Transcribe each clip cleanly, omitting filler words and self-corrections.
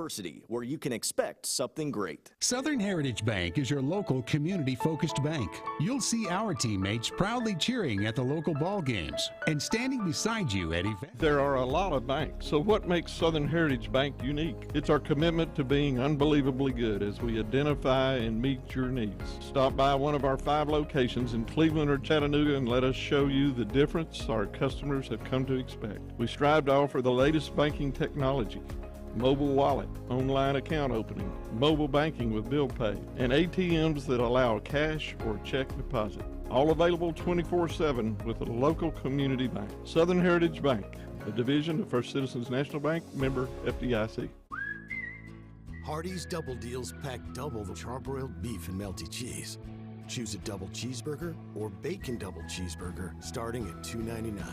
University, where you can expect something great. Southern Heritage Bank is your local community-focused bank. You'll see our teammates proudly cheering at the local ball games and standing beside you at events. There are a lot of banks, so what makes Southern Heritage Bank unique? It's our commitment to being unbelievably good as we identify and meet your needs. Stop by one of our 5 locations in Cleveland or Chattanooga and let us show you the difference our customers have come to expect. We strive to offer the latest banking technology, mobile wallet, online account opening, mobile banking with bill pay, and ATMs that allow cash or check deposit. All available 24/7 with a local community bank. Southern Heritage Bank, a division of First Citizens National Bank, member FDIC. Hardee's Double Deals pack double the charbroiled beef and melty cheese. Choose a double cheeseburger or bacon double cheeseburger starting at $2.99.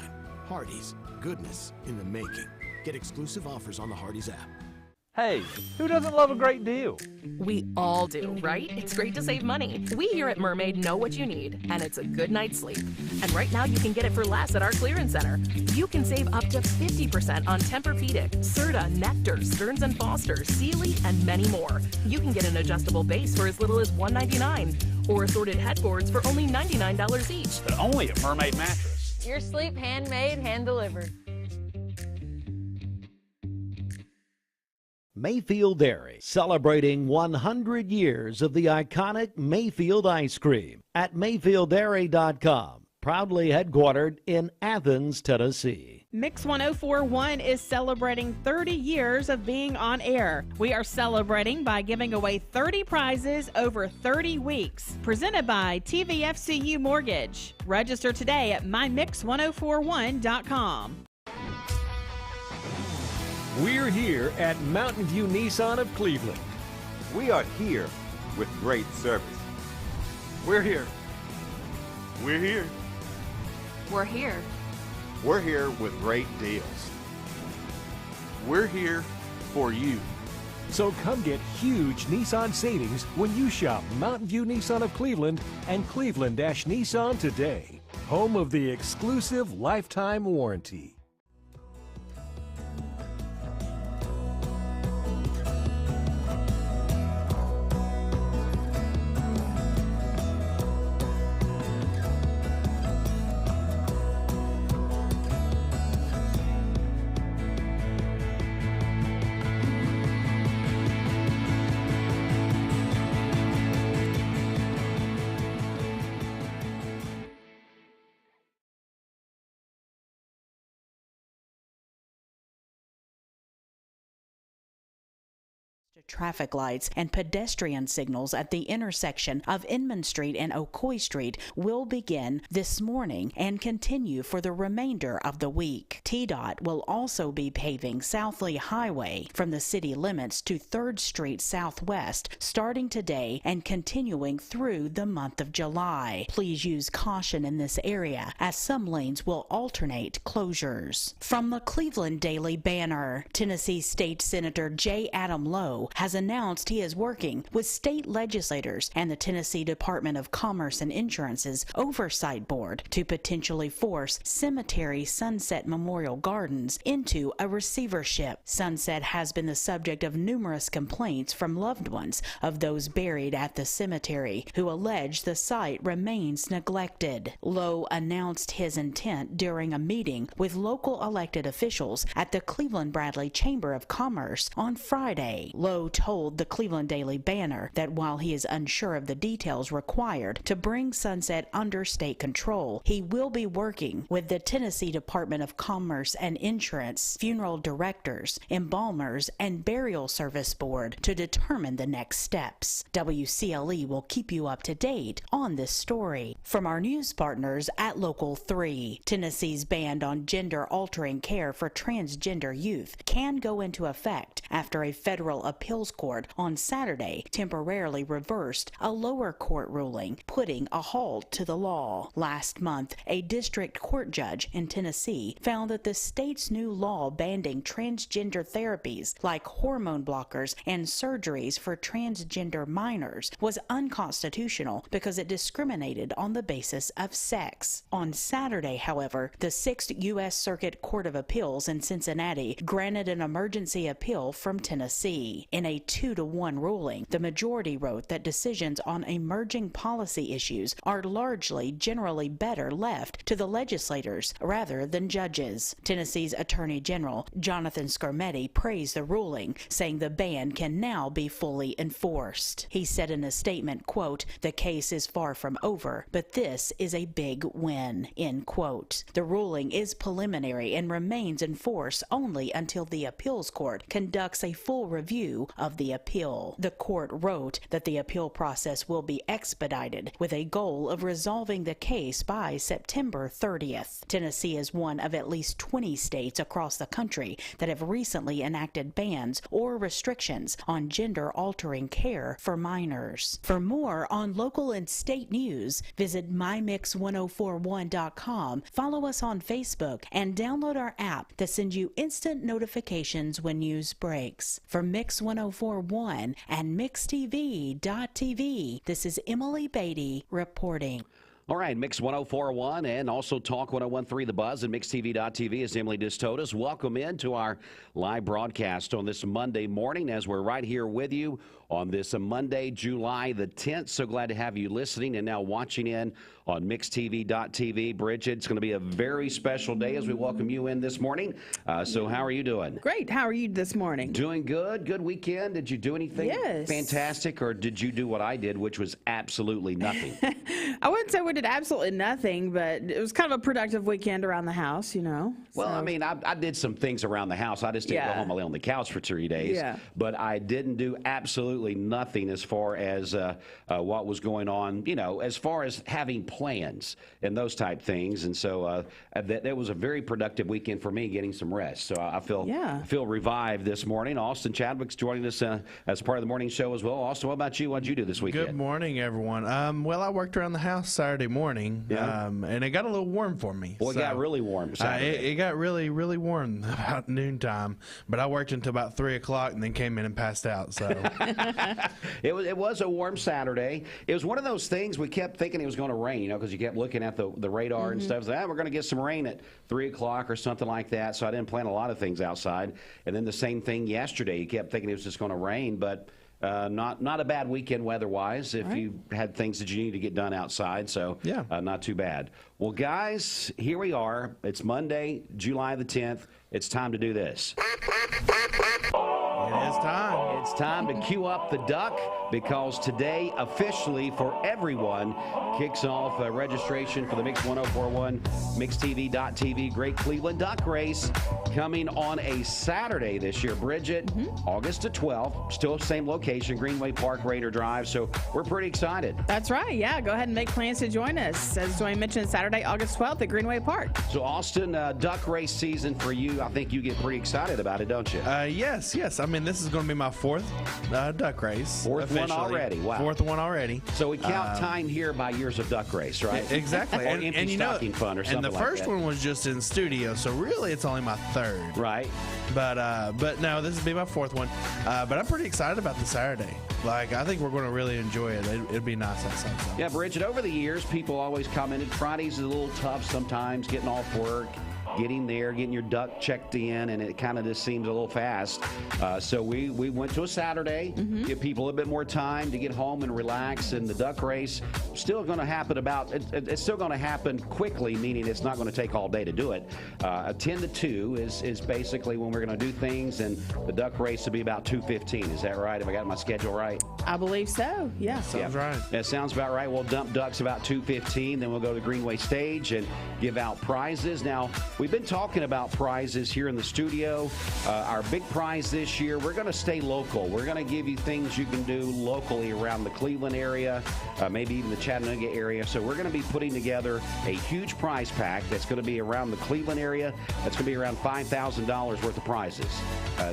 Hardee's, goodness in the making. Get exclusive offers on the Hardee's app. Hey, who doesn't love a great deal? We all do, right? It's great to save money. We here at Mermaid know what you need, and it's a good night's sleep. And right now you can get it for less at our clearance center. You can save up to 50% on Tempur-Pedic, Serta, Nectar, Stearns & Foster, Sealy, and many more. You can get an adjustable base for as little as $199, or assorted headboards for only $99 each. But only at Mermaid Mattress. Your sleep handmade, hand-delivered. Mayfield Dairy, celebrating 100 years of the iconic Mayfield ice cream at MayfieldDairy.com, proudly headquartered in Athens, Tennessee. Mix 1041 is celebrating 30 years of being on air. We are celebrating by giving away 30 prizes over 30 weeks. Presented by TVFCU Mortgage. Register today at mymix1041.com. We're here at Mountain View Nissan of Cleveland. We are here with great service. We're here. We're here. We're here. We're here with great deals. We're here for you. So come get huge Nissan savings when you shop Mountain View Nissan of Cleveland and Cleveland-Nissan today. Home of the exclusive lifetime warranty. Traffic lights and pedestrian signals at the intersection of Inman Street and Ocoee Street will begin this morning and continue for the remainder of the week. TDOT will also be paving South Lee Highway from the city limits to 3rd Street Southwest starting today and continuing through the month of July. Please use caution in this area as some lanes will alternate closures. From the Cleveland Daily Banner, Tennessee State Senator J. Adam Lowe has announced he is working with state legislators and the Tennessee Department of Commerce and Insurance's Oversight Board to potentially force Cemetery Sunset Memorial Gardens into a receivership. Sunset has been the subject of numerous complaints from loved ones of those buried at the cemetery who allege the site remains neglected. Lowe announced his intent during a meeting with local elected officials at the Cleveland Bradley Chamber of Commerce on Friday. Lowe told the Cleveland Daily Banner that while he is unsure of the details required to bring Sunset under state control, he will be working with the Tennessee Department of Commerce and Insurance, funeral directors, embalmers, and burial service board to determine the next steps. WCLE will keep you up to date on this story. From our news partners at Local 3, Tennessee's ban on gender-altering care for transgender youth can go into effect after a federal appeal Appeals Court on Saturday temporarily reversed a lower court ruling, putting a halt to the law. Last month, a district court judge in Tennessee found that the state's new law banning transgender therapies like hormone blockers and surgeries for transgender minors was unconstitutional because it discriminated on the basis of sex. On Saturday, however, the 6th U.S. Circuit Court of Appeals in Cincinnati granted an emergency appeal from Tennessee. In a 2-1 ruling, the majority wrote that decisions on emerging policy issues are largely generally better left to the legislators rather than judges. Tennessee's Attorney General Jonathan Scarmetti praised the ruling, saying the ban can now be fully enforced. He said in a statement, quote, "The case is far from over, but this is a big win," end quote. The ruling is preliminary and remains in force only until the appeals court conducts a full review of the appeal. The court wrote that the appeal process will be expedited with a goal of resolving the case by September 30th. Tennessee is one of at least 20 states across the country that have recently enacted bans or restrictions on gender-altering care for minors. For more on local and state news, visit mymix1041.com, follow us on Facebook, and download our app that sends you instant notifications when news breaks. For Mix 1041 and MixTV.tv, this is Emily Beatty reporting. All right, Mix 1041 and also Talk 1013 The Buzz and MixTV.tv, as Emily just told us. Welcome into our live broadcast on this Monday morning as we're right here with you on this Monday, July the 10th. So glad to have you listening and now watching in on MixTV.tv. Bridget, it's going to be a very special day as we welcome you in this morning. So how are you doing? Great. How are you this morning? Doing good. Good weekend. Did you do anything fantastic, or did you do what I did, which was absolutely nothing? I wouldn't say we did absolutely nothing, but it was kind of a productive weekend around the house, you know. Well, I mean, I did some things around the house. I just didn't go home and lay on the couch for 3 days. Yeah. But I didn't do absolutely nothing as far as what was going on, you know, as far as having plans and those type things. And so that was a very productive weekend for me, getting some rest. So I feel revived this morning. Austin Chadwick's joining us as part of the morning show as well. Austin, what about you? What did you do this weekend? Good morning, everyone. Well, I worked around the house Saturday morning, and it got a little warm for me. Well, it got really warm Saturday. It got really, really warm about noontime, but I worked until about 3 o'clock and then came in and passed out. So it was a warm Saturday. It was one of those things we kept thinking it was going to rain, you know, because you kept looking at the radar and stuff. So, we're going to get some rain at 3 o'clock or something like that. So I didn't plan a lot of things outside. And then the same thing yesterday. You kept thinking it was just going to rain, but not a bad weekend weather-wise if you had things that you need to get done outside. So not too bad. Well, guys, here we are. It's Monday, July the 10th. It's time to do this. It is time. It's time to cue up the duck, because today, officially for everyone, kicks off registration for the Mix 1041 MixTV.tv Great Cleveland Duck Race, coming on a Saturday this year. Bridget, August the 12th, still same location, Greenway Park, Raider Drive. So we're pretty excited. That's right. Yeah, go ahead and make plans to join us. As Dwayne mentioned, Saturday, August 12th at Greenway Park. So Austin, duck race season for you. I think you get pretty excited about it, don't you? Yes. I mean, this is going to be my fourth duck race. Fourth one already. Wow. Fourth one already. So we count time here by years of duck race, right? Exactly. Or empty stocking fun or something like that. And the first one was just in studio, so really it's only my third. Right. But no, this will be my fourth one. But I'm pretty excited about the Saturday. Like, I think we're going to really enjoy it. It'll be nice outside. So. Yeah, Bridget, over the years, people always commented Fridays is a little tough sometimes, getting off work, getting there, getting your duck checked in, and it kind of just seems a little fast. So we went to a Saturday, give people a little bit more time to get home and relax, and the duck race still going to happen it's still going to happen quickly, meaning it's not going to take all day to do it. 10 to 2 is basically when we're going to do things, and the duck race will be about 2:15. Is that right? Have I got my schedule right? I believe so, yeah. Sounds right. That sounds about right. We'll dump ducks about 2:15, then we'll go to the Greenway stage and give out prizes. Now, we've been talking about prizes here in the studio. Our big prize this year, we're going to stay local. We're going to give you things you can do locally around the Cleveland area, maybe even the Chattanooga area. So we're going to be putting together a huge prize pack that's going to be around the Cleveland area. That's going to be around $5,000 worth of prizes.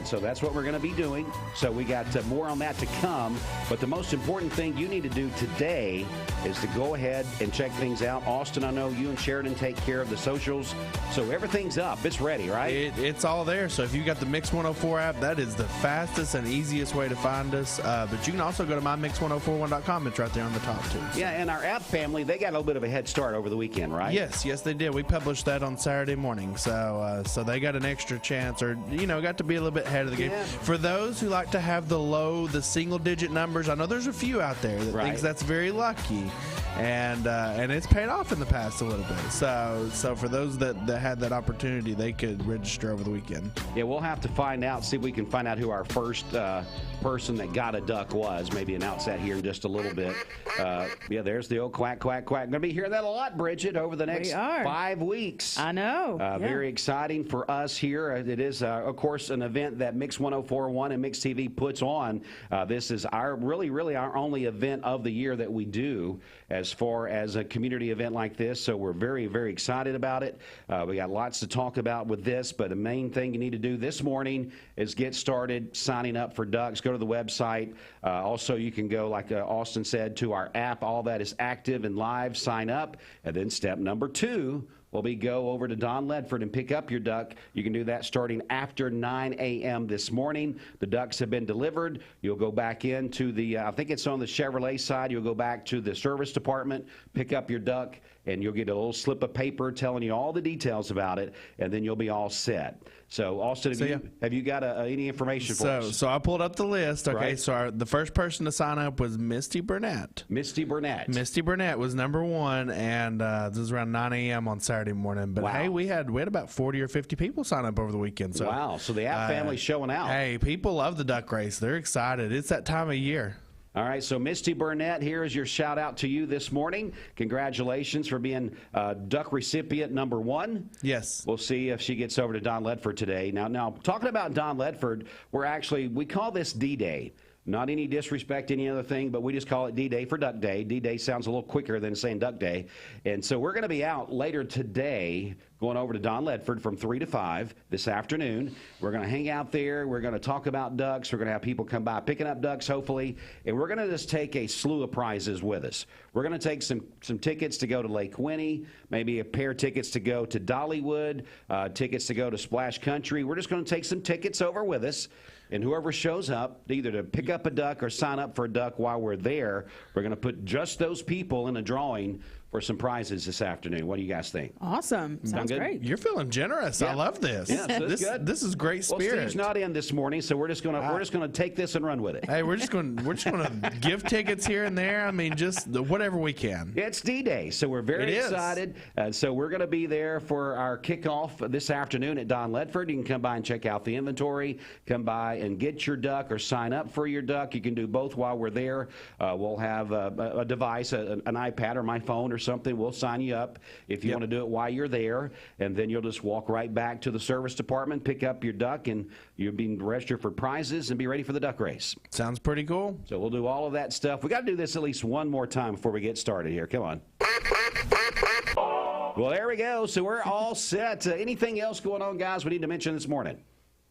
So that's what we're going to be doing. So we got more on that to come. But the most important thing you need to do today is to go ahead and check things out. Austin, I know you and Sheridan take care of the socials. So everything's up. It's ready, right? It's all there. So if you got the Mix 104 app, that is the fastest and easiest way to find us. But you can also go to mymix1041.com. It's right there on the top, too. Yeah, and our app family, they got a little bit of a head start over the weekend, right? Yes, they did. We published that on Saturday morning. So they got an extra chance, or, got to be a little bit ahead of the game. Yeah. For those who like to have the single-digit numbers, I know there's a few out there that thinks that's very lucky. And it's paid off in the past a little bit. So for those that had that opportunity, they could register over the weekend. Yeah, we'll have to find out, see if we can find out who our first person that got a duck was. Maybe announce that here in just a little bit. Yeah, there's the old quack, quack, quack. Going to be hearing that a lot, Bridget, over the next 5 weeks. I know. Very exciting for us here. It is, of course, an event that Mix 104.1 and Mix TV puts on. This is our really our only event of the year that we do as far as a community event like this. So we're very, very excited about it. We got lots to talk about with this, but the main thing you need to do this morning is get started signing up for ducks. Go to the website. Also, you can go, like Austin said, to our app. All that is active and live. Sign up. And then step number 2 will be go over to Don Ledford and pick up your duck. You can do that starting after 9 a.m. this morning. The ducks have been delivered. You'll go back into the, I think it's on the Chevrolet side. You'll go back to the service department, pick up your duck, and you'll get a little slip of paper telling you all the details about it, and then you'll be all set. So, Austin, have you got any information for us? So I pulled up the list. Okay, Right. so the first person to sign up was Misty Burnett. Misty Burnett was number 1, and this was around 9 a.m. on Saturday morning. But hey, we had about 40 or 50 people sign up over the weekend. So wow, so the app family's showing out. Hey, people love the duck race. They're excited. It's that time of year. All right, so Misty Burnett, here is your shout out to you this morning. Congratulations for being duck recipient number 1. Yes. We'll see if she gets over to Don Ledford today. Now talking about Don Ledford, we call this D-Day. Not any disrespect, any other thing, but we just call it D-Day for Duck Day. D-Day sounds a little quicker than saying Duck Day. And so we're going to be out later today going over to Don Ledford from 3 to 5 this afternoon. We're going to hang out there. We're going to talk about ducks. We're going to have people come by picking up ducks, hopefully. And we're going to just take a slew of prizes with us. We're going to take some tickets to go to Lake Winnie, maybe a pair of tickets to go to Dollywood, tickets to go to Splash Country. We're just going to take some tickets over with us. And whoever shows up, either to pick up a duck or sign up for a duck while we're there, we're going to put just those people in a drawing for some prizes this afternoon. What do you guys think? Awesome. Sounds great. You're feeling generous. Yeah. I love this. Yeah, so This is great spirit. Well, Steve's not in this morning, so we're just gonna take this and run with it. Hey, we're just gonna give tickets here and there. I mean, just whatever we can. It's D-Day, so we're very excited. So we're going to be there for our kickoff this afternoon at Don Ledford. You can come by and check out the inventory. Come by and get your duck or sign up for your duck. You can do both while we're there. We'll have a device, an iPad or my phone or something. We'll sign you up if you want to do it while you're there, and then you'll just walk right back to the service department, pick up your duck, and you'll be registered for prizes and be ready for the duck race. Sounds pretty cool. So we'll do all of that stuff. We got to do this at least one more time before we get started here. Come on. Well, there we go. So we're all set. Anything else going on, guys, we need to mention this morning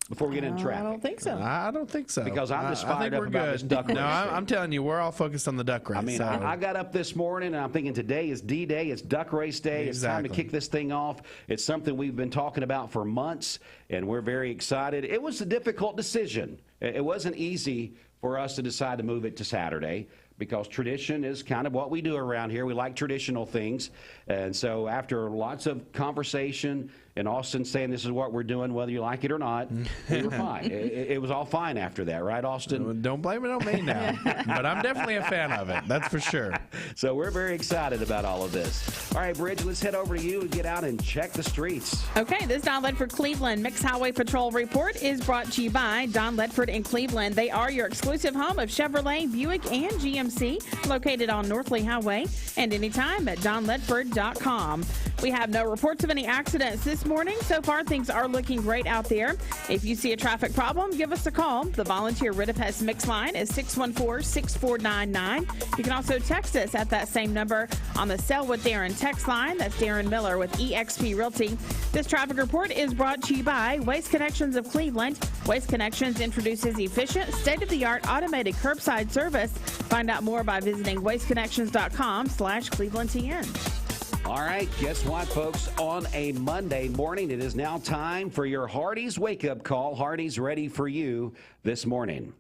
before we get into traffic? I don't think so. I don't think so. Because I'm just fired up we're about good. this duck race. No, I'm telling you, we're all focused on the duck race. I mean, I got up this morning, and I'm thinking today is D-Day. It's duck race day. Exactly. It's time to kick this thing off. It's something we've been talking about for months, and we're very excited. It was a difficult decision. It wasn't easy for us to decide to move it to Saturday, because tradition is kind of what we do around here. We like traditional things. And so after lots of conversation and Austin saying this is what we're doing, whether you like it or not, we were fine. It was all fine after that, right, Austin? Don't blame it on me now. But I'm definitely a fan of it. That's for sure. So we're very excited about all of this. All right, Bridge, let's head over to you and get out and check the streets. Okay, this Don Ledford Cleveland Mixed Highway Patrol report is brought to you by Don Ledford in Cleveland. They are your exclusive home of Chevrolet, Buick, and GMC, located on Northley Highway, and anytime at donledford.com. We have no reports of any accidents this morning. So far, things are looking great out there. If you see a traffic problem, give us a call. The volunteer Ritapest Mix line is 614-6499. You can also text us at that same number on the Sell with Darren text line. That's Darren Miller with eXp Realty. This traffic report is brought to you by Waste Connections of Cleveland. Waste Connections introduces efficient, state-of-the-art automated curbside service. Find out more by visiting wasteconnections.com/ClevelandTN. All right, guess what, folks? On a Monday morning, it is now time for your Hardee's wake-up call. Hardee's ready for you this morning.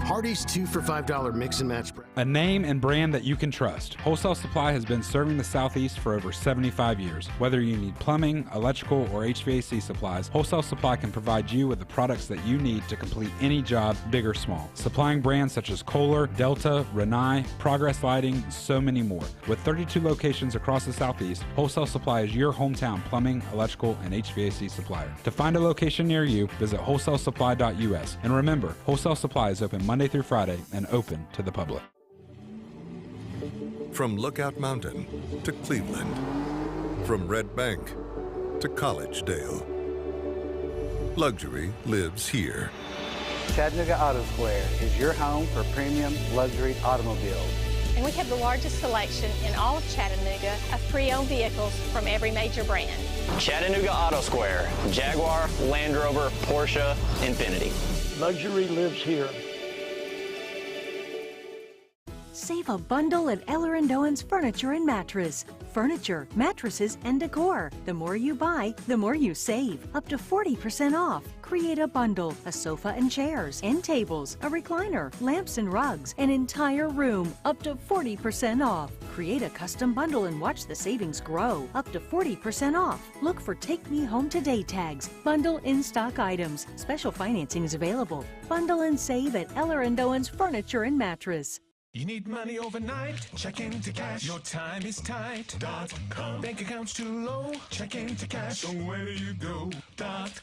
Hardee's 2 for $5 mix and match. A name and brand that you can trust. Wholesale Supply has been serving the Southeast for over 75 years. Whether you need plumbing, electrical, or HVAC supplies, Wholesale Supply can provide you with the products that you need to complete any job, big or small. Supplying brands such as Kohler, Delta, Rinnai, Progress Lighting, and so many more. With 32 locations across the Southeast, Wholesale Supply is your hometown plumbing, electrical, and HVAC supplier. To find a location near you, visit wholesalesupply.us. And remember, Wholesale Supply is open Monday through Friday and open to the public. From Lookout Mountain to Cleveland, from Red Bank to Collegedale, luxury lives here. Chattanooga Auto Square is your home for premium luxury automobiles. And we have the largest selection in all of Chattanooga of pre-owned vehicles from every major brand. Chattanooga Auto Square, Jaguar, Land Rover, Porsche, Infiniti. Luxury lives here. Save a bundle at Eller & Owen's Furniture and Mattress. Furniture, mattresses, and decor. The more you buy, the more you save. Up to 40% off. Create a bundle, a sofa and chairs, end tables, a recliner, lamps and rugs, an entire room. Up to 40% off. Create a custom bundle and watch the savings grow. Up to 40% off. Look for Take Me Home Today tags. Bundle in-stock items. Special financing is available. Bundle and save at Eller & Owen's Furniture and Mattress. You need money overnight? Check into cash. Your time is tight. .com. Bank accounts too low? Check into cash. So where do you go?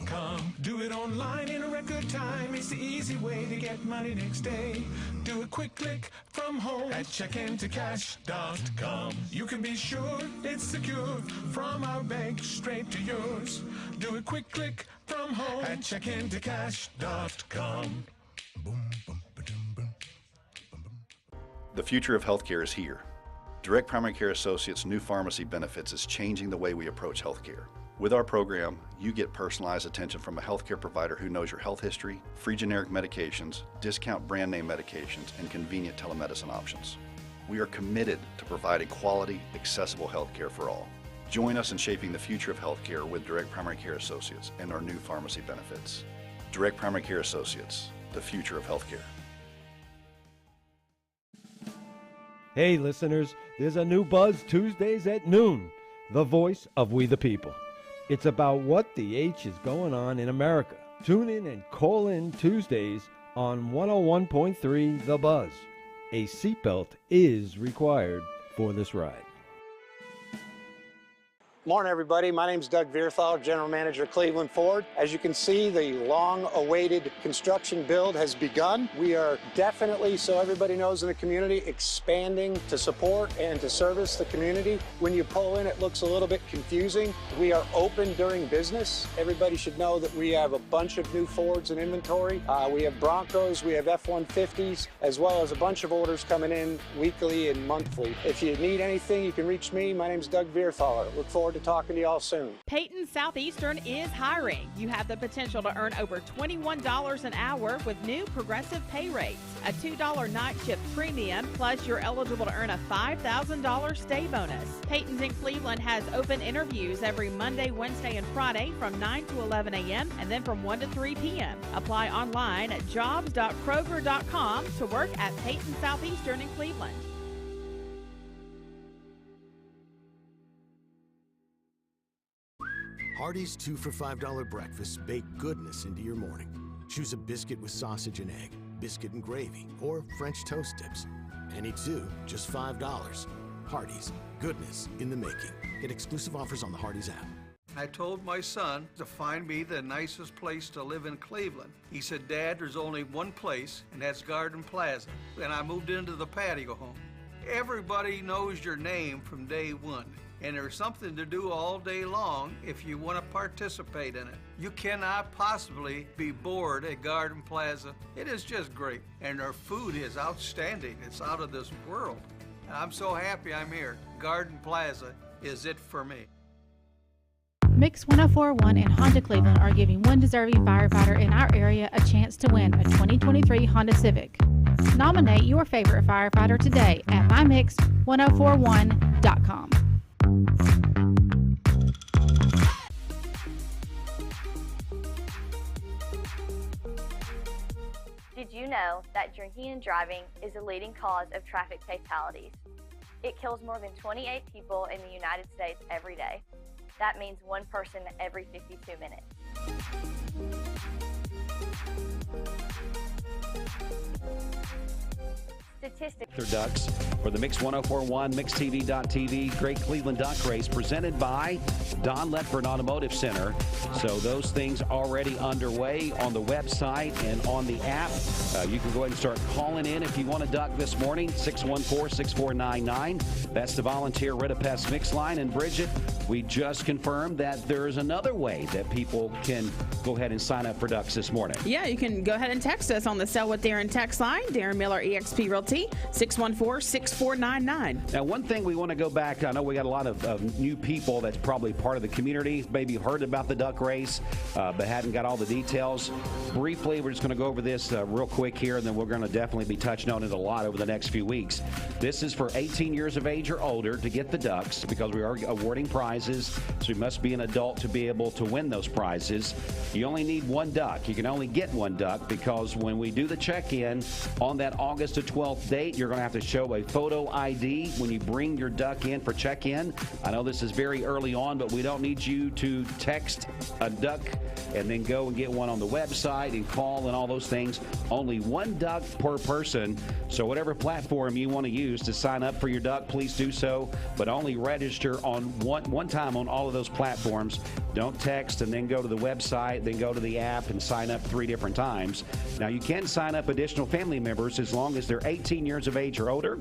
.com. Do it online in a record time. It's the easy way to get money next day. Do a quick click from home at checkintocash.com. You can be sure it's secure from our bank straight to yours. Do a quick click from home at checkintocash.com. The future of healthcare is here. Direct Primary Care Associates' new pharmacy benefits is changing the way we approach healthcare. With our program, you get personalized attention from a healthcare provider who knows your health history, free generic medications, discount brand name medications, and convenient telemedicine options. We are committed to providing quality, accessible healthcare for all. Join us in shaping the future of healthcare with Direct Primary Care Associates and our new pharmacy benefits. Direct Primary Care Associates, the future of healthcare. Hey listeners, there's a new Buzz Tuesdays at noon, the voice of we the people. It's about what the H is going on in America. Tune in and call in Tuesdays on 101.3 The Buzz. A seatbelt is required for this ride. Morning, everybody. My name is Doug Vierthal, General Manager, Cleveland Ford. As you can see, the long-awaited construction build has begun. We are definitely, so everybody knows in the community, expanding to support and to service the community. When you pull in, it looks a little bit confusing. We are open during business. Everybody should know that we have a bunch of new Fords in inventory. We have Broncos, we have F-150s, as well as a bunch of orders coming in weekly and monthly. If you need anything, you can reach me. My name is Doug Vierthaler. Look forward to talking to y'all soon. Peyton Southeastern is hiring. You have the potential to earn over $21 an hour with new progressive pay rates. A $2 night shift premium, plus you're eligible to earn a $5,000 stay bonus. Peyton's in Cleveland has open interviews every Monday, Wednesday, and Friday from 9 to 11 a.m. and then from 1 to 3 p.m. Apply online at jobs.kroger.com to work at Peyton Southeastern in Cleveland. Hardee's 2 for $5 breakfast bake goodness into your morning. Choose a biscuit with sausage and egg, biscuit and gravy, or French toast tips. Any two, just $5. Hardee's, goodness in the making. Get exclusive offers on the Hardee's app. I told my son to find me the nicest place to live in Cleveland. He said, Dad, there's only one place, and that's Garden Plaza. And I moved into the patio home. Everybody knows your name from day one, and there's something to do all day long if you want to participate in it. You cannot possibly be bored at Garden Plaza. It is just great, and their food is outstanding. It's out of this world. And I'm so happy I'm here. Garden Plaza is it for me. Mix 1041 and Honda Cleveland are giving one deserving firefighter in our area a chance to win a 2023 Honda Civic. Nominate your favorite firefighter today at mymix1041.com. Did you know that drinking and driving is the leading cause of traffic fatalities? It kills more than 28 people in the United States every day. That means one person every 52 minutes. Statistics. Their ducks for the Mix 1041 MixTV.tv Great Cleveland Duck Race presented by Don Ledford Automotive Center. So those things already underway on the website and on the app. You can go ahead and start calling in if you want a duck this morning, 614-6499. That's the volunteer Ritapest Mix line. And Bridget, we just confirmed that there's another way that people can go ahead and sign up for ducks this morning. Yeah, you can go ahead and text us on the Sell with Darren text line, Darren Miller EXP Realty, 614-6499. Now, one thing we want to go back, I know we got a lot of new people that's probably part of the community, maybe heard about the duck race, but hadn't got all the details. Briefly, we're just going to go over this real quick here, and then we're going to definitely be touching on it a lot over the next few weeks. This is for 18 years of age or older to get the ducks, because we are awarding prizes, so you must be an adult to be able to win those prizes. You only need one duck. You can only get one duck, because when we do the check-in on that August the 12th date, you're going to have to show a photo ID when you bring your duck in for check-in. I know this is very early on, but we don't need you to text a duck and then go and get one on the website and call and all those things. Only one duck per person. So whatever platform you want to use to sign up for your duck, please do so, but only register on one time on all of those platforms. Don't text and then go to the website, then go to the app and sign up 3 different times. Now, you can sign up additional family members as long as they're 18 years of age or older.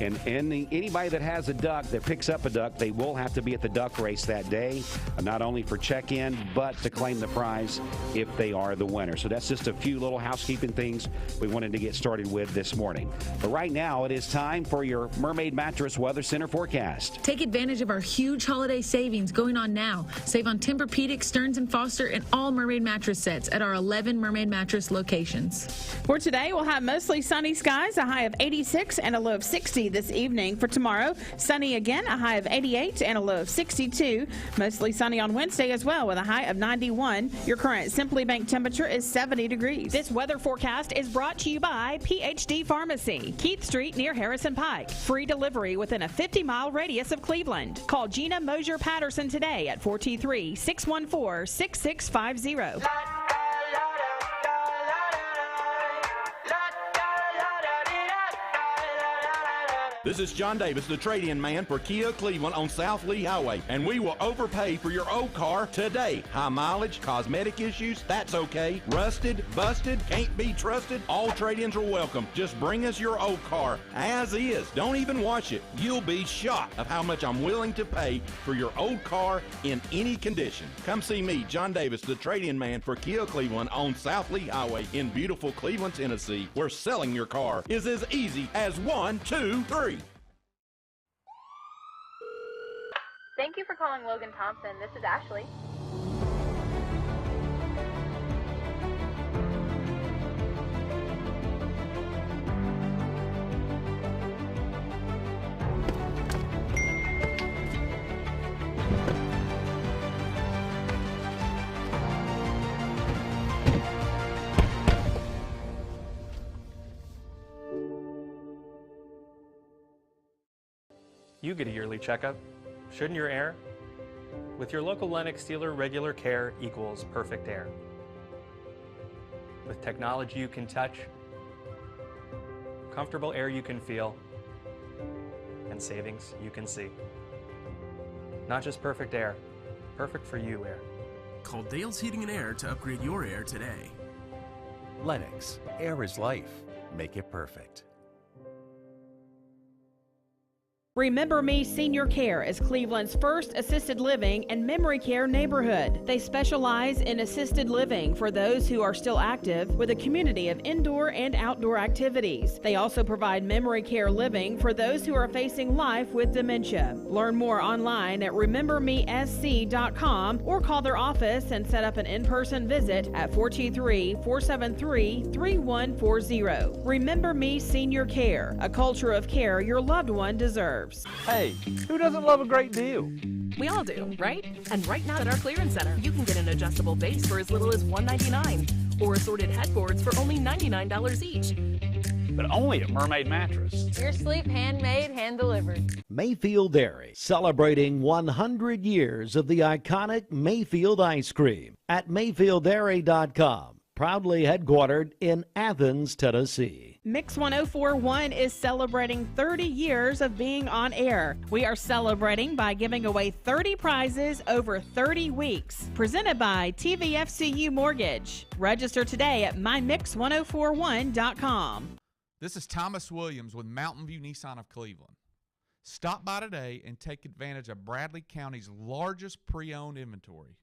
And anybody that has a duck, that picks up a duck, they will have to be at the duck race that day, not only for check-in, but to claim the prize if they are the winner. So that's just a few little housekeeping things we wanted to get started with this morning. But right now, it is time for your Mermaid Mattress Weather Center forecast. Take advantage of our huge holiday savings going on now. Save on Tempur-Pedic, Stearns & Foster, and all Mermaid mattress sets at our 11 Mermaid Mattress locations. For today, we'll have mostly sunny skies, a high of 86 and a low of 60 this evening. For tomorrow, sunny again, a high of 88 and a low of 62. Mostly sunny on Wednesday as well, with a high of 91. Your current Simply Bank temperature is 70 degrees. This weather forecast is brought to you by PhD Pharmacy, Keith Street near Harrison Pike. Free delivery within a 50-mile radius of Cleveland. Call Gina Mosier Patterson today at 423-614-6650. This is John Davis, the trade-in man for Kia Cleveland on South Lee Highway, and we will overpay for your old car today. High mileage, cosmetic issues, that's okay. Rusted, busted, can't be trusted, all trade-ins are welcome. Just bring us your old car as is. Don't even wash it. You'll be shocked of how much I'm willing to pay for your old car in any condition. Come see me, John Davis, the trade-in man for Kia Cleveland on South Lee Highway in beautiful Cleveland, Tennessee, where selling your car is as easy as 1, 2, 3. Thank you for calling Logan Thompson. This is Ashley. You get a yearly checkup. Shouldn't your air? With your local Lennox dealer, regular care equals perfect air. With technology you can touch, comfortable air you can feel, and savings you can see. Not just perfect air, perfect for you air. Call Dale's Heating and Air to upgrade your air today. Lennox, air is life. Make it perfect. Remember Me Senior Care is Cleveland's first assisted living and memory care neighborhood. They specialize in assisted living for those who are still active with a community of indoor and outdoor activities. They also provide memory care living for those who are facing life with dementia. Learn more online at remembermesc.com or call their office and set up an in-person visit at 423-473-3140. Remember Me Senior Care, a culture of care your loved one deserves. Hey, who doesn't love a great deal? We all do, right? And right now at our clearance center, you can get an adjustable base for as little as $199 or assorted headboards for only $99 each. But only at Mermaid Mattress. Your sleep handmade, hand-delivered. Mayfield Dairy, celebrating 100 years of the iconic Mayfield ice cream at MayfieldDairy.com. Proudly headquartered in Athens, Tennessee. Mix 1041 is celebrating 30 years of being on air. We are celebrating by giving away 30 prizes over 30 weeks. Presented by TVFCU Mortgage. Register today at mymix1041.com. This is Thomas Williams with Mountain View Nissan of Cleveland. Stop by today and take advantage of Bradley County's largest pre-owned inventory.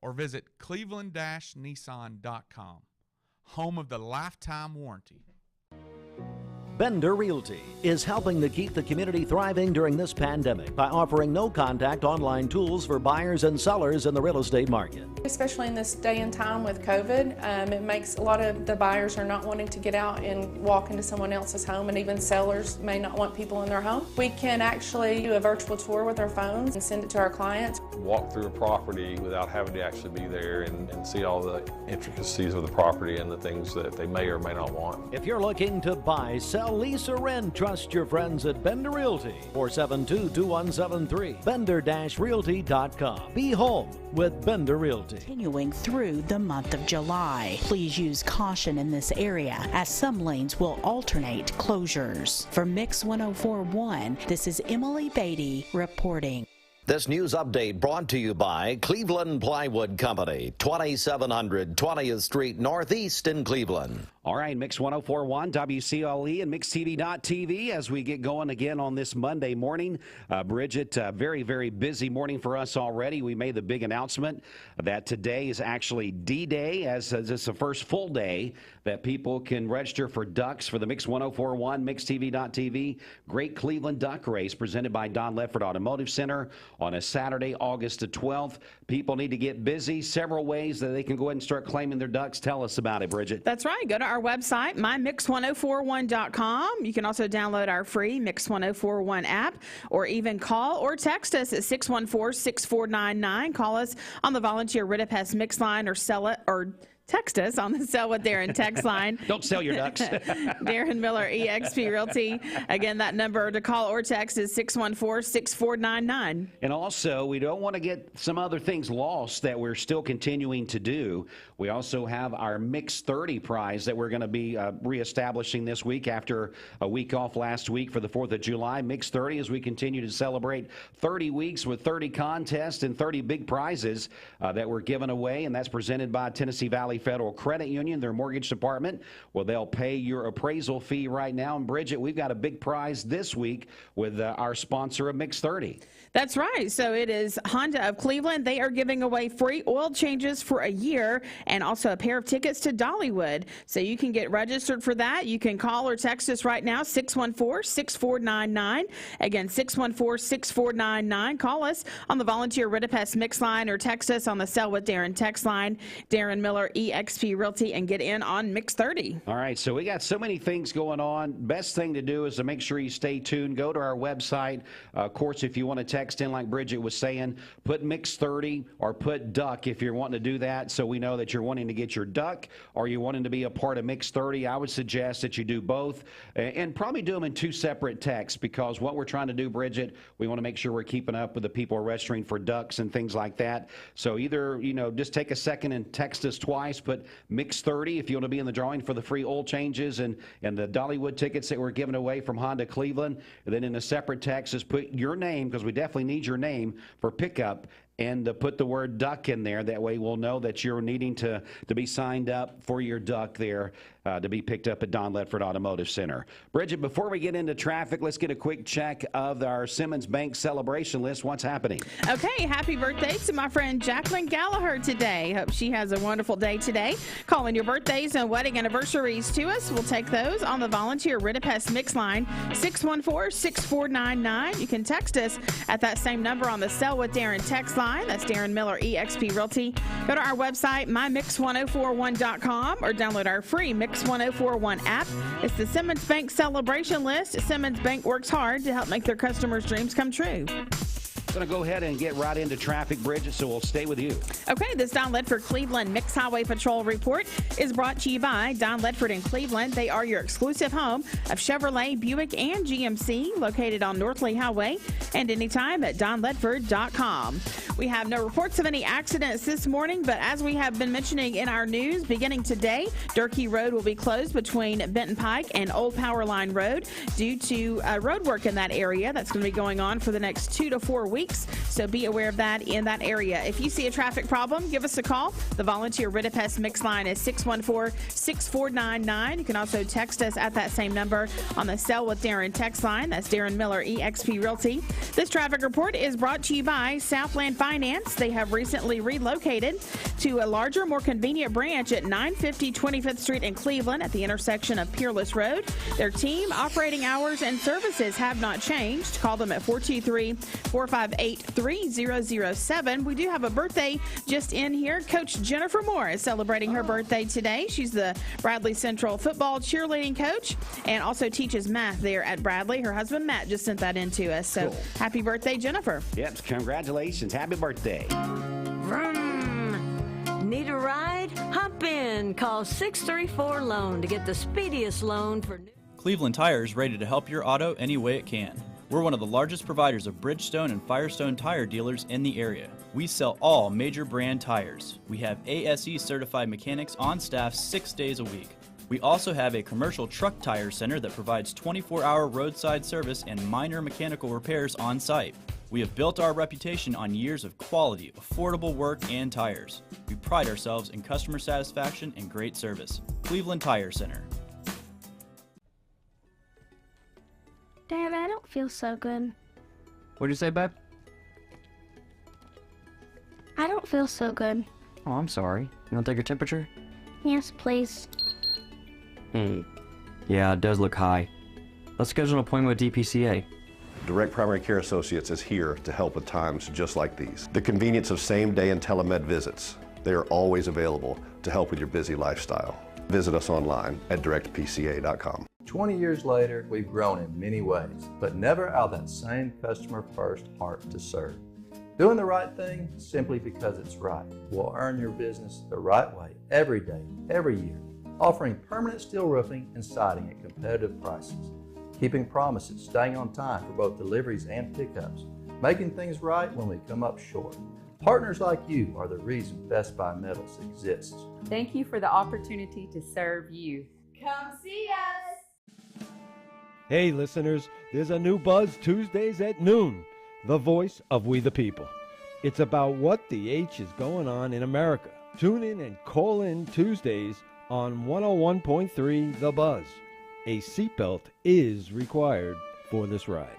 Or visit cleveland-nissan.com, home of the lifetime warranty. Bender Realty is helping to keep the community thriving during this pandemic by offering no-contact online tools for buyers and sellers in the real estate market. Especially in this day and time with COVID, it makes a lot of the buyers are not wanting to get out and walk into someone else's home, and even sellers may not want people in their home. We can actually do a virtual tour with our phones and send it to our clients. Walk through a property without having to actually be there and see all the intricacies of the property and the things that they may or may not want. If you're looking to buy, sell, lease, or rent, trust your friends at Bender Realty, 472-2173, bender-realty.com. Be home with Bender Realty. Continuing through the month of July. Please use caution in this area as some lanes will alternate closures. For Mix 1041, this is Emily Beatty reporting. This news update brought to you by Cleveland Plywood Company, 2700 20th Street Northeast in Cleveland. All right, Mix 1041, WCLE, and MixTV.tv as we get going again on this Monday morning. Bridget, very, very busy morning for us already. We made the big announcement that today is actually D-Day, as it's the first full day that people can register for ducks for the Mix 1041, MixTV.tv Great Cleveland Duck Race presented by Don Leffert Automotive Center on a Saturday, August the 12th. People need to get busy. Several ways that they can go ahead and start claiming their ducks. Tell us about it, Bridget. That's right. Go to our website, mymix1041.com. You can also download our free Mix 1041 app or even call or text us at 614-6499. Call us on the volunteer Ridipest Mix line or text us on the Sell What Darren text line. Don't sell your ducks. Darren Miller, eXp Realty. Again, that number to call or text is 614-6499. And also, we don't want to get some other things lost that we're still continuing to do. We also have our Mix 30 prize that we're going to be reestablishing this week after a week off last week for the 4th of July. Mix 30 as we continue to celebrate 30 weeks with 30 contests and 30 big prizes that we're giving away, and that's presented by Tennessee Valley Federal Credit Union, their mortgage department. Well, they'll pay your appraisal fee right now. And Bridget, we've got a big prize this week with our sponsor of Mix 30. That's right. So it is Honda of Cleveland. They are giving away free oil changes for a year and also a pair of tickets to Dollywood. So you can get registered for that. You can call or text us right now, 614-6499. Again, 614-6499. Call us on the Volunteer Ridipest Mix line or text us on the Sell With Darren text line. Darren Miller, eXp Realty, and get in on Mix 30. All right, so we got so many things going on. Best thing to do is to make sure you stay tuned. Go to our website. Of course, if you want to text in like Bridget was saying, put Mix 30 or put duck if you're wanting to do that, so we know that you're wanting to get your duck or you're wanting to be a part of Mix 30. I would suggest that you do both and probably do them in two separate texts, because what we're trying to do, Bridget, we want to make sure we're keeping up with the people registering for ducks and things like that. So either, just take a second and text us twice, put Mix 30 if you want to be in the drawing for the free oil changes and the Dollywood tickets that we're giving away from Honda Cleveland. And then in a separate text, just put your name, because we definitely need your name for pickup, and put the word duck in there. That way we'll know that you're needing to be signed up for your duck there. to be picked up at Don Ledford Automotive Center. Bridget, before we get into traffic, let's get a quick check of our Simmons Bank celebration list. What's happening? Okay, happy birthday to my friend Jacqueline Gallagher today. Hope she has a wonderful day today. Calling your birthdays and wedding anniversaries to us. We'll take those on the volunteer Ridipest Mix line, 614-6499. You can text us at that same number on the Sell with Darren text line. That's Darren Miller, eXp Realty. Go to our website, mymix1041.com, or download our free Mix 1041 app. It's the Simmons Bank celebration list. Simmons Bank works hard to help make their customers' dreams come true. Going to go ahead and get right into traffic, Bridget, so we'll stay with you. Okay, this Don Ledford Cleveland Mixed Highway Patrol report is brought to you by Don Ledford in Cleveland. They are your exclusive home of Chevrolet, Buick, and GMC, located on North Lee Highway, and anytime at donledford.com. We have no reports of any accidents this morning, but as we have been mentioning in our news, beginning today, Durkee Road will be closed between Benton Pike and Old Power Line Road due to road work in that area. That's going to be going on for the next 2 to 4 weeks. So be aware of that in that area. If you see a traffic problem, give us a call. The volunteer Ridipest Mix line is 614-6499. You can also text us at that same number on the Sell with Darren text line. That's Darren Miller, eXp Realty. This traffic report is brought to you by Southland Finance. They have recently relocated to a larger, more convenient branch at 950 25th Street in Cleveland at the intersection of Peerless Road. Their team, operating hours, and services have not changed. Call them at 423-458-3007. We do have a birthday just in here. Coach Jennifer Moore is celebrating her birthday today. She's the Bradley Central football cheerleading coach and also teaches math there at Bradley. Her husband Matt just sent that in to us. So cool. Happy birthday, Jennifer. Yep, congratulations. Happy birthday. Vroom. Need a ride? Hop in. Call 634-LOAN to get the speediest loan for new. Cleveland Tire is ready to help your auto any way it can. We're one of the largest providers of Bridgestone and Firestone tire dealers in the area. We sell all major brand tires. We have ASE certified mechanics on staff 6 days a week. We also have a commercial truck tire center that provides 24-hour roadside service and minor mechanical repairs on site. We have built our reputation on years of quality, affordable work and tires. We pride ourselves in customer satisfaction and great service. Cleveland Tire Center. Dad, I don't feel so good. What'd you say, babe? I don't feel so good. Oh, I'm sorry. You want to take your temperature? Yes, please. Yeah, it does look high. Let's schedule an appointment with DPCA. Direct Primary Care Associates is here to help at times just like these. The convenience of same-day and telemed visits. They are always available to help with your busy lifestyle. Visit us online at directpca.com. 20 years later, we've grown in many ways, but never out of that same customer-first heart to serve. Doing the right thing simply because it's right will earn your business the right way every day, every year, offering permanent steel roofing and siding at competitive prices, keeping promises, staying on time for both deliveries and pickups, making things right when we come up short. Partners like you are the reason Best Buy Metals exists. Thank you for the opportunity to serve you. Come see us! Hey listeners, there's a new Buzz Tuesdays at noon, the voice of We the People. It's about what the H is going on in America. Tune in and call in Tuesdays on 101.3 The Buzz. A seatbelt is required for this ride.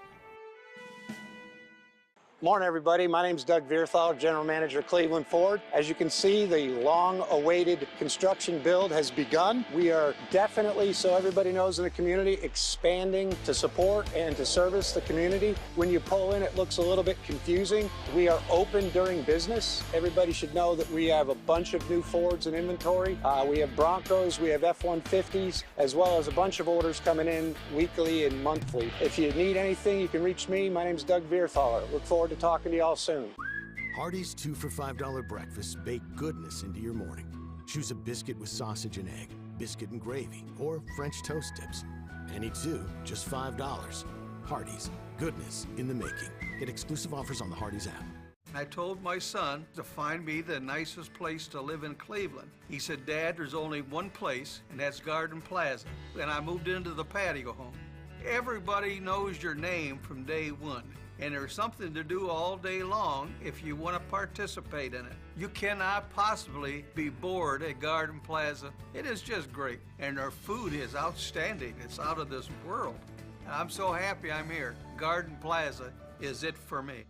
Morning, everybody. My name is Doug Vierthal, General Manager, Cleveland Ford. As you can see, the long-awaited construction build has begun. We are definitely, so everybody knows in the community, expanding to support and to service the community. When you pull in, it looks a little bit confusing. We are open during business. Everybody should know that we have a bunch of new Fords in inventory. We have Broncos, we have F-150s, as well as a bunch of orders coming in weekly and monthly. If you need anything, you can reach me. My name is Doug Vierthaler. Look forward to talking to y'all soon. Hardee's 2 for $5 breakfast bake goodness into your morning. Choose a biscuit with sausage and egg, biscuit and gravy, or French toast tips. Any two, just $5. Hardee's, goodness in the making. Get exclusive offers on the Hardee's app. I told my son to find me the nicest place to live in Cleveland. He said, Dad, there's only one place, and that's Garden Plaza. And I moved into the patio home. Everybody knows your name from day one. and there's something to do all day long if you want to participate in it. You cannot possibly be bored at Garden Plaza. It is just great, and their food is outstanding. It's out of this world. I'm so happy I'm here. Garden Plaza is it for me.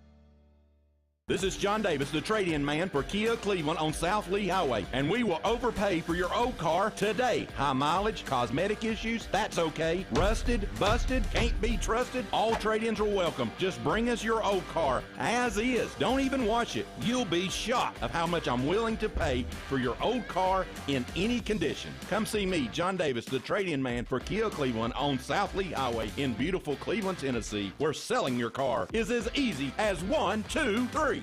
This is John Davis, the trade-in man for Kia Cleveland on South Lee Highway, and we will overpay for your old car today. High mileage, cosmetic issues, that's okay. Rusted, busted, can't be trusted, all trade-ins are welcome. Just bring us your old car as is. Don't even wash it. You'll be shocked of how much I'm willing to pay for your old car in any condition. Come see me, John Davis, the trade-in man for Kia Cleveland on South Lee Highway in beautiful Cleveland, Tennessee, where selling your car is as easy as 1, 2, 3.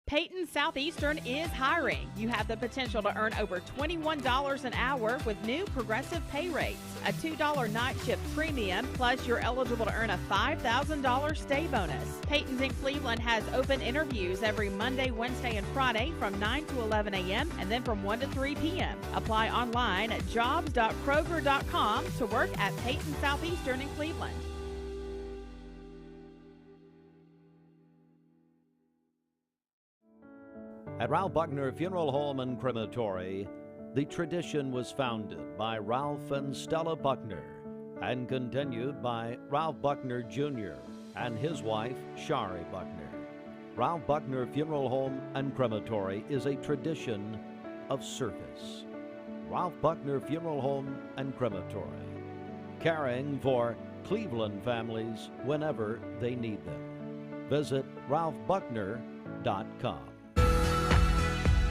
Peyton Southeastern is hiring. You have the potential to earn over $21 an hour with new progressive pay rates, a $2 night shift premium, plus you're eligible to earn a $5,000 stay bonus. Peyton's in Cleveland has open interviews every Monday, Wednesday, and Friday from 9 to 11 a.m. and then from 1 to 3 p.m. Apply online at jobs.kroger.com to work at Peyton Southeastern in Cleveland. At Ralph Buckner Funeral Home and Crematory, the tradition was founded by Ralph and Stella Buckner and continued by Ralph Buckner Jr. and his wife, Shari Buckner. Ralph Buckner Funeral Home and Crematory is a tradition of service. Ralph Buckner Funeral Home and Crematory, caring for Cleveland families whenever they need them. Visit ralphbuckner.com.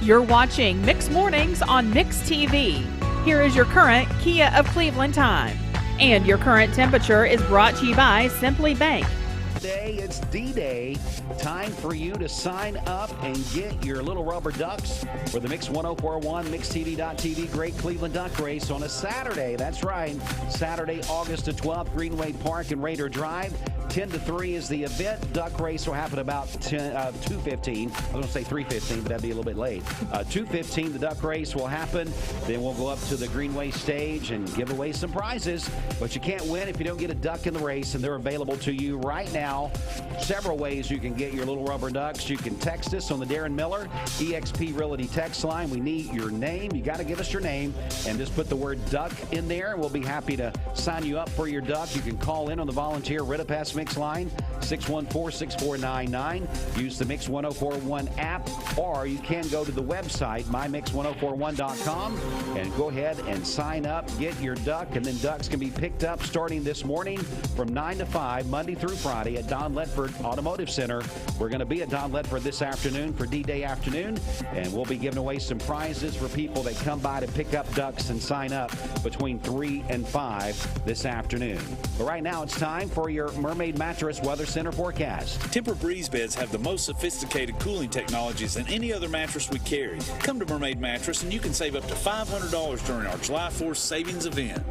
You're watching Mix Mornings on Mix TV. Here is your current Kia of Cleveland time. And your current temperature is brought to you by Simply Bank. Today it's D-Day. Time for you to sign up and get your little rubber ducks for the Mix 1041 MixTV.tv Great Cleveland Duck Race on a Saturday. That's right. Saturday, August the 12th, Greenway Park and Raider Drive. 10 to 3 is the event. Duck race will happen about 2:15. I was going to say 3:15, but that'd be a little bit late. 2:15, the duck race will happen. Then we'll go up to the Greenway stage and give away some prizes. But you can't win if you don't get a duck in the race, and they're available to you right now. Several ways you can get your little rubber ducks. You can text us on the Darren Miller eXp Realty text line. We need your name. You got to give us your name and just put the word duck in there, and we'll be happy to sign you up for your duck. You can call in on the volunteer Ritapast Mix line, 614-6499. Use the Mix 1041 app, or you can go to the website, mymix1041.com, and go ahead and sign up, get your duck, and then ducks can be picked up starting this morning from 9 to 5, Monday through Friday at Don Ledford Automotive Center. We're going to be at Don Ledford this afternoon for D-Day afternoon, and we'll be giving away some prizes for people that come by to pick up ducks and sign up between 3 and 5 this afternoon. But right now it's time for your Mermaid Mattress Weather Center forecast. Tempur breeze beds have the most sophisticated cooling technologies than any other mattress we carry. Come to Mermaid Mattress and you can save up to $500 during our July 4th savings event.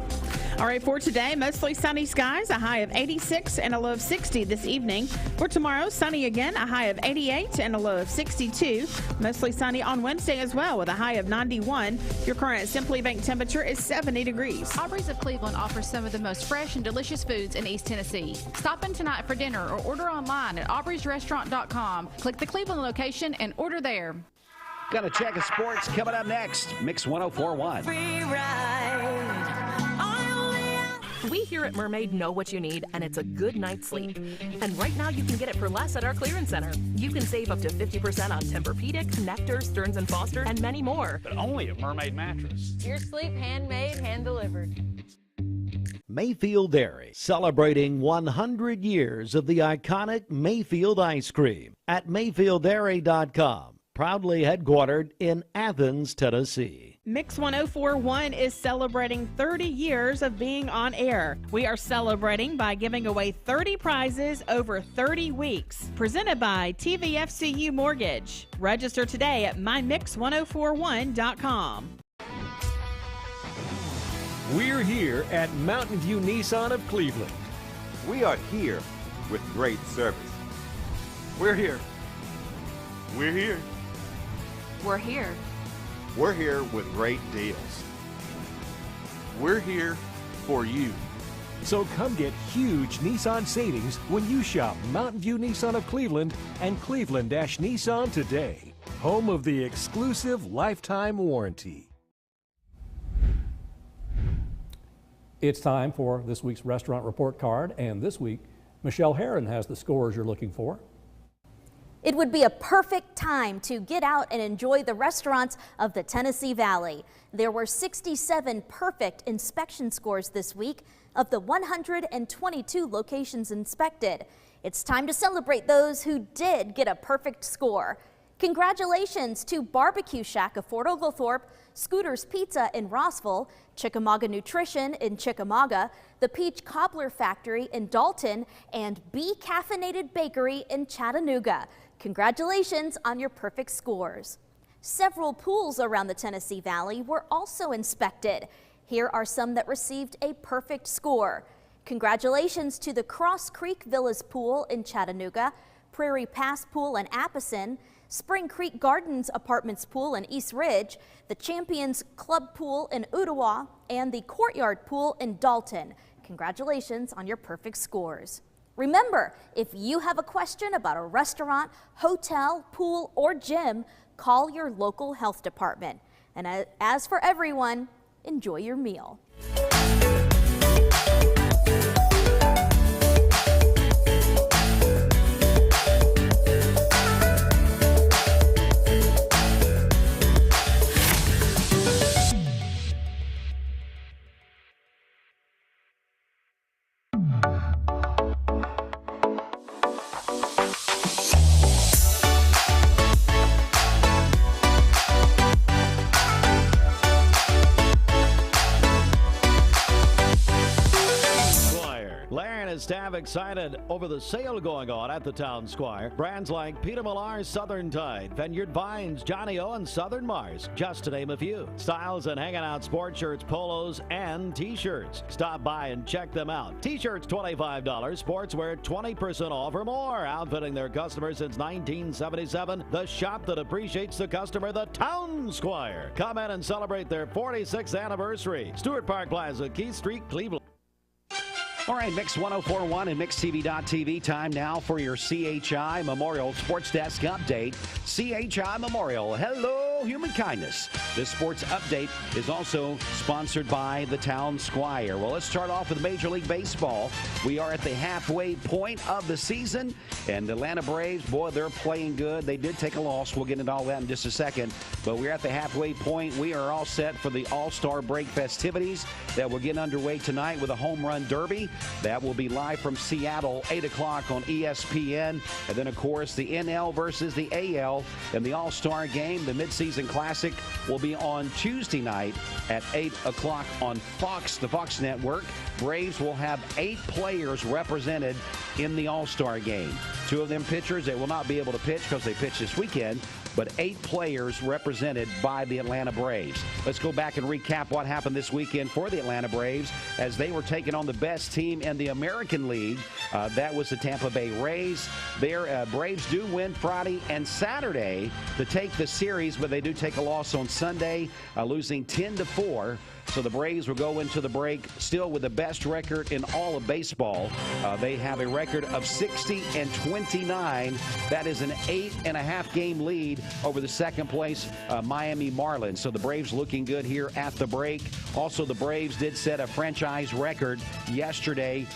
All right, for today, mostly sunny skies, a high of 86 and a low of 60 this evening. For tomorrow, sunny again, a high of 88 and a low of 62. Mostly sunny on Wednesday as well with a high of 91. Your current Simply Bank temperature is 70 degrees. Aubrey's of Cleveland offers some of the most fresh and delicious foods in East Tennessee. Stop in tonight for dinner or order online at aubreysrestaurant.com. Click the Cleveland location and order there. Gonna check of sports coming up next. Mix 1041. We here at Mermaid know what you need, and it's a good night's sleep. And right now you can get it for less at our clearance center. You can save up to 50% on Tempur-Pedic, Nectar, Stearns & Foster, and many more. But only at Mermaid Mattress. Your sleep handmade, hand-delivered. Mayfield Dairy, celebrating 100 years of the iconic Mayfield ice cream at MayfieldDairy.com. Proudly headquartered in Athens, Tennessee. Mix 1041 is celebrating 30 years of being on air. We are celebrating by giving away 30 prizes over 30 weeks. Presented by TVFCU Mortgage. Register today at mymix1041.com. We're here at Mountain View Nissan of Cleveland. We are here with great service. We're here. We're here. We're here. We're here with great deals. We're here for you. So come get huge Nissan savings when you shop Mountain View Nissan of Cleveland and Cleveland-Nissan today. Home of the exclusive lifetime warranty. It's time for this week's restaurant report card, and this week, Michelle Herron has the scores you're looking for. It would be a perfect time to get out and enjoy the restaurants of the Tennessee Valley. There were 67 perfect inspection scores this week of the 122 locations inspected. It's time to celebrate those who did get a perfect score. Congratulations to Barbecue Shack of Fort Oglethorpe, Scooter's Pizza in Rossville, Chickamauga Nutrition in Chickamauga, the Peach Cobbler Factory in Dalton, and Bee Caffeinated Bakery in Chattanooga. Congratulations on your perfect scores. Several pools around the Tennessee Valley were also inspected. Here are some that received a perfect score. Congratulations to the Cross Creek Villas Pool in Chattanooga, Prairie Pass Pool in Appleton, Spring Creek Gardens Apartments Pool in East Ridge, the Champions Club Pool in Ottawa, and the Courtyard Pool in Dalton. Congratulations on your perfect scores. Remember, if you have a question about a restaurant, hotel, pool, or gym, call your local health department. And as for everyone, enjoy your meal. Staff excited over the sale going on at the Town Square. Brands like Peter Millar's Southern Tide, Vineyard Vines, Johnny O, and Southern Mars, just to name a few. Styles and hanging out sports shirts, polos, and t-shirts. Stop by and check them out. T-shirts $25, sportswear 20% off or more. Outfitting their customers since 1977. The shop that appreciates the customer, the Town Square. Come in and celebrate their 46th anniversary. Stewart Park Plaza, Keith Street, Cleveland. All right, Mix 104.1 and MixTV.tv. Time now for your CHI Memorial Sports Desk update. CHI Memorial, hello, human kindness. This sports update is also sponsored by the Town Squire. Well, let's start off with Major League Baseball. We are at the halfway point of the season, and the Atlanta Braves, boy, they're playing good. They did take a loss. We'll get into all that in just a second, but we're at the halfway point. We are all set for the All-Star break festivities that will get underway tonight with a home run derby. That will be live from Seattle, 8 o'clock on ESPN. And then, of course, the NL versus the AL and the All-Star game, the midseason classic, will be on Tuesday night at 8 o'clock on Fox, the Fox Network. Braves will have 8 players represented in the All-Star game. 2 of them pitchers that will not be able to pitch because they pitch this weekend, but 8 players represented by the Atlanta Braves. Let's go back and recap what happened this weekend for the Atlanta Braves as they were taking on the best team in the American League. That was the Tampa Bay Rays. Their Braves do win Friday and Saturday to take the series, but they do take a loss on Sunday, losing 10-4. So the Braves will go into the break still with the best record in all of baseball. They have a record of 60-29. That is an 8.5 game lead over the second place Miami Marlins. So the Braves looking good here at the break. Also, the Braves did set a franchise record yesterday,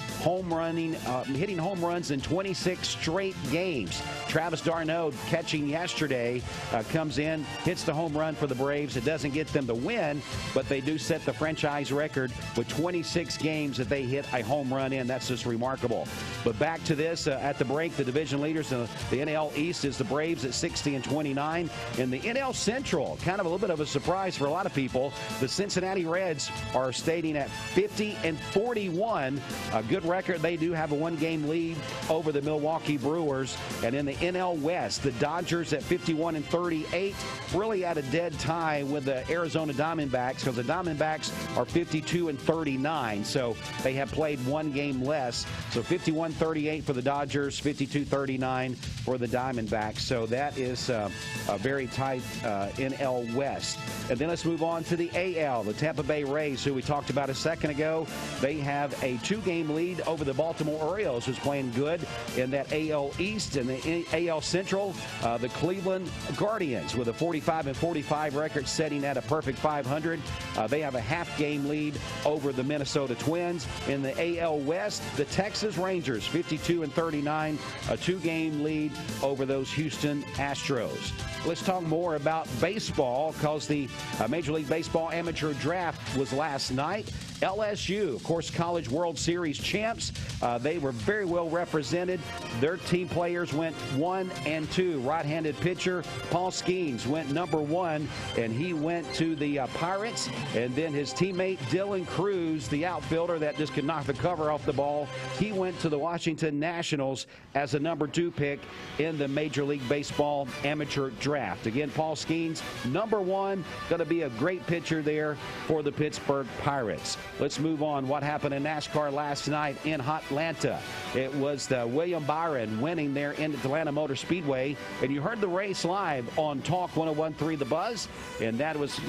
hitting home runs in 26 straight games. Travis d'Arnaud catching yesterday comes in, hits the home run for the Braves. It doesn't get them the win, but they do set the franchise record with 26 games that they hit a home run in. That's just remarkable. But back to this at the break, the division leaders in the NL East is the Braves at 60-29. In the NL Central, kind of a little bit of a surprise for a lot of people, the Cincinnati Reds are staying at 50-41. A good record. They do have a 1-game lead over the Milwaukee Brewers. And in the NL West, the Dodgers at 51-38, really at a dead tie with the Arizona Diamondbacks because the Diamondbacks are 52-39, so they have played one game less. So 51-38 for the Dodgers, 52-39 for the Diamondbacks. So that is a very tight NL West. And then let's move on to the AL. The Tampa Bay Rays, who we talked about a second ago, they have a 2-game lead over the Baltimore Orioles, who's playing good in that AL East. And the AL Central, the Cleveland Guardians with a 45-45 record, setting at a perfect 500. They have a half-game lead over the Minnesota Twins. In the AL West, the Texas Rangers, 52-39, a 2-game lead over those Houston Astros. Let's talk more about baseball because the Major League Baseball Amateur Draft was last night. LSU, of course, College World Series champs. They were very well represented. Their team players went 1 and 2. Right-handed pitcher Paul Skeens went number 1, and he went to the Pirates. And then his teammate Dylan Cruz, the outfielder that just could knock the cover off the ball, he went to the Washington Nationals as a number 2 pick in the Major League Baseball Amateur Draft. Again, Paul Skeens, number 1, going to be a great pitcher there for the Pittsburgh Pirates. Let's move on. What happened in NASCAR last night in Atlanta? It was the William Byron winning there in Atlanta Motor Speedway. And you heard the race live on Talk 101.3 The Buzz. And that was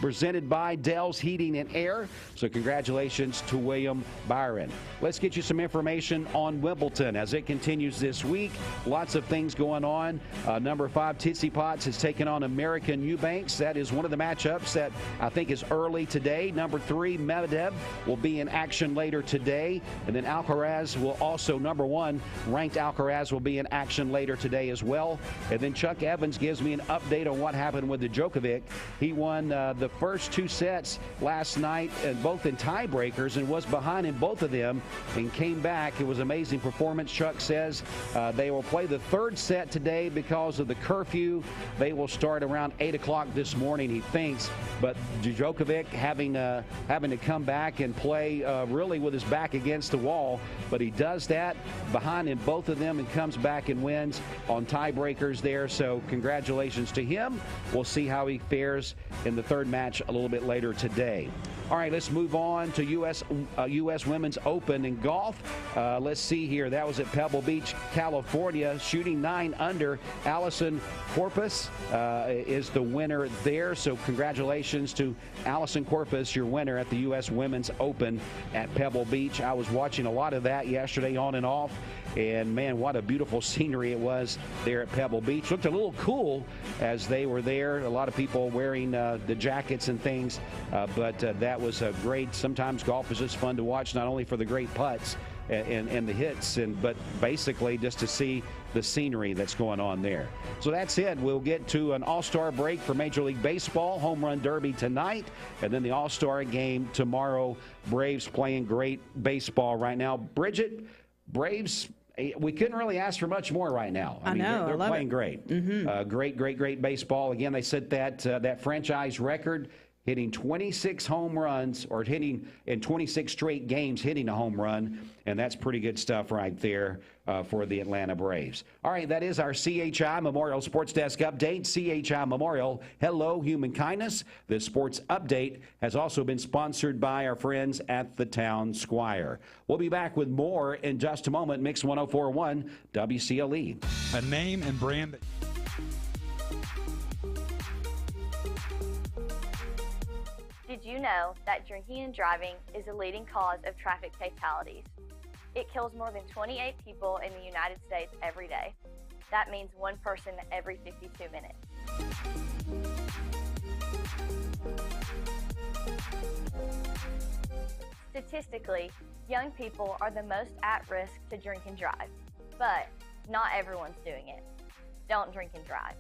presented by Dell's Heating and Air. So congratulations to William Byron. Let's get you some information on Wimbledon as it continues this week. Lots of things going on. Number 5, Tootsie Potts has taken on American Eubanks. That is one of the matchups that I think is early today. Number 3, Medvedev will be in action later today. And then Alcaraz will also, number 1, ranked Alcaraz will be in action later today as well. And then Chuck Evans gives me an update on what happened with the Djokovic. He won the first 2 sets last night, and both in tiebreakers, and was behind in both of them and came back. It was an amazing performance. Chuck says they will play the 3rd set today because of the curfew. They will start around 8 o'clock this morning, he thinks. But Djokovic having to come back and play really with his back against the wall, but he does that behind in both of them and comes back and wins on tiebreakers there. So congratulations to him. We'll see how he fares in the 3rd match a little bit later today. All right, let's move on to U.S. Women's Open in golf. Let's see here. That was at Pebble Beach, California, shooting 9 under. Allison Corpus is the winner there. So congratulations to Allison Corpus, your winner at the U.S. Women's Open at Pebble Beach. I was watching a lot of that yesterday on and off. And, man, what a beautiful scenery it was there at Pebble Beach. Looked a little cool as they were there. A lot of people wearing the jackets and things. But that was a great. Sometimes golf is just fun to watch, not only for the great putts and the hits, but basically just to see the scenery that's going on there. So that's it. We'll get to an all-star break for Major League Baseball, Home Run Derby tonight, and then the all-star game tomorrow. Braves playing great baseball right now. Bridget, Braves, we couldn't really ask for much more right now. I mean, know. They're playing great. Great baseball. Again, they set that franchise record, hitting 26 home runs, or hitting in 26 straight games, hitting a home run. And that's pretty good stuff right there for the Atlanta Braves. All right, that is our CHI Memorial Sports Desk update. CHI Memorial, hello, human kindness. This sports update has also been sponsored by our friends at the Town Squire. We'll be back with more in just a moment. Mix 104.1 WCLE. A name and brand. Did you know that drinking and driving is a leading cause of traffic fatalities? It kills more than 28 people in the United States every day. That means 1 person every 52 minutes. Statistically, young people are the most at risk to drink and drive, but not everyone's doing it. Don't drink and drive.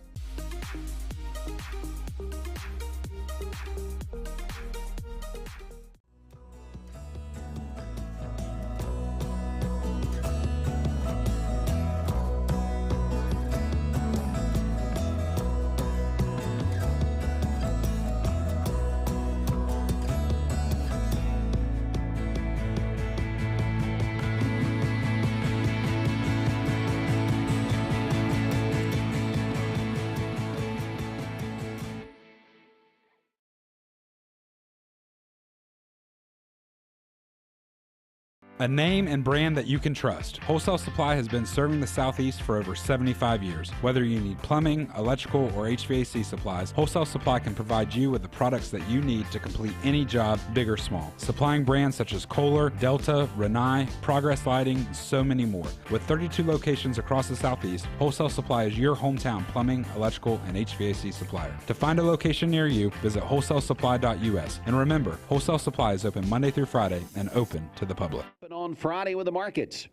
A name and brand that you can trust. Wholesale Supply has been serving the Southeast for over 75 years. Whether you need plumbing, electrical, or HVAC supplies, Wholesale Supply can provide you with the products that you need to complete any job, big or small. Supplying brands such as Kohler, Delta, Rinnai, Progress Lighting, and so many more. With 32 locations across the Southeast, Wholesale Supply is your hometown plumbing, electrical, and HVAC supplier. To find a location near you, visit wholesalesupply.us. And remember, Wholesale Supply is open Monday through Friday and open to the public. On Friday with the markets.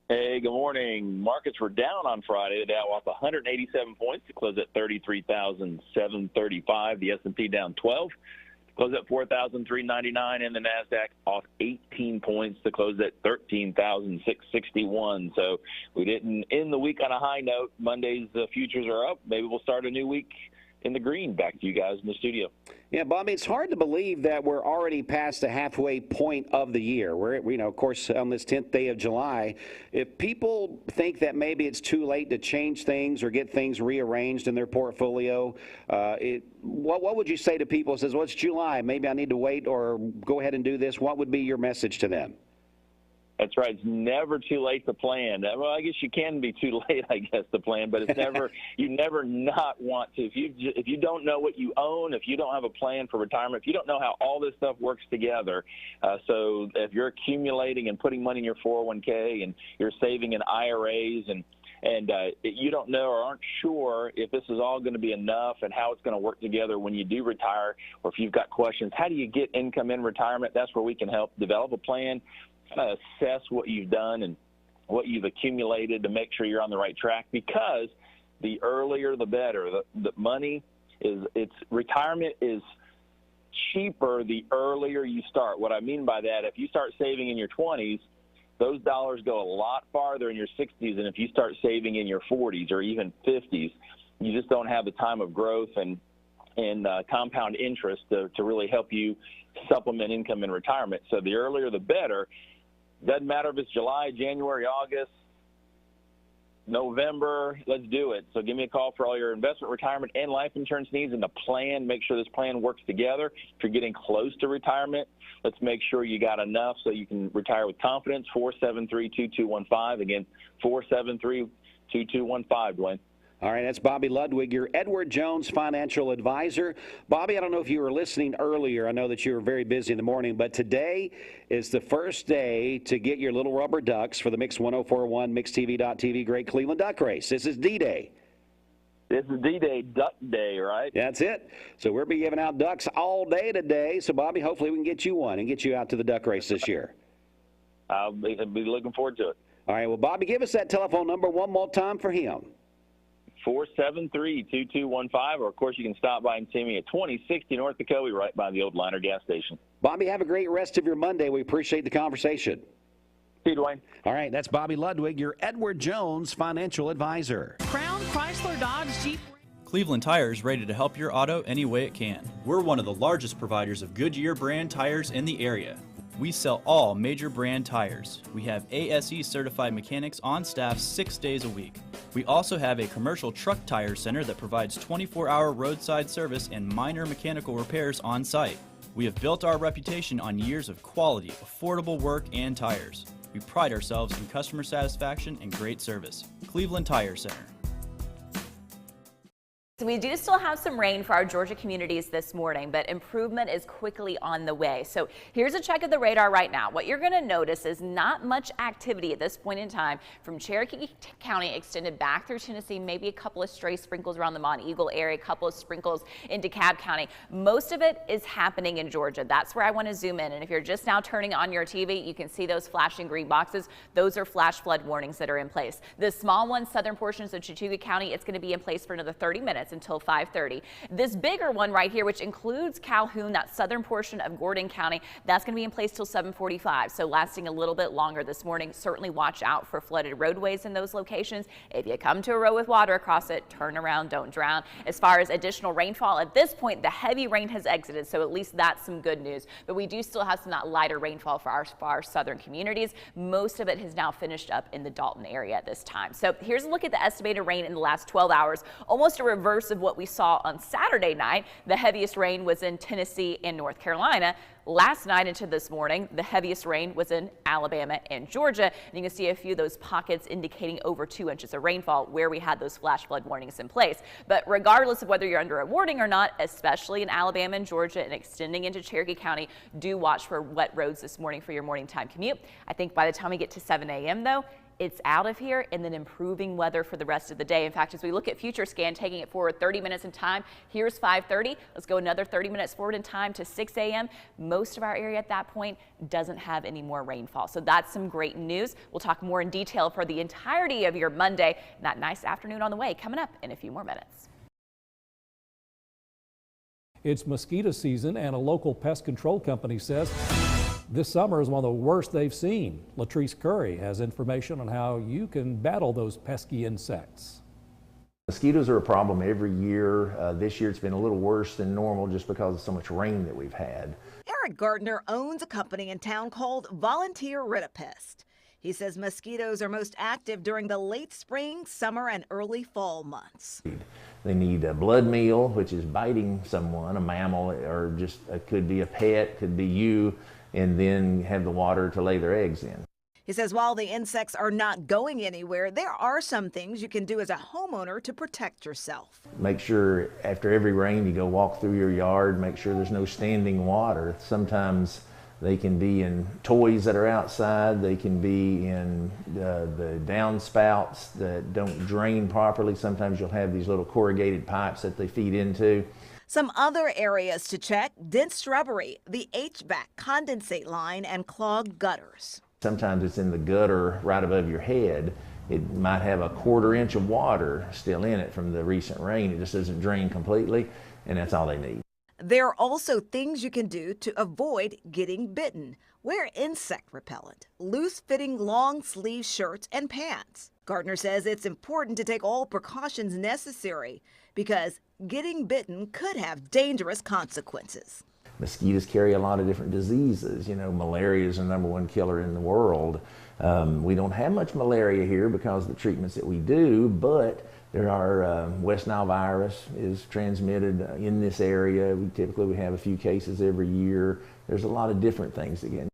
Hey, good morning. Markets were down on Friday. The Dow off 187 points to close at 33,735. The S&P down 12 to close at 4,399, and the Nasdaq off 18 points to close at 13,661. So we didn't end the week on a high note. Monday's futures are up. Maybe we'll start a new week in the green. Back to you guys in the studio. Yeah, Bobby, it's hard to believe that we're already past the halfway point of the year. We're, of course, on this 10th day of July. If people think that maybe it's too late to change things or get things rearranged in their portfolio, what would you say to people who says, well, it's July, maybe I need to wait or go ahead and do this? What would be your message to them? That's right. It's never too late to plan. Well, I guess you can be too late, I guess, to plan, but it's never you never not want to. If you don't know what you own, if you don't have a plan for retirement, if you don't know how all this stuff works together, so if you're accumulating and putting money in your 401k and you're saving in IRAs and you don't know or aren't sure if this is all going to be enough and how it's going to work together when you do retire, or if you've got questions, how do you get income in retirement? That's where we can help develop a plan, kind of assess what you've done and what you've accumulated to make sure you're on the right track, because the earlier the better. The money retirement is cheaper the earlier you start. What I mean by that, if you start saving in your 20s, those dollars go a lot farther in your 60s than if you start saving in your 40s or even 50s. You just don't have the time of growth and compound interest to really help you supplement income in retirement. So the earlier the better. Doesn't matter if it's July, January, August, November, let's do it. So give me a call for all your investment, retirement, and life insurance needs and the plan. Make sure this plan works together. If you're getting close to retirement, let's make sure you got enough so you can retire with confidence. 473-2215. Again, 473-2215, Dwayne. All right, that's Bobby Ludwig, your Edward Jones financial advisor. Bobby, I don't know if you were listening earlier. I know that you were very busy in the morning, but today is the first day to get your little rubber ducks for the Mix 1041 MixTV.tv Great Cleveland Duck Race. This is D-Day. This is D-Day, Duck Day, right? That's it. So we'll be giving out ducks all day today. So, Bobby, hopefully we can get you one and get you out to the duck race this year. I'll be looking forward to it. All right, well, Bobby, give us that telephone number one more time for him. 473-2215, or of course you can stop by and see me at 2060 North Dakota, right by the old Liner gas station. Bobby, have a great rest of your Monday. We appreciate the conversation. See you, Dwayne. All right, that's Bobby Ludwig, your Edward Jones financial advisor. Crown, Chrysler, Dodge, Jeep. Cleveland Tire is ready to help your auto any way it can. We're one of the largest providers of Goodyear brand tires in the area. We sell all major brand tires. We have ASE certified mechanics on staff 6 days a week. We also have a commercial truck tire center that provides 24-hour roadside service and minor mechanical repairs on site. We have built our reputation on years of quality, affordable work and tires. We pride ourselves in customer satisfaction and great service. Cleveland Tire Center. So we do still have some rain for our Georgia communities this morning, but improvement is quickly on the way. So here's a check of the radar right now. What you're going to notice is not much activity at this point in time from Cherokee County extended back through Tennessee, maybe a couple of stray sprinkles around the Mont Eagle area, a couple of sprinkles in DeKalb County. Most of it is happening in Georgia. That's where I want to zoom in. And if you're just now turning on your TV, you can see those flashing green boxes. Those are flash flood warnings that are in place. The small one, southern portions of Chattooga County, it's going to be in place for another 30 minutes until 5:30. This bigger one right here, which includes Calhoun, that southern portion of Gordon County, that's going to be in place till 7:45. So lasting a little bit longer this morning. Certainly watch out for flooded roadways in those locations. If you come to a road with water across it, turn around, don't drown. As far as additional rainfall, at this point, the heavy rain has exited, so at least that's some good news. But we do still have some that lighter rainfall for our southern communities. Most of it has now finished up in the Dalton area at this time. So here's a look at the estimated rain in the last 12 hours. Almost a reverse of what we saw on Saturday night. The heaviest rain was in Tennessee and North Carolina. last night into this morning, the heaviest rain was in Alabama and Georgia. And you can see a few of those pockets indicating over 2 inches of rainfall where we had those flash flood warnings in place. But regardless of whether you're under a warning or not, especially in Alabama and Georgia and extending into Cherokee County, do watch for wet roads this morning for your morning time commute. I think by the time we get to 7 a.m. though, it's out of here, and then improving weather for the rest of the day. In fact, as we look at future scan, taking it forward 30 minutes in time, here's 5:30. Let's go another 30 minutes forward in time to 6 a.m. Most of our area at that point doesn't have any more rainfall. So that's some great news. We'll talk more in detail for the entirety of your Monday and that nice afternoon on the way coming up in a few more minutes. It's mosquito season, and a local pest control company says this summer is one of the worst they've seen. Latrice Curry has information on how you can battle those pesky insects. Mosquitoes are a problem every year. This year it's been a little worse than normal just because of so much rain that we've had. Eric Gardner owns a company in town called Volunteer Rid-A-Pest. He says mosquitoes are most active during the late spring, summer, and early fall months. They need a blood meal, which is biting someone, a mammal, or just could be a pet, could be you, and then have the water to lay their eggs in. He says while the insects are not going anywhere, there are some things you can do as a homeowner to protect yourself. Make sure after every rain you go walk through your yard, make sure there's no standing water. Sometimes they can be in toys that are outside. They can be in the downspouts that don't drain properly. Sometimes you'll have these little corrugated pipes that they feed into. Some other areas to check: dense shrubbery, the HVAC condensate line, and clogged gutters. Sometimes it's in the gutter right above your head. It might have a 1/4 inch of water still in it from the recent rain. It just doesn't drain completely, and that's all they need. There are also things you can do to avoid getting bitten. Wear insect repellent, loose-fitting long-sleeve shirts and pants. Gardner says it's important to take all precautions necessary because getting bitten could have dangerous consequences. Mosquitoes carry a lot of different diseases. You know, malaria is the #1 killer in the world. We don't have much malaria here because of the treatments that we do, but there are West Nile virus is transmitted in this area. We typically have a few cases every year. There's a lot of different things that get.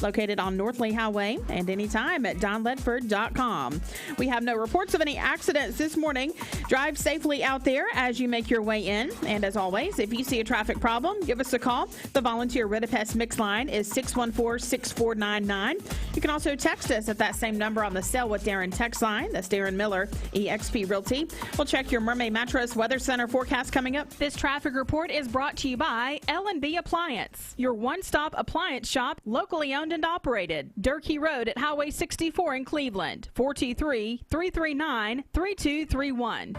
Located on North Lee Highway and anytime at donledford.com. We have no reports of any accidents this morning. Drive safely out there as you make your way in. And as always, if you see a traffic problem, give us a call. The Volunteer Rid-A-Pest mix line is 614-6499. You can also text us at that same number on the Sell with Darren text line. That's Darren Miller, eXp Realty. We'll check your Mermaid Mattress Weather Center forecast coming up. This traffic report is brought to you by L&B Appliance, your one-stop appliance shop, locally owned and operated. Durkee Road at Highway 64 in Cleveland. 423-339-3231.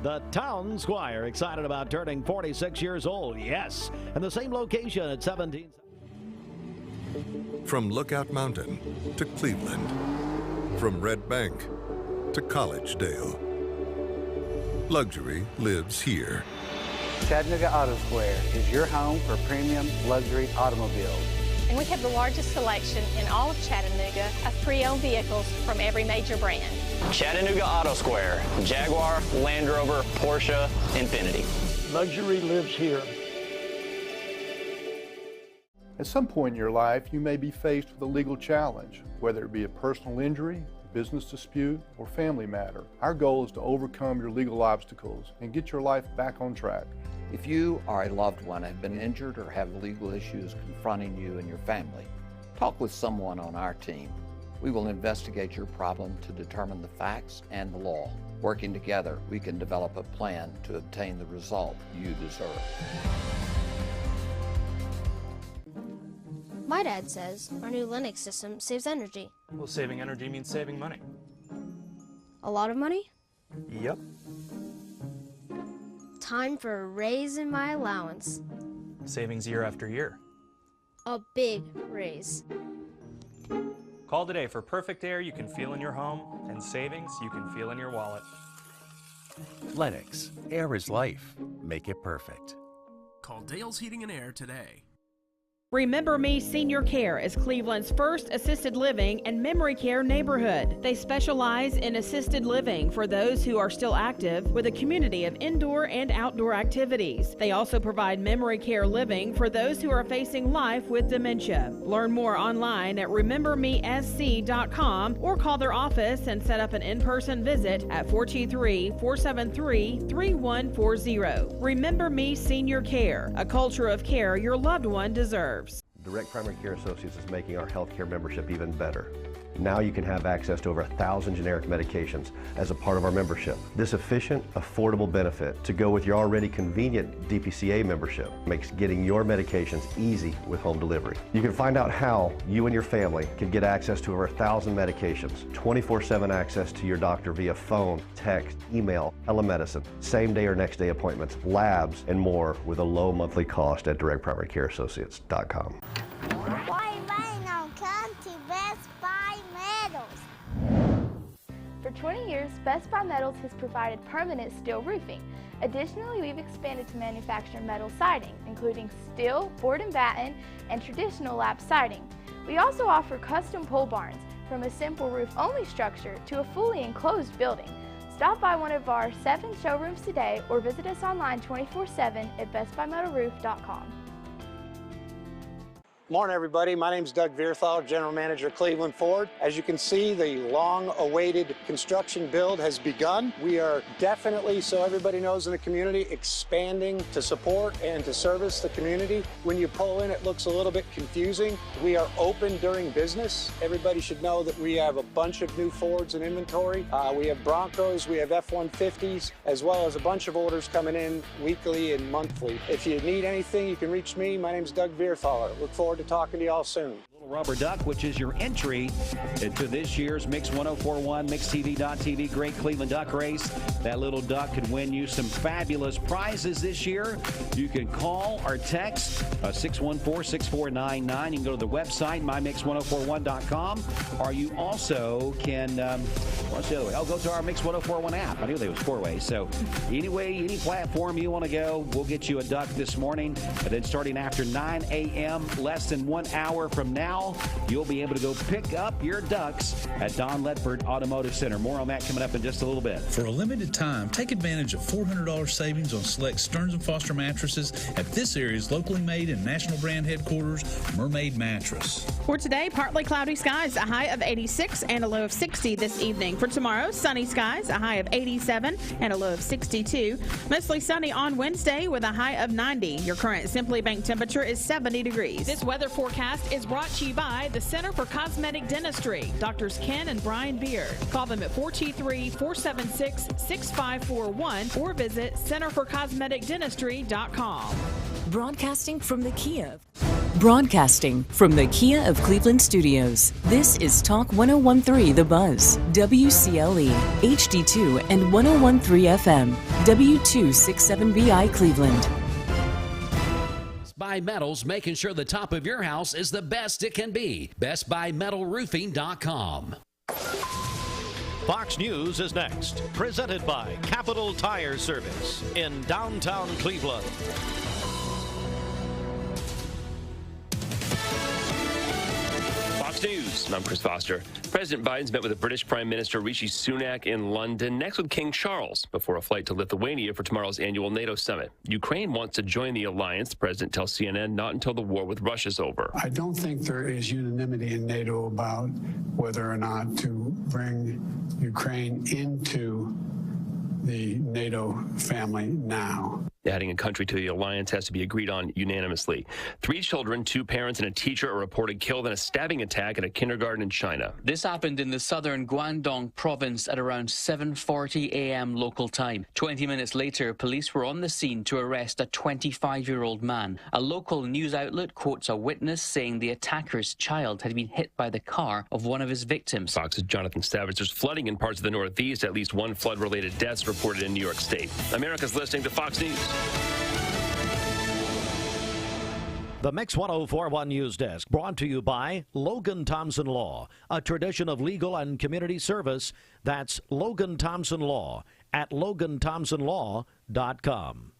The Town Squire excited about turning 46 years old. Yes, and the same location at 17. From Lookout Mountain to Cleveland, from Red Bank to Collegedale, luxury lives here. Chattanooga Auto Square is your home for premium luxury automobiles. And we have the largest selection in all of Chattanooga of pre-owned vehicles from every major brand. Chattanooga Auto Square, Jaguar, Land Rover, Porsche, Infiniti. Luxury lives here. At some point in your life, you may be faced with a legal challenge, whether it be a personal injury, business dispute, or family matter. Our goal is to overcome your legal obstacles and get your life back on track. If you or a loved one have been injured or have legal issues confronting you and your family, talk with someone on our team. We will investigate your problem to determine the facts and the law. Working together, we can develop a plan to obtain the result you deserve. My dad says our new Linux system saves energy. Well, saving energy means saving money. A lot of money? Yep. Time for a raise in my allowance. Savings year after year. A big raise. Call today for perfect air you can feel in your home and savings you can feel in your wallet. Lennox, air is life. Make it perfect. Call Dale's Heating and Air today. Remember Me Senior Care is Cleveland's first assisted living and memory care neighborhood. They specialize in assisted living for those who are still active with a community of indoor and outdoor activities. They also provide memory care living for those who are facing life with dementia. Learn more online at remembermesc.com or call their office and set up an in-person visit at 423-473-3140. Remember Me Senior Care, a culture of care your loved one deserves. Direct Primary Care Associates is making our healthcare membership even better. Now you can have access to over 1,000 generic medications as a part of our membership. This efficient, affordable benefit to go with your already convenient DPCA membership makes getting your medications easy with home delivery. You can find out how you and your family can get access to over 1,000 medications, 24/7 access to your doctor via phone, text, email, telemedicine, same day or next day appointments, labs, and more with a low monthly cost at directprimarycareassociates.com. For 20 years, Best Buy Metals has provided permanent steel roofing. Additionally, we've expanded to manufacture metal siding, including steel, board and batten, and traditional lap siding. We also offer custom pole barns, from a simple roof-only structure to a fully enclosed building. Stop by one of our 7 showrooms today or visit us online 24/7 at bestbuymetalroof.com. Morning, everybody. My name is Doug Vierthaler, General Manager of Cleveland Ford. As you can see, the long-awaited construction build has begun. We are definitely, so everybody knows in the community, expanding to support and to service the community. When you pull in, it looks a little bit confusing. We are open during business. Everybody should know that we have a bunch of new Fords in inventory. We have Broncos, we have F-150s, as well as a bunch of orders coming in weekly and monthly. If you need anything, you can reach me. My name is Doug Vierthaler. Look forward to talking to y'all soon. Rubber Duck, which is your entry into this year's Mix 1041 MixTV.tv Great Cleveland Duck Race. That little duck could win you some fabulous prizes this year. You can call or text 614-6499. You can go to the website, mymix1041.com, or you also can, what's the other way? Go to our Mix 1041 app. I knew there was 4 ways. So anyway, any platform you want to go, we'll get you a duck this morning. And then starting after 9 a.m., less than 1 hour from now, you'll be able to go pick up your ducks at Don Ledford Automotive Center. More on that coming up in just a little bit. For a limited time, take advantage of $400 savings on select Stearns & Foster mattresses at this area's locally made and national brand headquarters, Mermaid Mattress. For today, partly cloudy skies, a high of 86 and a low of 60 this evening. For tomorrow, sunny skies, a high of 87 and a low of 62. Mostly sunny on Wednesday with a high of 90. Your current Simply Bank temperature is 70 degrees. This weather forecast is brought to you by the Center for Cosmetic Dentistry, Drs. Ken and Brian Beard. Call them at 423-476-6541 or visit centerforcosmeticdentistry.com. Broadcasting from the Kia of Cleveland Studios. This is Talk 1013 The Buzz, WCLE, HD2 and 1013 FM, W267BI Cleveland. Buy Metals, making sure the top of your house is the best it can be. BestBuyMetalRoofing.com. Fox News is next, presented by Capital Tire Service in downtown Cleveland. Fox News, I'm Chris Foster. President Biden's met with the British Prime Minister Rishi Sunak in London, next with King Charles, before a flight to Lithuania for tomorrow's annual NATO summit. Ukraine wants to join the alliance, the president tells CNN, not until the war with Russia's over. I don't think there is unanimity in NATO about whether or not to bring Ukraine into the NATO family now. Adding a country to the alliance has to be agreed on unanimously. 3 children, 2 parents, and a teacher are reported killed in a stabbing attack at a kindergarten in China. This happened in the southern Guangdong province at around 7:40 a.m. local time. 20 minutes later, police were on the scene to arrest a 25-year-old man. A local news outlet quotes a witness saying the attacker's child had been hit by the car of one of his victims. Fox's Jonathan Savage. There's flooding in parts of the Northeast. At least 1 flood-related death reported in New York State. America's listening to Fox News. The Mix 1041 News Desk brought to you by Logan Thompson Law, a tradition of legal and community service. That's Logan Thompson Law at LoganThompsonLaw.com.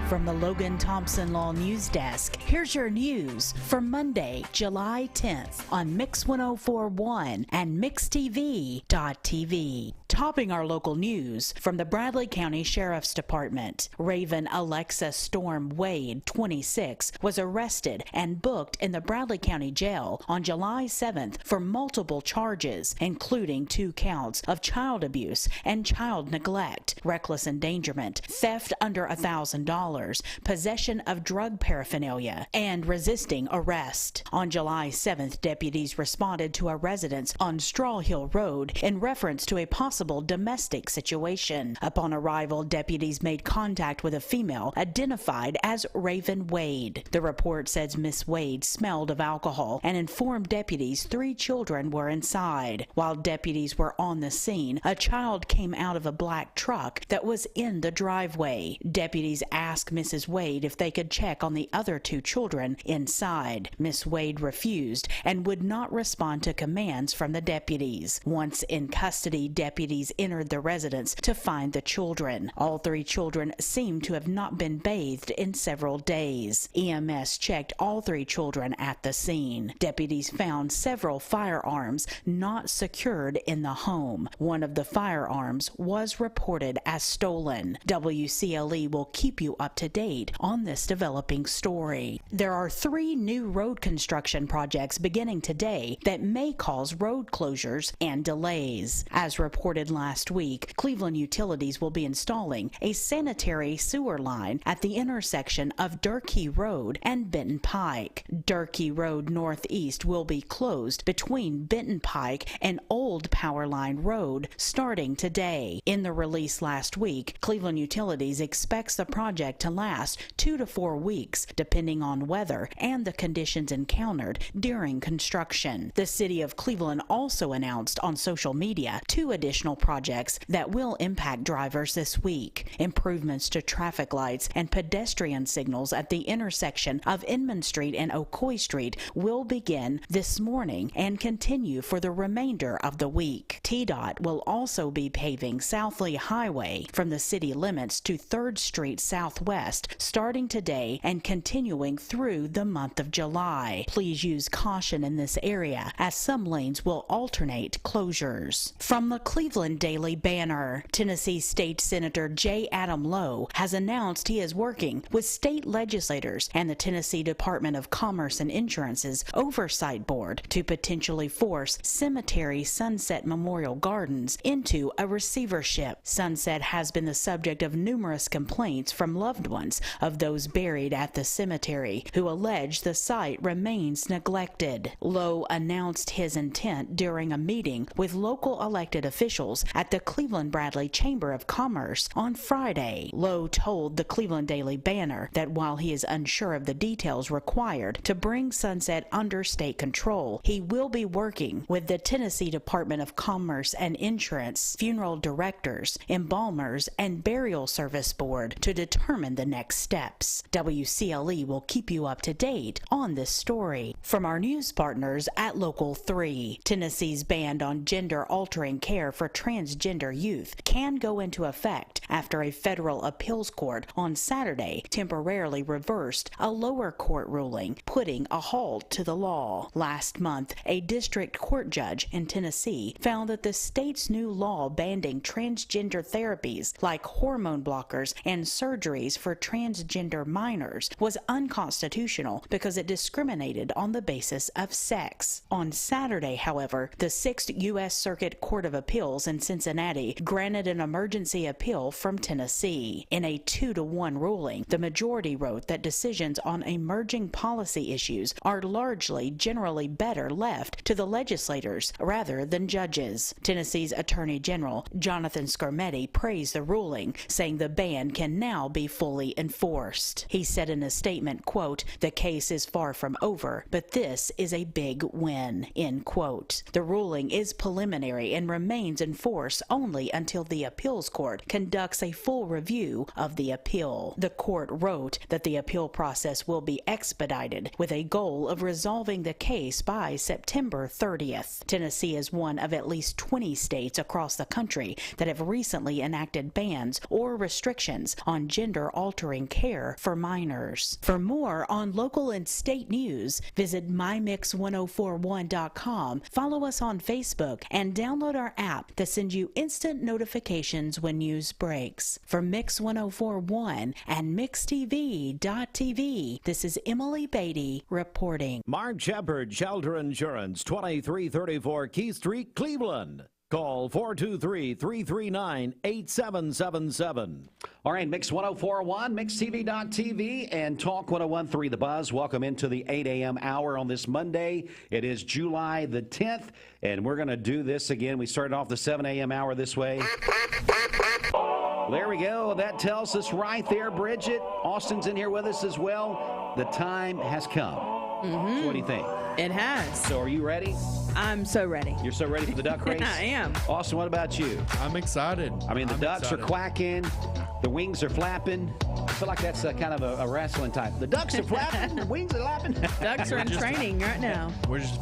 From the Logan Thompson Law News Desk, here's your news for Monday, July 10th on Mix 104.1 and MixTV.tv. Topping our local news from the Bradley County Sheriff's Department, Raven Alexa Storm Wade, 26, was arrested and booked in the Bradley County Jail on July 7th for multiple charges, including 2 counts of child abuse and child neglect, reckless endangerment, theft under $1,000, possession of drug paraphernalia, and resisting arrest. On July 7th, deputies responded to a residence on Straw Hill Road in reference to a possible domestic situation. Upon arrival, deputies made contact with a female identified as Raven Wade. The report says Miss Wade smelled of alcohol and informed deputies 3 children were inside. While deputies were on the scene, a child came out of a black truck that was in the driveway. Deputies asked Mrs. Wade if they could check on the other 2 children inside. Miss Wade refused and would not respond to commands from the deputies. Once in custody, deputies entered the residence to find the children. All 3 children seemed to have not been bathed in several days. EMS checked all 3 children at the scene. Deputies found several firearms not secured in the home. One of the firearms was reported as stolen. WCLE will keep you up to date on this developing story. There are 3 new road construction projects beginning today that may cause road closures and delays. As reported last week, Cleveland Utilities will be installing a sanitary sewer line at the intersection of Durkee Road and Benton Pike. Durkee Road Northeast will be closed between Benton Pike and Old Power Line Road starting today. In the release last week, Cleveland Utilities expects the project to last 2 to 4 weeks, depending on weather and the conditions encountered during construction. The city of Cleveland also announced on social media 2 additional projects that will impact drivers this week. Improvements to traffic lights and pedestrian signals at the intersection of Inman Street and Ocoee Street will begin this morning and continue for the remainder of the week. TDOT will also be paving South Lee Highway from the city limits to 3rd Street Southwest starting today and continuing through the month of July. Please use caution in this area as some lanes will alternate closures. From the Cleveland Daily Banner, Tennessee State Senator J. Adam Lowe has announced he is working with state legislators and the Tennessee Department of Commerce and Insurance's Oversight Board to potentially force Cemetery Sunset Memorial Gardens into a receivership. Sunset has been the subject of numerous complaints from loved ones of those buried at the cemetery who allege the site remains neglected. Lowe announced his intent during a meeting with local elected officials at the Cleveland Bradley Chamber of Commerce on Friday. Lowe told the Cleveland Daily Banner that while he is unsure of the details required to bring Sunset under state control, he will be working with the Tennessee Department of Commerce and Insurance, funeral directors, embalmers, and burial service board to determine the next steps. WCLE will keep you up to date on this story. From our news partners at Local 3, Tennessee's ban on gender-altering care for transgender youth can go into effect after a federal appeals court on Saturday temporarily reversed a lower court ruling, putting a halt to the law. Last month, a district court judge in Tennessee found that the state's new law banning transgender therapies like hormone blockers and surgeries for transgender minors was unconstitutional because it discriminated on the basis of sex. On Saturday, however, the 6th U.S. Circuit Court of Appeals in Cincinnati granted an emergency appeal from Tennessee. In a 2-to-1 ruling, the majority wrote that decisions on emerging policy issues are largely generally better left to the legislators rather than judges. Tennessee's Attorney General Jonathan Scarmetti praised the ruling, saying the ban can now be fully enforced. He said in a statement, quote, "The case is far from over, but this is a big win," end quote. The ruling is preliminary and remains in force only until the appeals court conducts a full review of the appeal. The court wrote that the appeal process will be expedited with a goal of resolving the case by September 30th. Tennessee is one of at least 20 states across the country that have recently enacted bans or restrictions on gender life-altering care for minors. For more on local and state news, visit mymix1041.com, follow us on Facebook, and download our app that sends you instant notifications when news breaks. For Mix 1041 and MixTV.tv, this is Emily Beatty reporting. Mark Shepard, Shelter Insurance, 2334 Key Street, Cleveland. Call 423-339-8777. All right, Mix 1041, MixTV.tv, and Talk 1013 The Buzz. Welcome into the 8 a.m. hour on this Monday. It is July the 10th, and we're going to do this again. We started off the 7 a.m. hour this way. There we go. That tells us right there, Bridget. Austin's in here with us as well. The time has come. Mm-hmm. What do you think? It has. So are you ready? I'm so ready. You're so ready for the duck race? I am. Austin, what about you? I'm excited. I mean, the ducks are quacking. The wings are flapping. I feel like that's kind of a wrestling type. The ducks are flapping. The wings are flapping. Ducks are in training right now. We're just a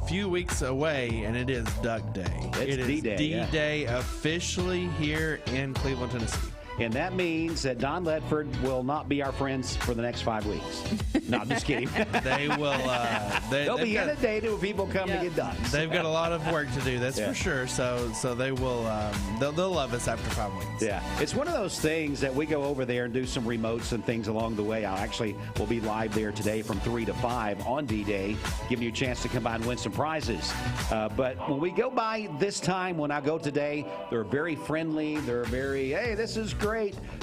few weeks away, and it is Duck Day. It's D-Day. D-Day officially here in Cleveland, Tennessee. And that means that Don Ledford will not be our friends for the next 5 weeks. No, I'm just kidding. They will. They'll be inundated when people come to get ducks. They've got a lot of work to do, that's for sure. So they will. They'll love us after 5 weeks. Yeah, it's one of those things that we go over there and do some remotes and things along the way. We'll be live there today from 3 to 5 on D-Day, giving you a chance to come by and win some prizes. But when we go by this time, when I go today, they're very friendly. They're very, hey, this is great.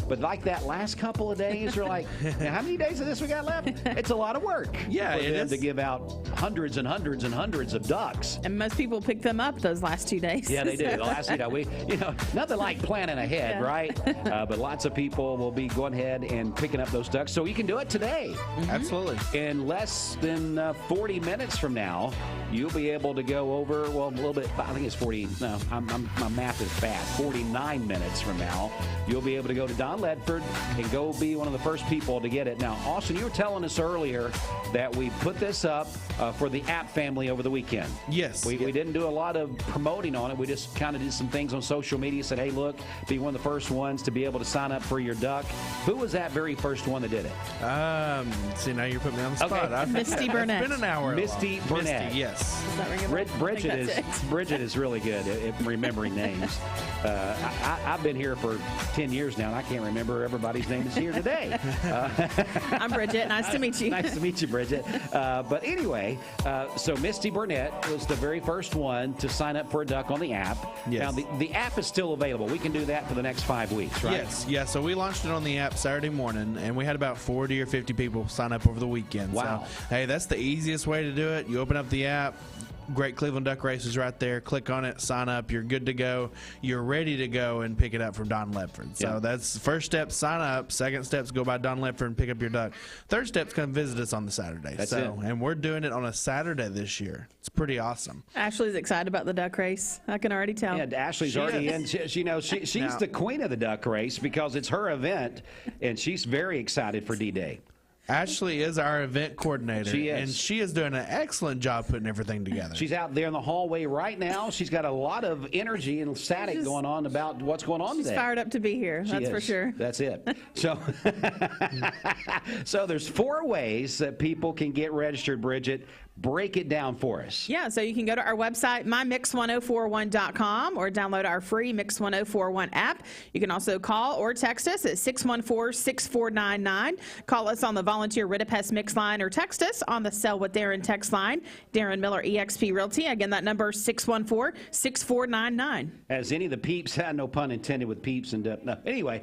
But like that last couple of days, you're like, how many days of this we got left? It's a lot of work. Yeah, for it them is. to give out hundreds and hundreds and hundreds of ducks. And most people pick them up those last 2 days. Yeah, they do. The last, nothing like planning ahead, right? But lots of people will be going ahead and picking up those ducks. So you can do it today. Mm-hmm. Absolutely. In less than 40 minutes from now, you'll be able to go over, well, a little bit, I think it's 40, no, my math is bad. 49 minutes from now, you'll be able to go to Don Ledford and go be one of the first people to get it. Now, Austin, you were telling us earlier that we put this up for the app family over the weekend. Yes. We didn't do a lot of promoting on it. We just kind of did some things on social media, said, hey, look, be one of the first ones to be able to sign up for your duck. Who was that very first one that did it? See, now you're putting me on the spot. Okay. Misty Burnett. It's been an hour. Misty Burnett. Misty, yes. Does that ring a bell? Bridget is really good at remembering names. I've been here for 10 years now, and I can't remember everybody's name that's here today. I'm Bridget. Nice to meet you. Nice to meet you, Bridget. But anyway, so Misty Burnett was the very first one to sign up for a duck on the app. Yes. Now, the app is still available. We can do that for the next 5 weeks, right? Yes. Yeah, so we launched it on the app Saturday morning, and we had about 40 or 50 people sign up over the weekend. Wow. So, hey, that's the easiest way to do it. You open up the app. Great Cleveland Duck Race is right there. Click on it, sign up. You're good to go. You're ready to go and pick it up from Don Ledford. So that's the first step, sign up. Second step's go by Don Ledford and pick up your duck. Third step's come visit us on the Saturday. That's it. And we're doing it on a Saturday this year. It's pretty awesome. Ashley's excited about the duck race. I can already tell. Yeah, Ashley's already in. She's the queen of the duck race because it's her event, and she's very excited for D-Day. Ashley is our event coordinator. She is. And she is doing an excellent job putting everything together. She's out there in the hallway right now. She's got a lot of energy and static going on about what's going on today. She's fired up to be here. That's for sure. That's it. So, so there's 4 ways that people can get registered, Bridget. Break it down for us. Yeah, so you can go to our website, mymix1041.com, or download our free Mix 1041 app. You can also call or text us at 614-6499. Call us on the Volunteer Rid-A-Pest Mix line or text us on the Sell with Darren text line. Darren Miller, eXp Realty. Again, that number is 614-6499. As any of the peeps, no pun intended with peeps. No. Anyway,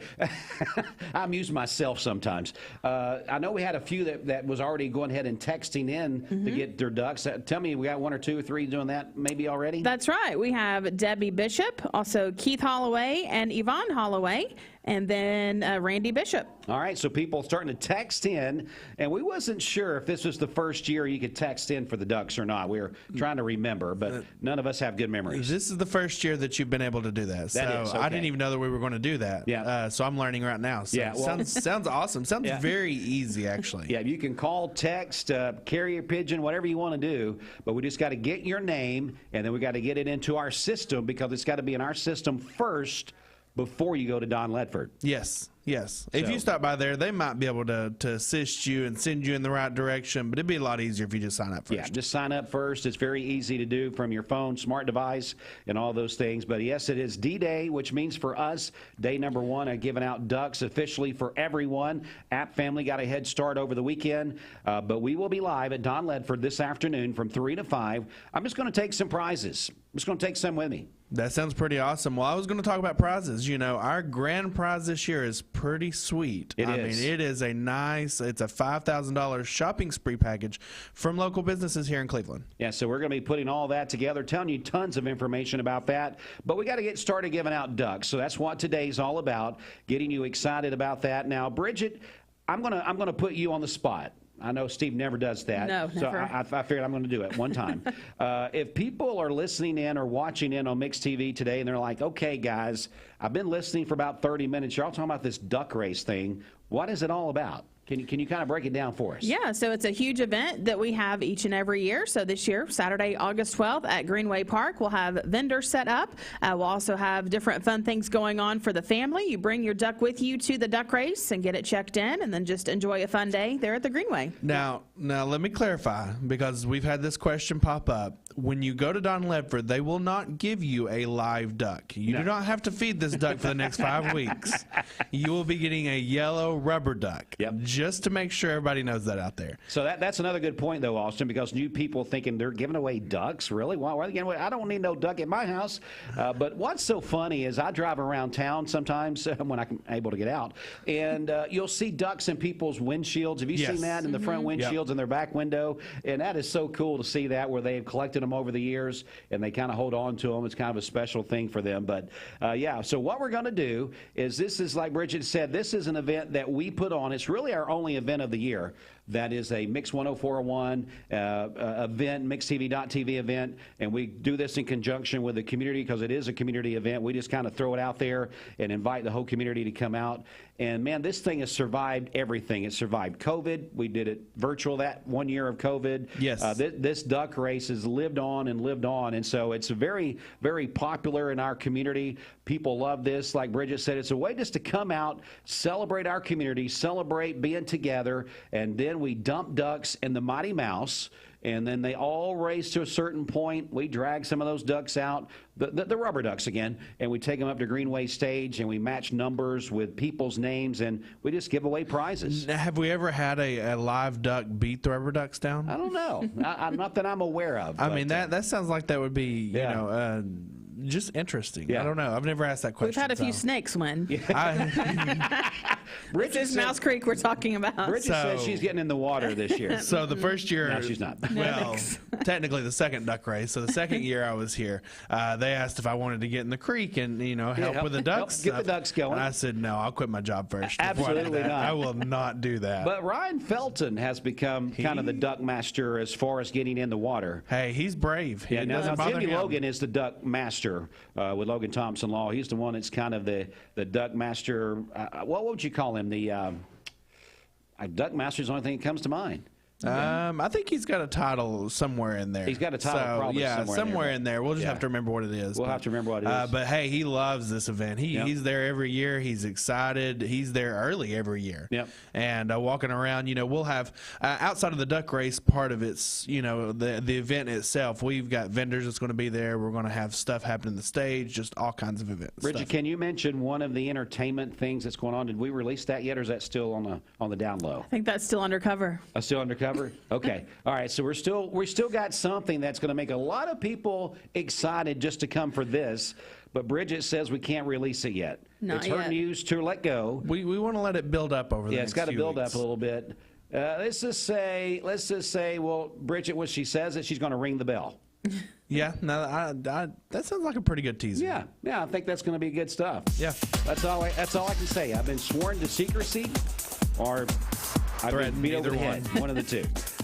I amuse myself sometimes. I know we had a few that was already going ahead and texting in to get their ducks. Tell me, we got 1 or 2 or 3 doing that maybe already? That's right. We have Debbie Bishop, also Keith Holloway and Yvonne Holloway, and then Randy Bishop. All right, so people starting to text in, and we wasn't sure if this was the first year you could text in for the ducks or not. We were trying to remember, but none of us have good memories. This is the first year that you've been able to do that. I didn't even know that we were going to do that. Yeah. So I'm learning right now. So sounds awesome. Sounds very easy, actually. Yeah, you can call, text, carrier pigeon, whatever you want to do, but we just got to get your name, and then we got to get it into our system because it's got to be in our system first before you go to Don Ledford. Yes. Yes. If So- you stop by there, they might be able to assist you and send you in the right direction, but it'd be a lot easier if you just sign up first. Yeah, just sign up first. It's very easy to do from your phone, smart device, and all those things. But yes, it is D-Day, which means for us, day number one of giving out ducks officially for everyone. App family got a head start over the weekend, but we will be live at Don Ledford this afternoon from 3 to 5. I'm just going to take some prizes. I'm just going to take some with me. That sounds pretty awesome. Well, I was going to talk about prizes. You know, our grand prize this year is pretty sweet. It I is. mean, it is it's a $5,000 shopping spree package from local businesses here in Cleveland. Yeah, so we're going to be putting all that together, telling you tons of information about that. But we got to get started giving out ducks. So that's what today's all about, getting you excited about that. Now, Bridget, I'm gonna put you on the spot. I know Steve never does that. No, so never. I figured I'm going to do it one time. If people are listening in or watching in on Mixed TV today and they're like, okay, guys, I've been listening for about 30 minutes. You're all talking about this duck race thing. What is it all about? Can you kind of break it down for us? Yeah, so it's a huge event that we have each and every year. So this year, Saturday, August 12th at Greenway Park, we'll have vendors set up. We'll also have different fun things going on for the family. You bring your duck with you to the duck race and get it checked in, and then just enjoy a fun day there at the Greenway. Now let me clarify, because we've had this question pop up. When you go to Don Ledford, they will not give you a live duck. You do not have to feed this duck for the next 5 weeks. You will be getting a yellow rubber duck. Yep. Just to make sure everybody knows that out there. So that's another good point, though, Austin, because new people thinking they're giving away ducks. Really? Why are they giving away? I don't need no duck at my house. But what's so funny is I drive around town sometimes when I'm able to get out, and you'll see ducks in people's windshields. Have you Yes. seen that in the front windshields in their back window? And that is so cool to see that, where they've collected them over the years and they kind of hold on to them. It's kind of a special thing for them. But yeah, so what we're going to do is, this is, like Bridget said, this is an event that we put on. It's really our only event of the year. That is a Mix 104.1 event, MixTV.tv event, and we do this in conjunction with the community because it is a community event. We just kind of throw it out there and invite the whole community to come out. And man, this thing has survived everything. It survived COVID. We did it virtual that 1 year of COVID. Yes. This duck race has lived on and lived on, and so it's very, very popular in our community. People love this. Like Bridget said, it's a way just to come out, celebrate our community, celebrate being together, and then we dump ducks in the Mighty Mouse, and then they all race to a certain point. We drag some of those ducks out, the rubber ducks again, and we take them up to Greenway Stage, and we match numbers with people's names, and we just give away prizes. Have we ever had a live duck beat the rubber ducks down? I don't know. Not that I'm aware of. I mean, that sounds like that would be, you know, just interesting. Yeah. I don't know. I've never asked that question. We've had a few snakes win. Bridget This is Mouse Creek we're talking about. Bridget says she's getting in the water this year. So the first year, No, she's not. Well, technically the second duck race. So the second year I was here, they asked if I wanted to get in the creek and help with the ducks. Get the ducks going. And I said no. I'll quit my job first. before I do Absolutely that. not. I will not do that. But Ryan Felton has become kind of the duck master as far as getting in the water. Hey, he's brave. Yeah, It now doesn't bother Jimmy him. Logan is the duck master with Logan Thompson Law. He's the one that's kind of the duck master. What would you call him? The duck master is the only thing that comes to mind. I think he's got a title somewhere in there. He's got a title probably yeah, somewhere in there. We'll just Yeah. have to remember what it is. We'll have to remember what it is. But hey, he loves this event. He's there every year. He's excited. He's there early every year. Yep. And walking around, we'll have outside of the duck race part of it's, the event itself. We've got vendors that's going to be there. We're going to have stuff happening on the stage, just all kinds of events. Bridget, can you mention one of the entertainment things that's going on? Did we release that yet, or is that still on the down low? I think that's still undercover. Still undercover? Okay. All right. So we still got something that's going to make a lot of people excited just to come for this. But Bridget says we can't release it yet. Not it's her yet. news to let go. We want to let it build up over the Yeah, next it's got to few build weeks. up a little bit. Let's just say, well, Bridget, when she says it, she's going to ring the bell. Yeah, no, that sounds like a pretty good teaser. Yeah, I think that's going to be good stuff. Yeah, that's all I can say. I've been sworn to secrecy, or I've been beat over the head. One of the two.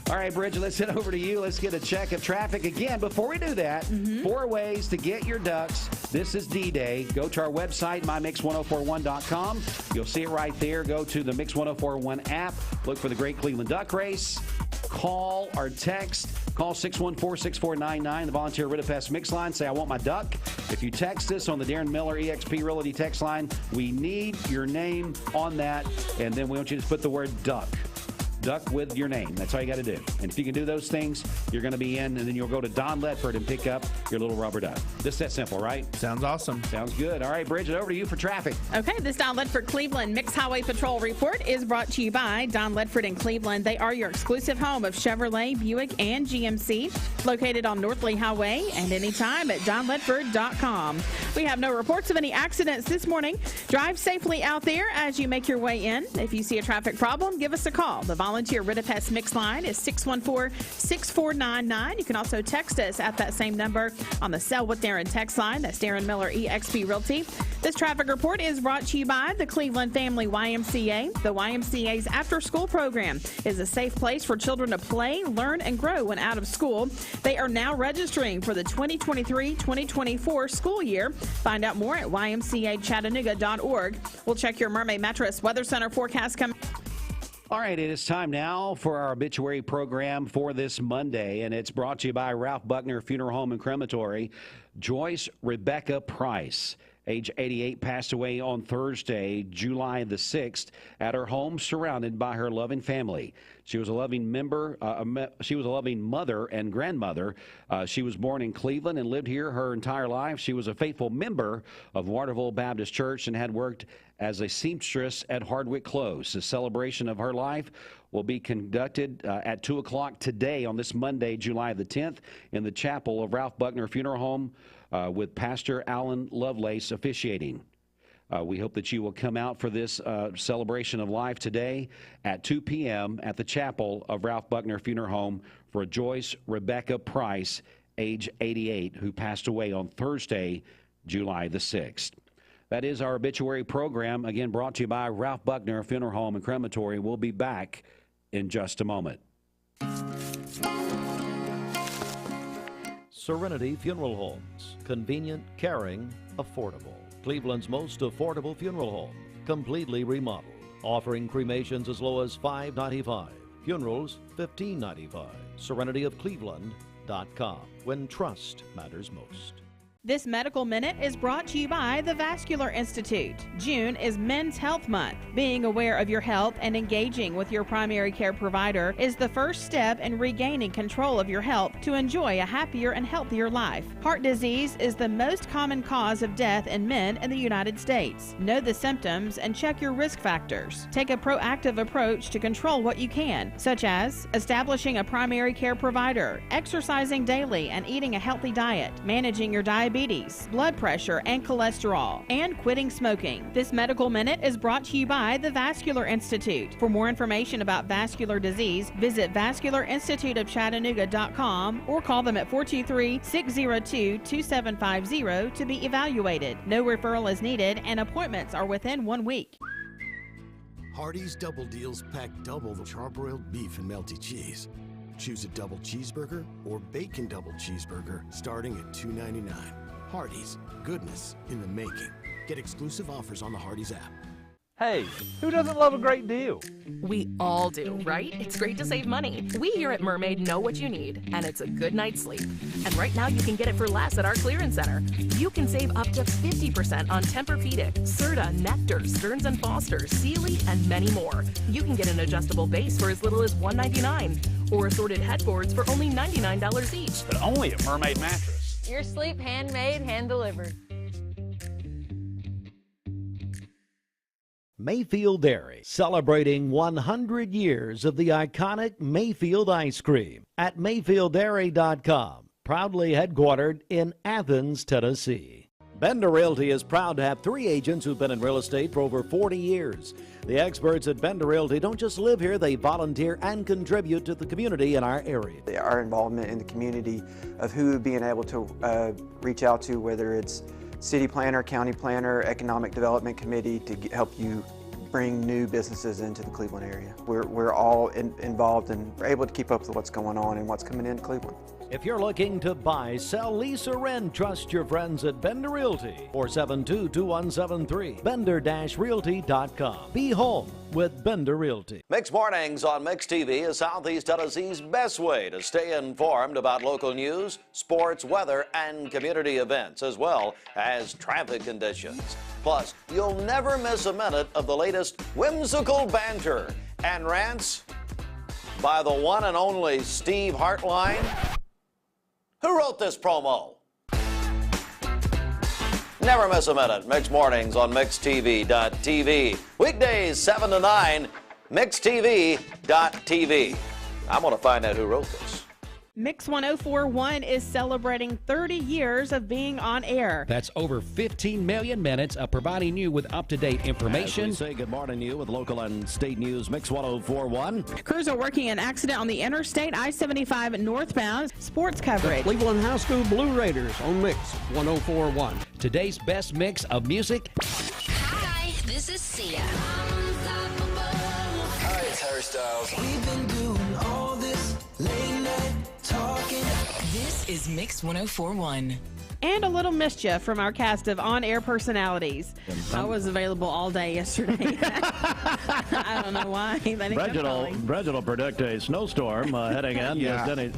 All right, Bridget, let's head over to you. Let's get a check of traffic. Again, before we do that, 4 ways to get your ducks. This is D-Day. Go to our website, mymix1041.com. You'll see it right there. Go to the Mix 1041 app. Look for the Great Cleveland Duck Race. call or text. Call 614-6499, the Volunteer Ridipest Mix Line. Say, I want my duck. If you text us on the Darren Miller EXP Realty text line, we need your name on that, and then we want you to put the word duck. Duck with your name. That's all you got to do. And if you can do those things, you're going to be in, and then you'll go to Don Ledford and pick up your little rubber duck. Just that simple, right? Sounds awesome. Sounds good. All right, Bridget, over to you for traffic. Okay, this Don Ledford Cleveland Mixed Highway Patrol report is brought to you by Don Ledford in Cleveland. They are your exclusive home of Chevrolet, Buick, and GMC, located on North Lee Highway and anytime at donledford.com. We have no reports of any accidents this morning. Drive safely out there as you make your way in. If you see a traffic problem, give us a call. The Volunteer Ridipest Mix Line is 614-6499. You can also text us at that same number on the Sell with Darren text line. That's Darren Miller EXP Realty. This traffic report is brought to you by the Cleveland Family YMCA. The YMCA's after-school program is a safe place for children to play, learn, and grow when out of school. They are now registering for the 2023-2024 school year. Find out more at ymcachattanooga.org. We'll check your Mermaid Mattress Weather Center forecast coming. All right, it is time now for our obituary program for this Monday, and it's brought to you by Ralph Buckner Funeral Home and Crematory. Joyce Rebecca Price, age 88, passed away on Thursday, July the 6th, at her home surrounded by her loving family. She was a loving mother and grandmother. She was born in Cleveland and lived here her entire life. She was a faithful member of Waterville Baptist Church and had worked as a seamstress at Hardwick Close. The celebration of her life will be conducted at 2 o'clock today on this Monday, July the 10th, in the chapel of Ralph Buckner Funeral Home with Pastor Alan Lovelace officiating. We hope that you will come out for this celebration of life today at 2 p.m. at the chapel of Ralph Buckner Funeral Home for Joyce Rebecca Price, age 88, who passed away on Thursday, July the 6th. That is our obituary program, again brought to you by Ralph Buckner Funeral Home and Crematory. We'll be back in just a moment. Serenity Funeral Homes. Convenient, caring, affordable. Cleveland's most affordable funeral home. Completely remodeled. Offering cremations as low as $5.95. Funerals, $15.95. SerenityofCleveland.com. When trust matters most. This Medical Minute is brought to you by the Vascular Institute. June is Men's Health Month. Being aware of your health and engaging with your primary care provider is the first step in regaining control of your health to enjoy a happier and healthier life. Heart disease is the most common cause of death in men in the United States. Know the symptoms and check your risk factors. Take a proactive approach to control what you can, such as establishing a primary care provider, exercising daily and eating a healthy diet, managing your diabetes, blood pressure, and cholesterol, and quitting smoking. This Medical Minute is brought to you by the Vascular Institute. For more information about vascular disease, visit vascularinstituteofchattanooga.com or call them at 423-602-2750 to be evaluated. No referral is needed and appointments are within 1 week. Hardee's Double Deals pack double the charbroiled beef and melty cheese. Choose a double cheeseburger or bacon double cheeseburger starting at $2.99. Hardee's, goodness in the making. Get exclusive offers on the Hardee's app. Hey, who doesn't love a great deal? We all do, right? It's great to save money. We here at Mermaid know what you need, and it's a good night's sleep. And right now you can get it for less at our clearance center. You can save up to 50% on Tempur-Pedic, Serta, Nectar, Stearns & Foster, Sealy, and many more. You can get an adjustable base for as little as $199, or assorted headboards for only $99 each. But only at Mermaid Mattress. Your sleep handmade, hand-delivered. Mayfield Dairy, celebrating 100 years of the iconic Mayfield ice cream at MayfieldDairy.com, proudly headquartered in Athens, Tennessee. Bender Realty is proud to have 3 agents who've been in real estate for over 40 years. The experts at Bender Realty don't just live here, they volunteer and contribute to the community in our area. Our involvement in the community of who being able to reach out to, whether it's city planner, county planner, economic development committee, to help you bring new businesses into the Cleveland area. We're all involved and we're able to keep up with what's going on and what's coming into Cleveland. If you're looking to buy, sell, lease, or rent, trust your friends at Bender Realty. 472-2173. Bender-Realty.com. Be home with Bender Realty. Mixed Mornings on Mixed TV is Southeast Tennessee's best way to stay informed about local news, sports, weather, and community events, as well as traffic conditions. Plus, you'll never miss a minute of the latest whimsical banter and rants by the one and only Steve Hartline. Who wrote this promo? Never miss a minute. Mixed Mornings on MixedTV.tv. Weekdays 7 to 9, MixedTV.tv. I'm going to find out who wrote this. Mix 1041 is celebrating 30 years of being on air. That's over 15 million minutes of providing you with up-to-date information. As we say good morning to you with local and state news, Mix 1041. Crews are working an accident on the interstate I-75 northbound. Sports coverage. Cleveland High School Blue Raiders on Mix 1041. Today's best mix of music. Hi, this is Sia. Hi, it's Harry Styles. We've been doing all this late night talking. This is Mix 1041. And a little mischief from our cast of on-air personalities. I was available all day yesterday. I don't know why. Reginald predict a snowstorm heading in. Yeah.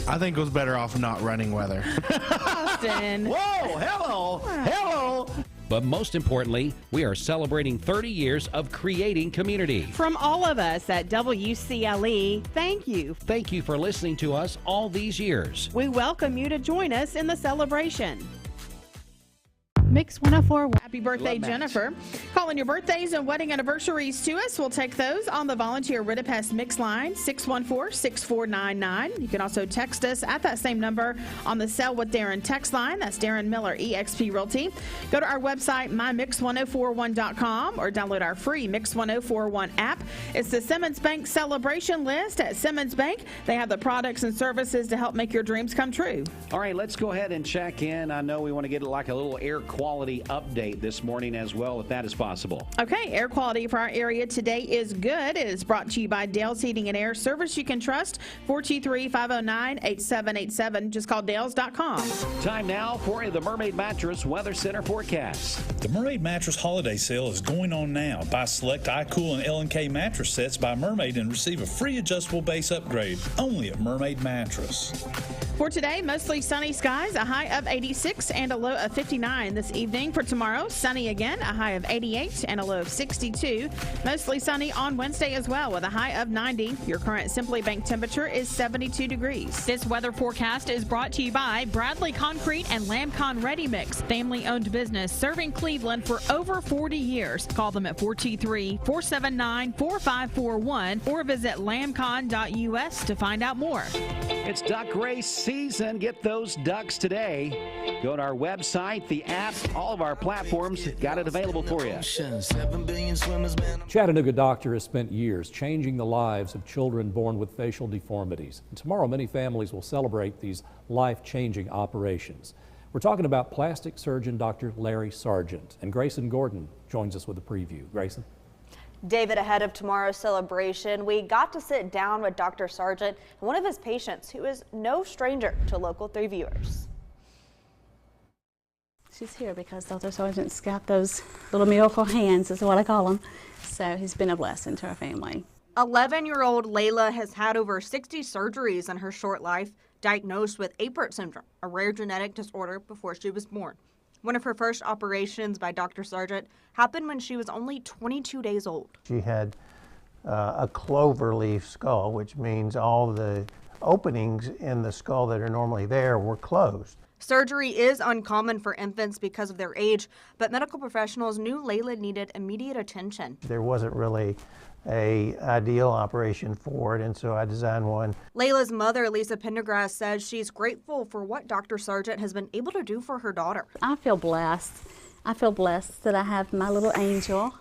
I think it was better off not running weather. Austin. Whoa, hello. But most importantly, we are celebrating 30 years of creating community. From all of us at WCLE, thank you. Thank you for listening to us all these years. We welcome you to join us in the celebration. Mix 104. Happy birthday, Jennifer. Calling your birthdays and wedding anniversaries to us. We'll take those on the volunteer Ridipest Mix line, 614-6499. You can also text us at that same number on the Sell with Darren text line. That's Darren Miller, eXp Realty. Go to our website, mymix1041.com, or download our free Mix 1041 app. It's the Simmons Bank celebration list at Simmons Bank. They have the products and services to help make your dreams come true. All right, let's go ahead and check in. I know we want to get like a little air quality update this morning as well, if that is possible. Okay, air quality for our area today is good. It is brought to you by Dale's Heating and Air Service you can trust. 423-509-8787. Just call Dales.com. Time now for the Mermaid Mattress Weather Center forecast. The Mermaid Mattress Holiday Sale is going on now. Buy select iCool and L&K mattress sets by Mermaid and receive a free adjustable base upgrade only at Mermaid Mattress. For today, mostly sunny skies, a high of 86 and a low of 59 this evening. For tomorrow, sunny again, a high of 88 and a low of 62. Mostly sunny on Wednesday as well with a high of 90. Your current Simply Bank temperature is 72 degrees. This weather forecast is brought to you by Bradley Concrete and Lamcon Ready Mix, family-owned business serving Cleveland for over 40 years. Call them at 423-479-4541 or visit lamcon.us to find out more. It's duck race season. Get those ducks today. Go to our website, the app, all of our platforms. Got it available for you. Chattanooga Doctor has spent years changing the lives of children born with facial deformities. And tomorrow, many families will celebrate these life-changing operations. We're talking about plastic surgeon Dr. Larry Sargent, and Grayson Gordon joins us with a preview. Grayson? David, ahead of tomorrow's celebration, we got to sit down with Dr. Sargent and one of his patients who is no stranger to Local 3 viewers. She's here because Dr. Sargent's got those little miracle hands, is what I call them. So he's been a blessing to our family. 11-year-old Layla has had over 60 surgeries in her short life, diagnosed with Apert syndrome, a rare genetic disorder, before she was born. One of her first operations by Dr. Sargent happened when she was only 22 days old. She had a clover leaf skull, which means all the openings in the skull that are normally there were closed. Surgery is uncommon for infants because of their age, but medical professionals knew Layla needed immediate attention. There wasn't really an ideal operation for it, and so I designed one. Layla's mother, Lisa Pendergrass, says she's grateful for what Dr. Sargent has been able to do for her daughter. I feel blessed. I feel blessed that I have my little angel,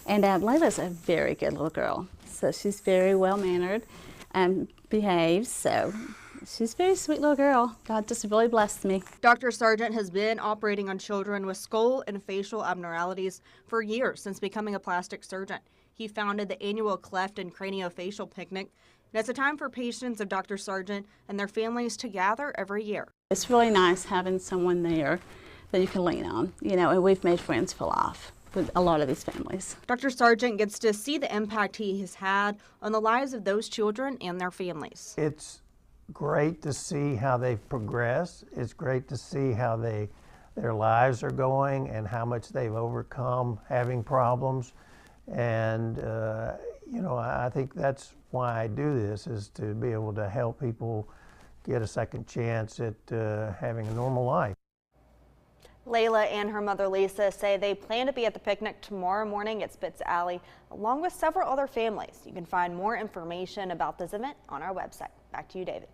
and Layla's a very good little girl. So she's very well-mannered and behaves, so she's a very sweet little girl. God just really blessed me. Dr. Sargent has been operating on children with skull and facial abnormalities for years since becoming a plastic surgeon. He founded the annual Cleft and Craniofacial Picnic, and it's a time for patients of Dr. Sargent and their families to gather every year. It's really nice having someone there that you can lean on, you know, and we've made friends for life. with a lot of these families. Dr. Sargent gets to see the impact he has had on the lives of those children and their families. It's great to see how they've progressed. It's great to see how their lives are going and how much they've overcome having problems. And, I think that's why I do this, is to be able to help people get a second chance at having a normal life. Layla and her mother Lisa say they plan to be at the picnic tomorrow morning at Spitz Alley, along with several other families. You can find more information about this event on our website. Back to you, David.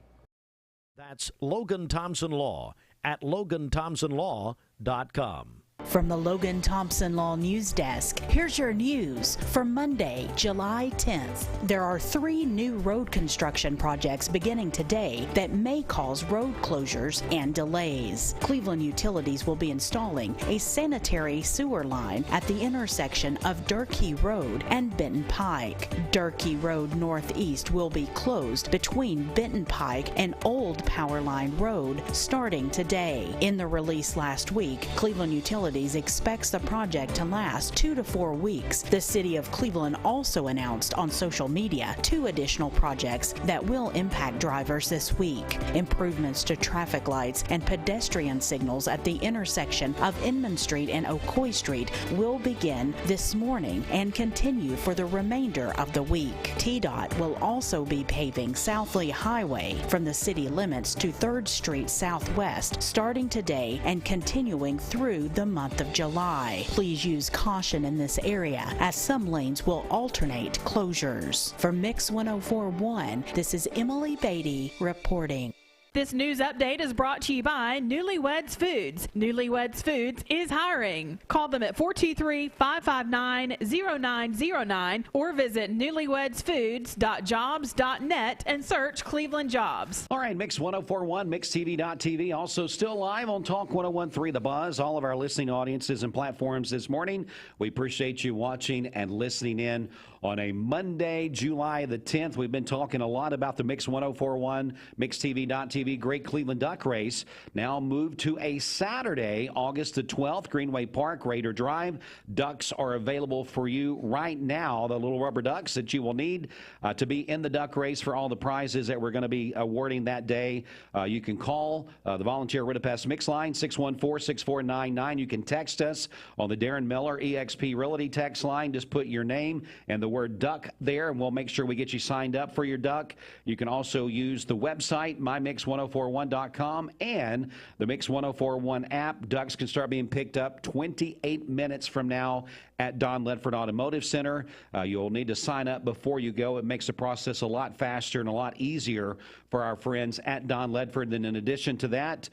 That's Logan Thompson Law at LoganThompsonLaw.com. From the Logan Thompson Law News Desk, here's your news for Monday, July 10th. There are 3 new road construction projects beginning today that may cause road closures and delays. Cleveland Utilities will be installing a sanitary sewer line at the intersection of Durkee Road and Benton Pike. Durkee Road Northeast will be closed between Benton Pike and Old Power Line Road starting today. In the release last week, Cleveland Utilities expects the project to last 2 to 4 weeks. The city of Cleveland also announced on social media 2 additional projects that will impact drivers this week. Improvements to traffic lights and pedestrian signals at the intersection of Inman Street and Ocoee Street will begin this morning and continue for the remainder of the week. TDOT will also be paving South Lee Highway from the city limits to 3rd Street Southwest starting today and continuing through the month of July. Please use caution in this area as some lanes will alternate closures. For Mix 104.1, this is Emily Beatty reporting. This news update is brought to you by Newlyweds Foods. Newlyweds Foods is hiring. Call them at 423-559-0909 or visit newlywedsfoods.jobs.net and search Cleveland Jobs. All right, Mix 104.1, MixTV.tv, also still live on Talk 101.3 The Buzz. All of our listening audiences and platforms this morning. We appreciate you watching and listening in on a Monday, July the 10th. We've been talking a lot about the Mix 104.1, MixTV.tv Great Cleveland Duck Race. Now moved to a Saturday, August the 12th, Greenway Park, Raider Drive. Ducks are available for you right now, the little rubber ducks that you will need to be in the duck race for all the prizes that we're going to be awarding that day. You can call the Volunteer Ridipest Mix line, 614-6499. You can text us on the Darren Miller EXP Realty text line. Just put your name and the word duck there, and we'll make sure we get you signed up for your duck. You can also use the website, mymix1041.com, and the Mix 1041 app. Ducks can start being picked up 28 minutes from now at Don Ledford Automotive Center. You'll need to sign up before you go. It makes the process a lot faster and a lot easier for our friends at Don Ledford. And in addition to that,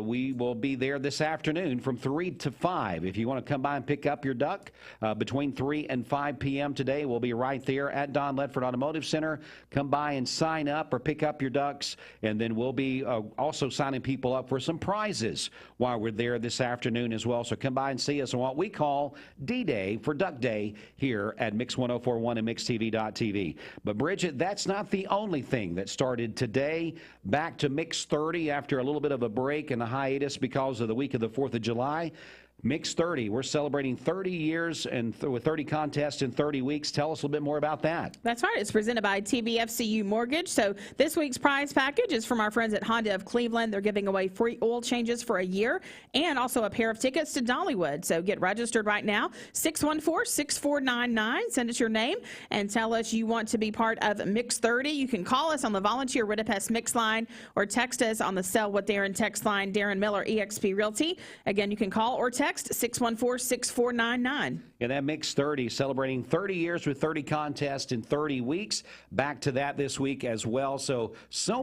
we will be there this afternoon from 3 to 5. If you want to come by and pick up your duck between 3 and 5 p.m. today, we'll be right there at Don Ledford Automotive Center. Come by and sign up or pick up your ducks, and then we'll be also signing people up for some prizes while we're there this afternoon as well. So come by and see us on what we call D-Day for Duck Day here at Mix 104.1 and MixTV.tv. But Bridget, that's not the only thing that started today. Back to Mix 30 after a little bit of a break and a hiatus because of the week of the 4th of July. Mix 30, we're celebrating 30 years and with 30 contests in 30 weeks. Tell us a little bit more about that. That's right. It's presented by TVFCU Mortgage. So this week's prize package is from our friends at Honda of Cleveland. They're giving away free oil changes for a year and also a pair of tickets to Dollywood. So get registered right now, 614-6499. Send us your name and tell us you want to be part of Mix 30. You can call us on the Volunteer Ridipest Mix line or text us on the Sell with Darren text line, Darren Miller, EXP Realty. Again, you can call or text 614-6499. And that Mix 30, celebrating 30 years with 30 contests in 30 weeks. Back to that this week as well. So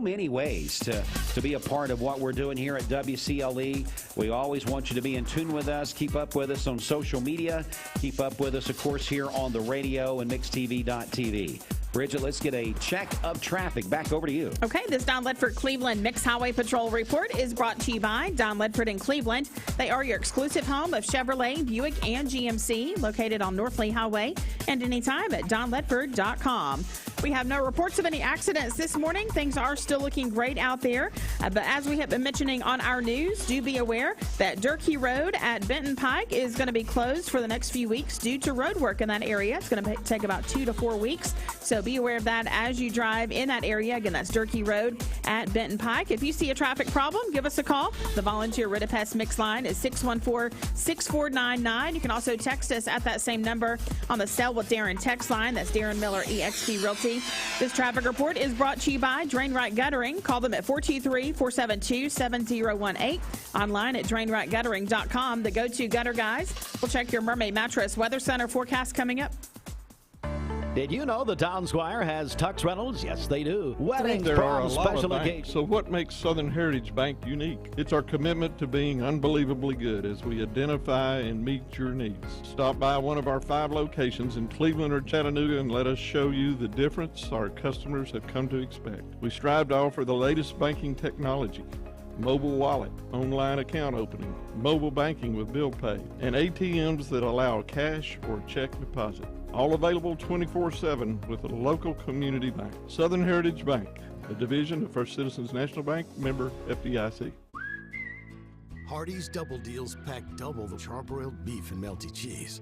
many ways to be a part of what we're doing here at WCLE. We always want you to be in tune with us. Keep up with us on social media. Keep up with us, of course, here on the radio and MixTV.tv. Bridget, let's get a check of traffic. Back over to you. Okay, this Don Ledford Cleveland Mix Highway Patrol report is brought to you by Don Ledford in Cleveland. They are your exclusive home of Chevrolet, Buick, and GMC, located on North Lee Highway, and anytime at donledford.com. We have no reports of any accidents this morning. Things are still looking great out there. But as we have been mentioning on our news, do be aware that Durkee Road at Benton Pike is going to be closed for the next few weeks due to road work in that area. It's going to take about 2 to 4 weeks. So be aware of that as you drive in that area. Again, that's Durkee Road at Benton Pike. If you see a traffic problem, give us a call. The volunteer Rid-A-Pest mix line is 614-6499. You can also text us at that same number on the Sell with Darren text line. That's Darren Miller, eXp Realty. This traffic report is brought to you by Drain Right Guttering. Call them at 423-472-7018. Online at drainrightguttering.com. The go-to gutter guys. We'll check your Mermaid Mattress Weather Center forecast coming up. Did you know the Town Squire has Tux Rentals? Yes, they do. Weddings, There are a proms, lot of special banks, occasions. so what makes Southern Heritage Bank unique? It's our commitment to being unbelievably good as we identify and meet your needs. Stop by one of our 5 locations in Cleveland or Chattanooga and let us show you the difference our customers have come to expect. We strive to offer the latest banking technology, mobile wallet, online account opening, mobile banking with bill pay, and ATMs that allow cash or check deposit. All available 24/7 with a local community bank. Southern Heritage Bank, a division of First Citizens National Bank, member FDIC. Hardee's Double Deals pack double the charbroiled beef and melty cheese.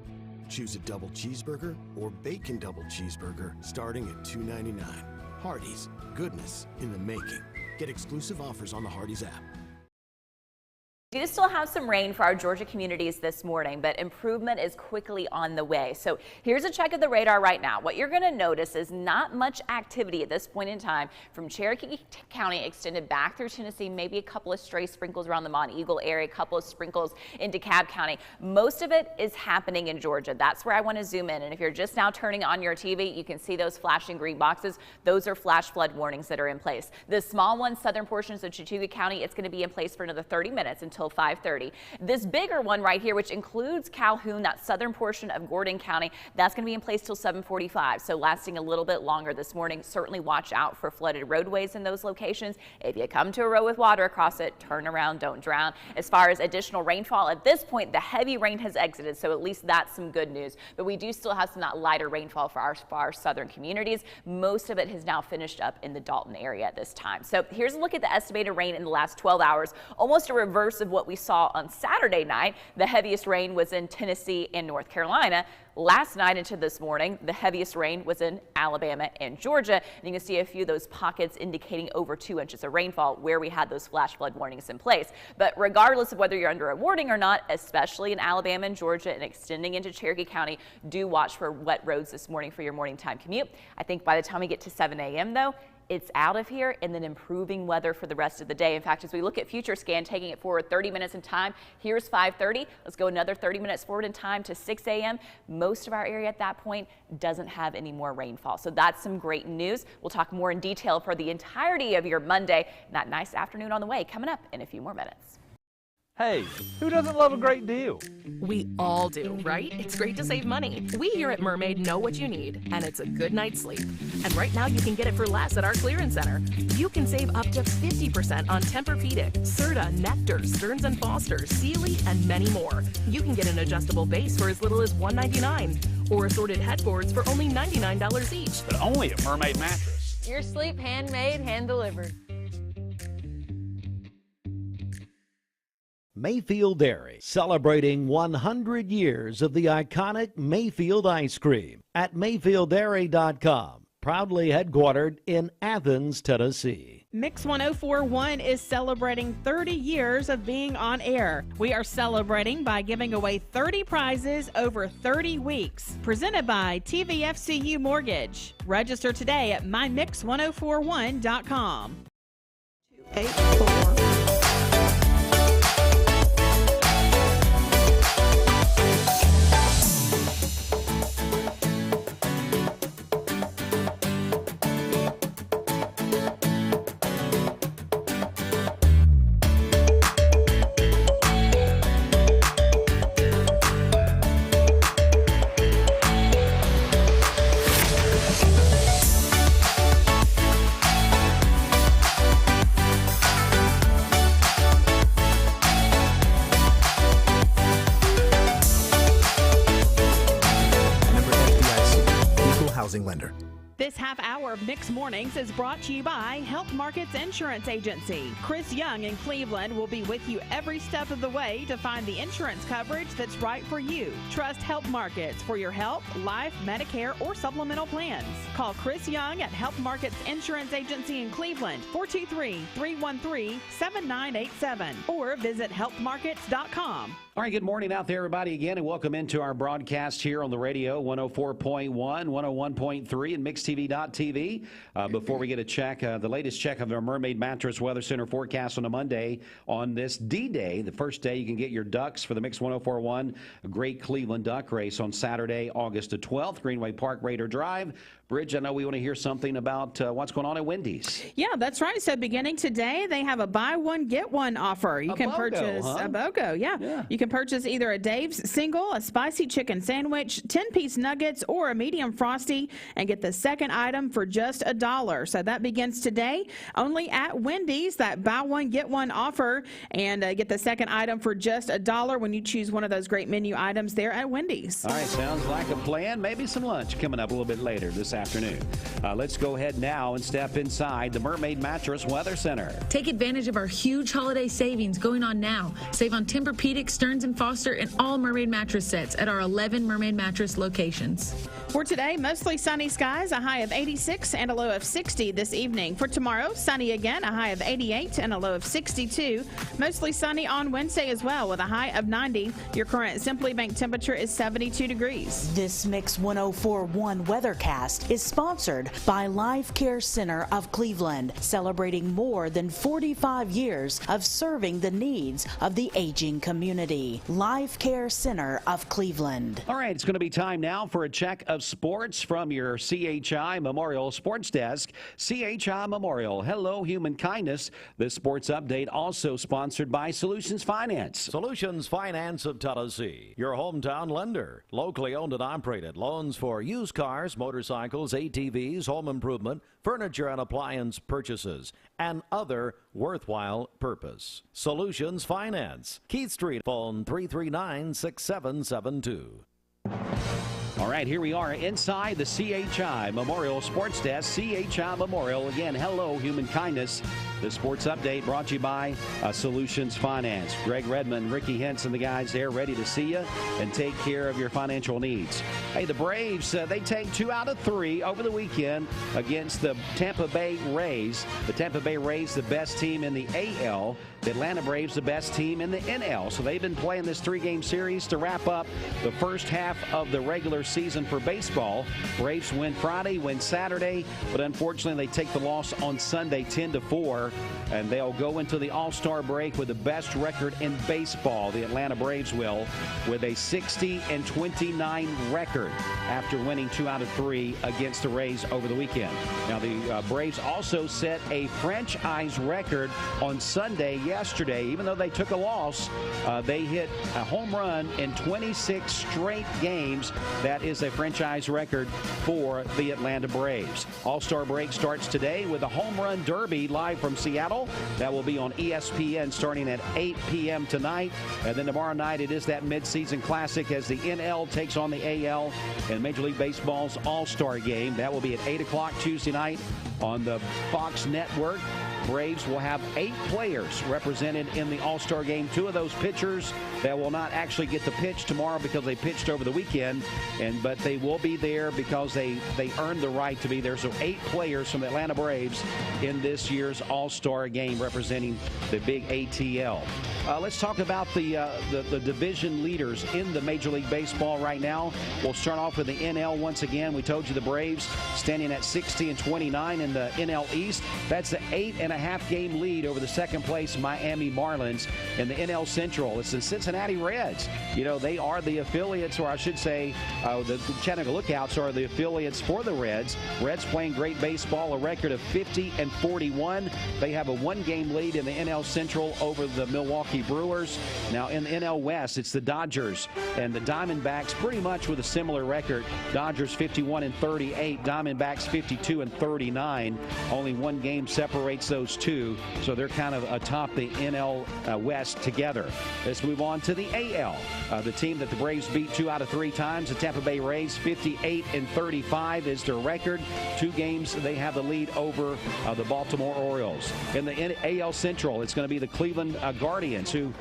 Choose a double cheeseburger or bacon double cheeseburger starting at $2.99. Hardee's, goodness in the making. Get exclusive offers on the Hardee's app. We do still have some rain for our Georgia communities this morning, but improvement is quickly on the way. So here's a check of the radar right now. What you're going to notice is not much activity at this point in time from Cherokee County extended back through Tennessee, maybe a couple of stray sprinkles around the Mont Eagle area, a couple of sprinkles in DeKalb County. Most of it is happening in Georgia. That's where I want to zoom in. And if you're just now turning on your TV, you can see those flashing green boxes. Those are flash flood warnings that are in place. The small one, southern portions of Chattooga County, it's going to be in place for another 30 minutes until 5:30. This bigger one right here, which includes Calhoun, that southern portion of Gordon County, that's going to be in place till 7:45. So lasting a little bit longer this morning. Certainly watch out for flooded roadways in those locations. If you come to a road with water across it, turn around, don't drown. As far as additional rainfall, at this point, the heavy rain has exited, so at least that's some good news. But we do still have some that lighter rainfall for our southern communities. Most of it has now finished up in the Dalton area at this time. So here's a look at the estimated rain in the last 12 hours. Almost a reverse of what we saw on Saturday night. The heaviest rain was in Tennessee and North Carolina. Last night into this morning, the heaviest rain was in Alabama and Georgia. And you can see a few of those pockets indicating over 2 inches of rainfall where we had those flash flood warnings in place. But regardless of whether you're under a warning or not, especially in Alabama and Georgia and extending into Cherokee County, do watch for wet roads this morning for your morning time commute. I think by the time we get to 7 a.m. though, it's out of here, and then improving weather for the rest of the day. In fact, as we look at future scan, taking it forward 30 minutes in time, here's 5:30. Let's go another 30 minutes forward in time to 6 a.m. Most of our area at that point doesn't have any more rainfall. So that's some great news. We'll talk more in detail for the entirety of your Monday and that nice afternoon on the way coming up in a few more minutes. Hey, who doesn't love a great deal? We all do, right? It's great to save money. We here at Mermaid know what you need, and it's a good night's sleep. And right now you can get it for less at our clearance center. You can save up to 50% on Tempur-Pedic, Serta, Nectar, Stearns & Foster, Sealy, and many more. You can get an adjustable base for as little as $199, or assorted headboards for only $99 each. But only at Mermaid Mattress. Your sleep handmade, hand-delivered. Mayfield Dairy, celebrating 100 years of the iconic Mayfield ice cream at MayfieldDairy.com. Proudly headquartered in Athens, Tennessee. Mix 1041 is celebrating 30 years of being on air. We are celebrating by giving away 30 prizes over 30 weeks. Presented by TVFCU Mortgage. Register today at mymix1041.com. 284. Housing lender. This half hour of Mixed Mornings is brought to you by Health Markets Insurance Agency. Chris Young in Cleveland will be with you every step of the way to find the insurance coverage that's right for you. Trust Health Markets for your health, life, Medicare, or supplemental plans. Call Chris Young at Health Markets Insurance Agency in Cleveland, 423-313-7987, or visit healthmarkets.com. All right, good morning out there, everybody, again, and welcome into our broadcast here on the radio, 104.1, 101.3, and MixedTV.tv. Before we get a check, the latest check of our Mermaid Mattress Weather Center forecast on a Monday on this D-Day, the first day you can get your ducks for the Mix 104.1 Great Cleveland Duck Race on Saturday, August the 12th, Greenway Park, Raider Drive. Bridge, I know we want to hear something about what's going on at Wendy's. Yeah, that's right. So beginning today, they have a buy one, get one offer. You can purchase a BOGO. Yeah. You can purchase either a Dave's single, a spicy chicken sandwich, 10-piece nuggets, or a medium frosty and get the second item for just $1. So that begins today only at Wendy's, that buy one, get one offer, and get the second item for just $1 when you choose one of those great menu items there at Wendy's. All right, sounds like a plan. Maybe some lunch coming up a little bit later this afternoon. Let's go ahead now and step inside the Mermaid Mattress Weather Center. Take advantage of our huge holiday savings going on now. Save on Tempur-Pedic, Stearns & Foster, and all Mermaid mattress sets at our 11 Mermaid Mattress locations. For today, mostly sunny skies, a high of 86 and a low of 60 this evening. For tomorrow, sunny again, a high of 88 and a low of 62. Mostly sunny on Wednesday as well with a high of 90. Your current Simply Bank temperature is 72 degrees. This Mix 104.1 Weathercast is sponsored by Life Care Center of Cleveland, celebrating more than 45 years of serving the needs of the aging community. Life Care Center of Cleveland. All right, it's going to be time now for a check of sports from your CHI Memorial Sports Desk. CHI Memorial, hello human kindness. This sports update also sponsored by Solutions Finance. Solutions Finance of Tennessee, your hometown lender. Locally owned and operated. Loans for used cars, motorcycles, ATVs, home improvement, furniture and appliance purchases, and other worthwhile purpose. Solutions Finance. Keith Street, phone 339-6772. All right, here we are inside the CHI Memorial Sports Desk. CHI Memorial, again, hello human kindness. The sports update brought to you by Solutions Finance. Greg Redmond, Ricky Hentz, and the guys there ready to see you and take care of your financial needs. Hey, the Braves, they take 2 out of 3 over the weekend against the Tampa Bay Rays. The Tampa Bay Rays, the best team in the AL. The Atlanta Braves, the best team in the NL. So they've been playing this 3-game series to wrap up the first half of the regular season for baseball. Braves win Friday, win Saturday, but unfortunately they take the loss on Sunday 10-4, and they'll go into the All-Star break with the best record in baseball. The Atlanta Braves will, with a 60-29 record after winning 2 out of 3 against the Rays over the weekend. Now the Braves also set a franchise record on Sunday yesterday. Even though they took a loss, they hit a home run in 26 straight games. That is a franchise record for the Atlanta Braves. All-Star break starts today with a home run derby live from Seattle. That will be on ESPN starting at 8 p.m. tonight. And then tomorrow night it is that midseason classic as the NL takes on the AL in Major League Baseball's All-Star game. That will be at 8 o'clock Tuesday night on the Fox Network. Braves will have 8 players represented in the All-Star game. 2 of those pitchers that will not actually get to pitch tomorrow because they pitched over the weekend, but they will be there because they earned the right to be there. So 8 players from the Atlanta Braves in this year's All-Star game representing the big ATL. Let's talk about the division leaders in the Major League Baseball right now. We'll start off with the NL once again. We told you the Braves standing at 60-29 in the NL East. That's an 8.5 game lead over the second place Miami Marlins. In the NL Central, it's the Cincinnati Reds. You know, they are the affiliates, or I should say the Chattanooga Lookouts are the affiliates for the Reds. Reds playing great baseball, a record of 50-41. They have a 1-game lead in the NL Central over the Milwaukee Brewers. Now in the NL West, it's the Dodgers and the Diamondbacks pretty much with a similar record. Dodgers 51-38, Diamondbacks 52-39. Only 1 game separates those those two, so they're kind of atop the NL West together. Let's move on to the AL. The team that the Braves beat 2 out of 3 times, the Tampa Bay Rays, 58-35 is their record. 2 games they have the lead over the Baltimore Orioles. In the AL Central, it's going to be the Cleveland Guardians, who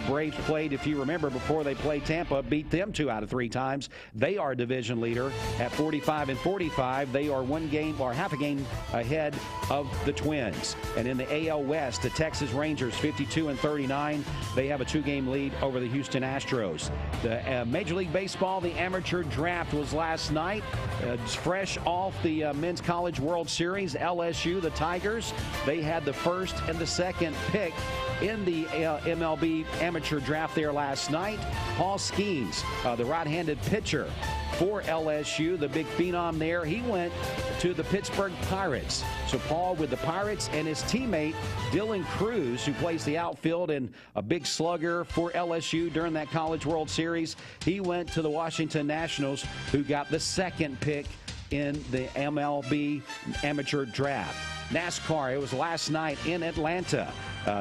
Braves played, if you remember, before they played Tampa, beat them 2 out of 3 times. They are division leader at 45-45. They are 1 game or half a game ahead of the Twins. And in the AL West, the Texas Rangers, 52-39. They have a 2-game lead over the Houston Astros. The Major League Baseball, the amateur draft was last night. It's fresh off the Men's College World Series. LSU, the Tigers, they had the first and the second pick in the MLB amateur draft there last night. Paul Skeens, the right-handed pitcher for LSU, the big phenom there, he went to the Pittsburgh Pirates. So Paul with the Pirates, and his teammate Dylan Cruz, who plays the outfield and a big slugger for LSU during that College World Series, he went to the Washington Nationals, who got the second pick in the MLB amateur draft. NASCAR, it was last night in Atlanta.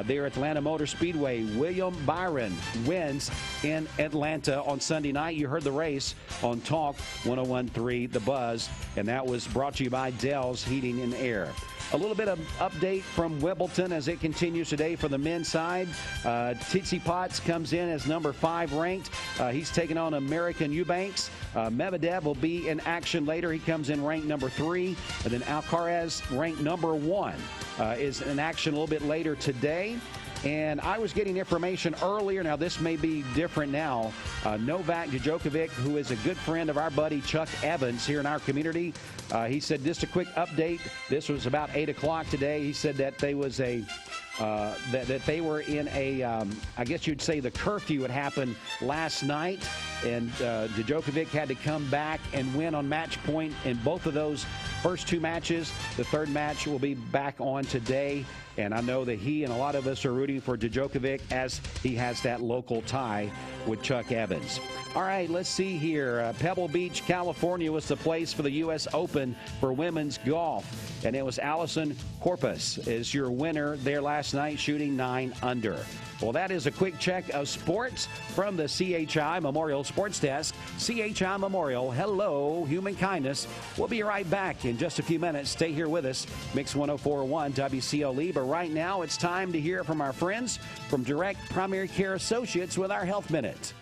There at Atlanta Motor Speedway, William Byron wins in Atlanta on Sunday night. You heard the race on Talk 101.3 The Buzz, and that was brought to you by Dell's Heating and Air. A little bit of update from Wimbledon as it continues today for the men's side. Tsitsi Potts comes in as number 5 ranked. He's taking on American Eubanks. Medvedev will be in action later. He comes in ranked number 3. And then Alcaraz, ranked number 1, is in action a little bit later today. And I was getting information earlier. Now, this may be different now. Novak Djokovic, who is a good friend of our buddy Chuck Evans here in our community, he said, just a quick update. This was about 8 o'clock today. He said that they was that they were in a, I guess you'd say the curfew had happened last night, and Djokovic had to come back and win on match point in both of those first 2 matches. The third match will be back on today, and I know that he and a lot of us are rooting for Djokovic as he has that local tie with Chuck Evans. All right, let's see here. Pebble Beach, California was the place for the U.S. Open for women's golf, and it was Allison Corpus is your winner there last night, shooting 9 under. Well, that is a quick check of sports from the CHI Memorial Sports Desk. CHI Memorial, hello, human kindness. We'll be right back in just a few minutes. Stay here with us. Mix 104.1 WCLE. But right now, it's time to hear from our friends from Direct Primary Care Associates with our Health Minute.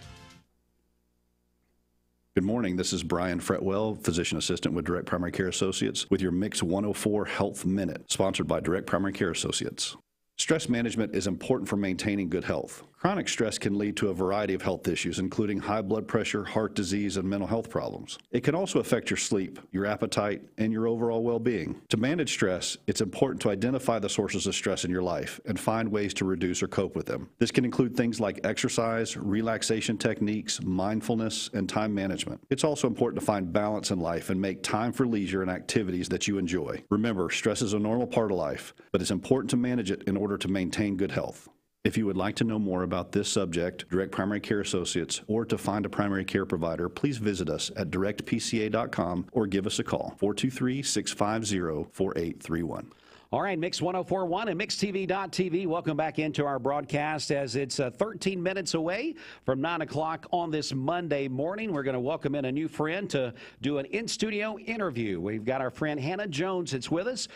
Good morning. This is Brian Fretwell, Physician Assistant with Direct Primary Care Associates, with your Mix 104 Health Minute, sponsored by Direct Primary Care Associates. Stress management is important for maintaining good health. Chronic stress can lead to a variety of health issues, including high blood pressure, heart disease, and mental health problems. It can also affect your sleep, your appetite, and your overall well-being. To manage stress, it's important to identify the sources of stress in your life and find ways to reduce or cope with them. This can include things like exercise, relaxation techniques, mindfulness, and time management. It's also important to find balance in life and make time for leisure and activities that you enjoy. Remember, stress is a normal part of life, but it's important to manage it in order to maintain good health. If you would like to know more about this subject, Direct Primary Care Associates, or to find a primary care provider, please visit us at directpca.com or give us a call, 423-650-4831. All right, Mix 104.1 and MixTV.tv. Welcome back into our broadcast as it's 13 minutes away from 9 o'clock on this Monday morning. We're going to welcome in a new friend to do an in-studio interview. We've got our friend Hannah Jones that's with us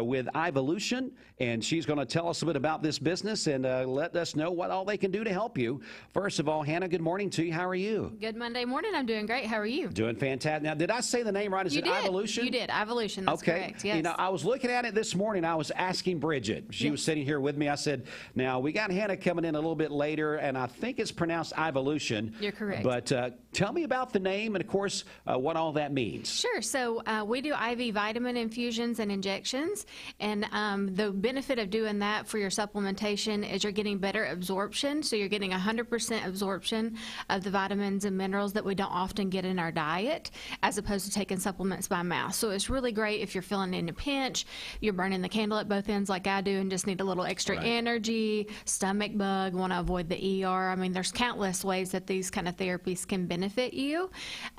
with Ivolution, and she's going to tell us a bit about this business and let us know what all they can do to help you. First of all, Hannah, good morning to you. How are you? Good Monday morning. I'm doing great. How are you? Doing fantastic. Now, did I say the name right? Is it Ivolution? You did. Ivolution. That's correct. Yes. You know, I was looking at it this morning. I was asking Bridget. She was sitting here with me. I said, now, we got Hannah coming in a little bit later, and I think it's pronounced Ivolution. You're correct. But tell me about the name and, of course, what all that means. Sure. So we do IV vitamin infusions and injections, and the benefit of doing that for your supplementation is you're getting better absorption. So you're getting 100% absorption of the vitamins and minerals that we don't often get in our diet, as opposed to taking supplements by mouth. So it's really great if you're feeling in a pinch, you're burning the candle at both ends like I do and just need a little extra energy, stomach bug, want to avoid the ER. I mean, there's countless ways that these kind of therapies can benefit benefit you.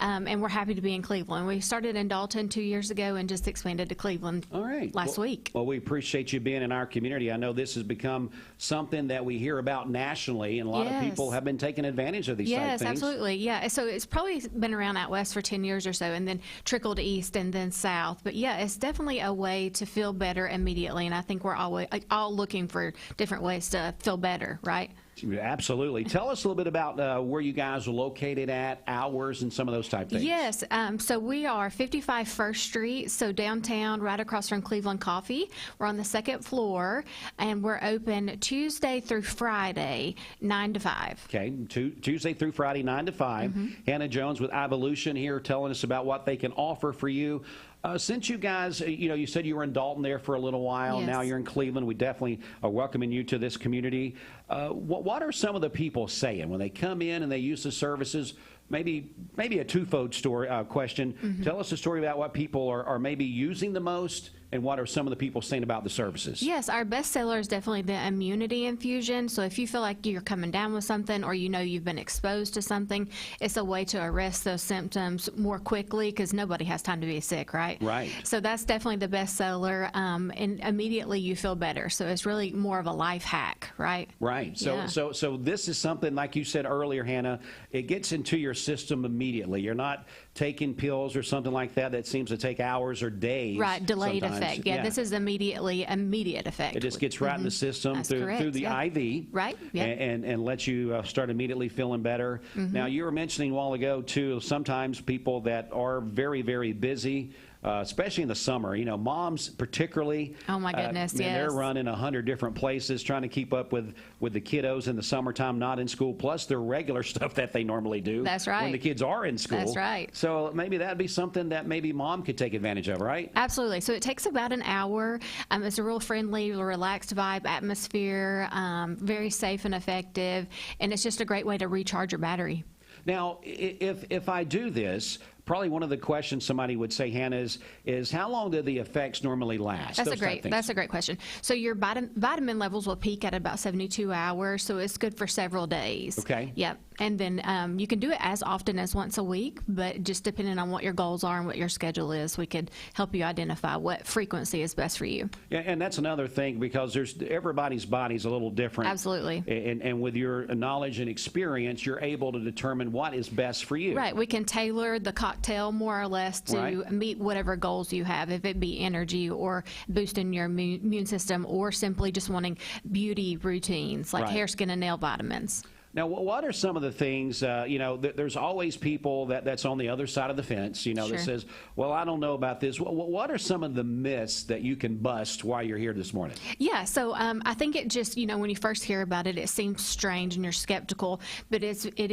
And we're happy to be in Cleveland. We started in Dalton 2 years ago and just expanded to Cleveland last week. Well, we appreciate you being in our community. I know this has become something that we hear about nationally, and a lot of people have been taking advantage of these type things. Yes, absolutely. Yeah, so it's probably been around out west for 10 years or so, and then trickled east and then south. But yeah, it's definitely a way to feel better immediately, and I think we're all looking for different ways to feel better, right? Absolutely. Tell us a little bit about where you guys are located at, hours, and some of those type things. Yes. So we are 55 First Street, so downtown, right across from Cleveland Coffee. We're on the second floor, and we're open Tuesday through Friday, 9 to 5. Okay. Tuesday through Friday, 9 to 5. Hannah Jones with Ivolution here telling us about what they can offer for you. Since you guys, you said you were in Dalton there for a little while. Yes. Now you're in Cleveland. We definitely are welcoming you to this community. What are some of the people saying when they come in and they use the services? Maybe a twofold story question. Tell us a story about what people are maybe using the most, and what are some of the people saying about the services? Yes, our best seller is definitely the immunity infusion. So if you feel like you're coming down with something, or you've been exposed to something, it's a way to arrest those symptoms more quickly, because nobody has time to be sick, right? Right. So that's definitely the best seller, and immediately you feel better. So it's really more of a life hack, right? Right. So this is something, like you said earlier, Hannah, it gets into your system immediately. You're not taking pills or something like that seems to take hours or days. Right, delayed sometimes. effect. Yeah, this is immediate effect. It just gets right in the system through the IV. Right, yeah. And lets you start immediately feeling better. Now, you were mentioning a while ago, too, sometimes people that are very, very busy, especially in the summer, moms particularly. Oh my goodness, yes. They're running 100 different places trying to keep up with the kiddos in the summertime, not in school, plus their regular stuff that they normally do. That's right. When the kids are in school. That's right. So maybe that'd be something that maybe mom could take advantage of, right? Absolutely. So it takes about an hour. It's a real friendly, relaxed vibe atmosphere, very safe and effective, and it's just a great way to recharge your battery. Now, if I do this, probably one of the questions somebody would say, Hannah, is how long do the effects normally last? That's a great question. So your vitamin levels will peak at about 72 hours, so it's good for several days. Okay. Yep. And then you can do it as often as once a week, but just depending on what your goals are and what your schedule is, we could help you identify what frequency is best for you. Yeah, and that's another thing, because everybody's body's a little different. Absolutely. And with your knowledge and experience, you're able to determine what is best for you. Right. We can tailor the cocktail more or less to meet whatever goals you have, if it be energy or boosting your immune system, or simply just wanting beauty routines like hair, skin, and nail vitamins. Now, what are some of the things, there's always people that's on the other side of the fence, that says, well, I don't know about this. What are some of the myths that you can bust while you're here this morning? Yeah, so I think it just, when you first hear about it, it seems strange and you're skeptical, but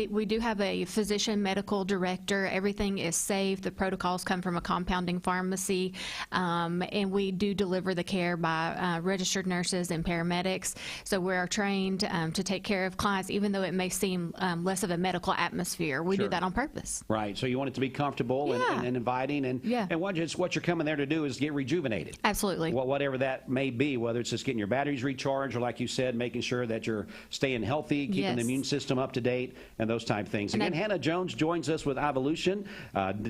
we do have a physician medical director. Everything is safe. The protocols come from a compounding pharmacy, and we do deliver the care by registered nurses and paramedics. So we're trained to take care of clients, even though it may seem less of a medical atmosphere. We do that on purpose. Right. So you want it to be comfortable and inviting, and what you're coming there to do is get rejuvenated. Absolutely. Whatever that may be, whether it's just getting your batteries recharged, or like you said, making sure that you're staying healthy, keeping the immune system up to date, and those type of things. Again, Hannah Jones joins us with Ivolution,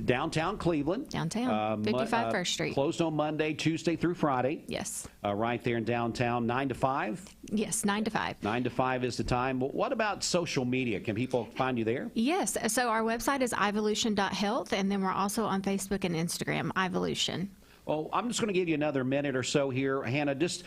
downtown Cleveland. Downtown, 55 First Street. Closed on Monday, Tuesday through Friday. Yes. Right there in downtown, 9 to 5? Yes, 9 to 5. 9 to 5 is the time. What about social media? Can people find you there? Yes. So our website is ivolution.health, and then we're also on Facebook and Instagram, Ivolution. Well, I'm just going to give you another minute or so here. Hannah, just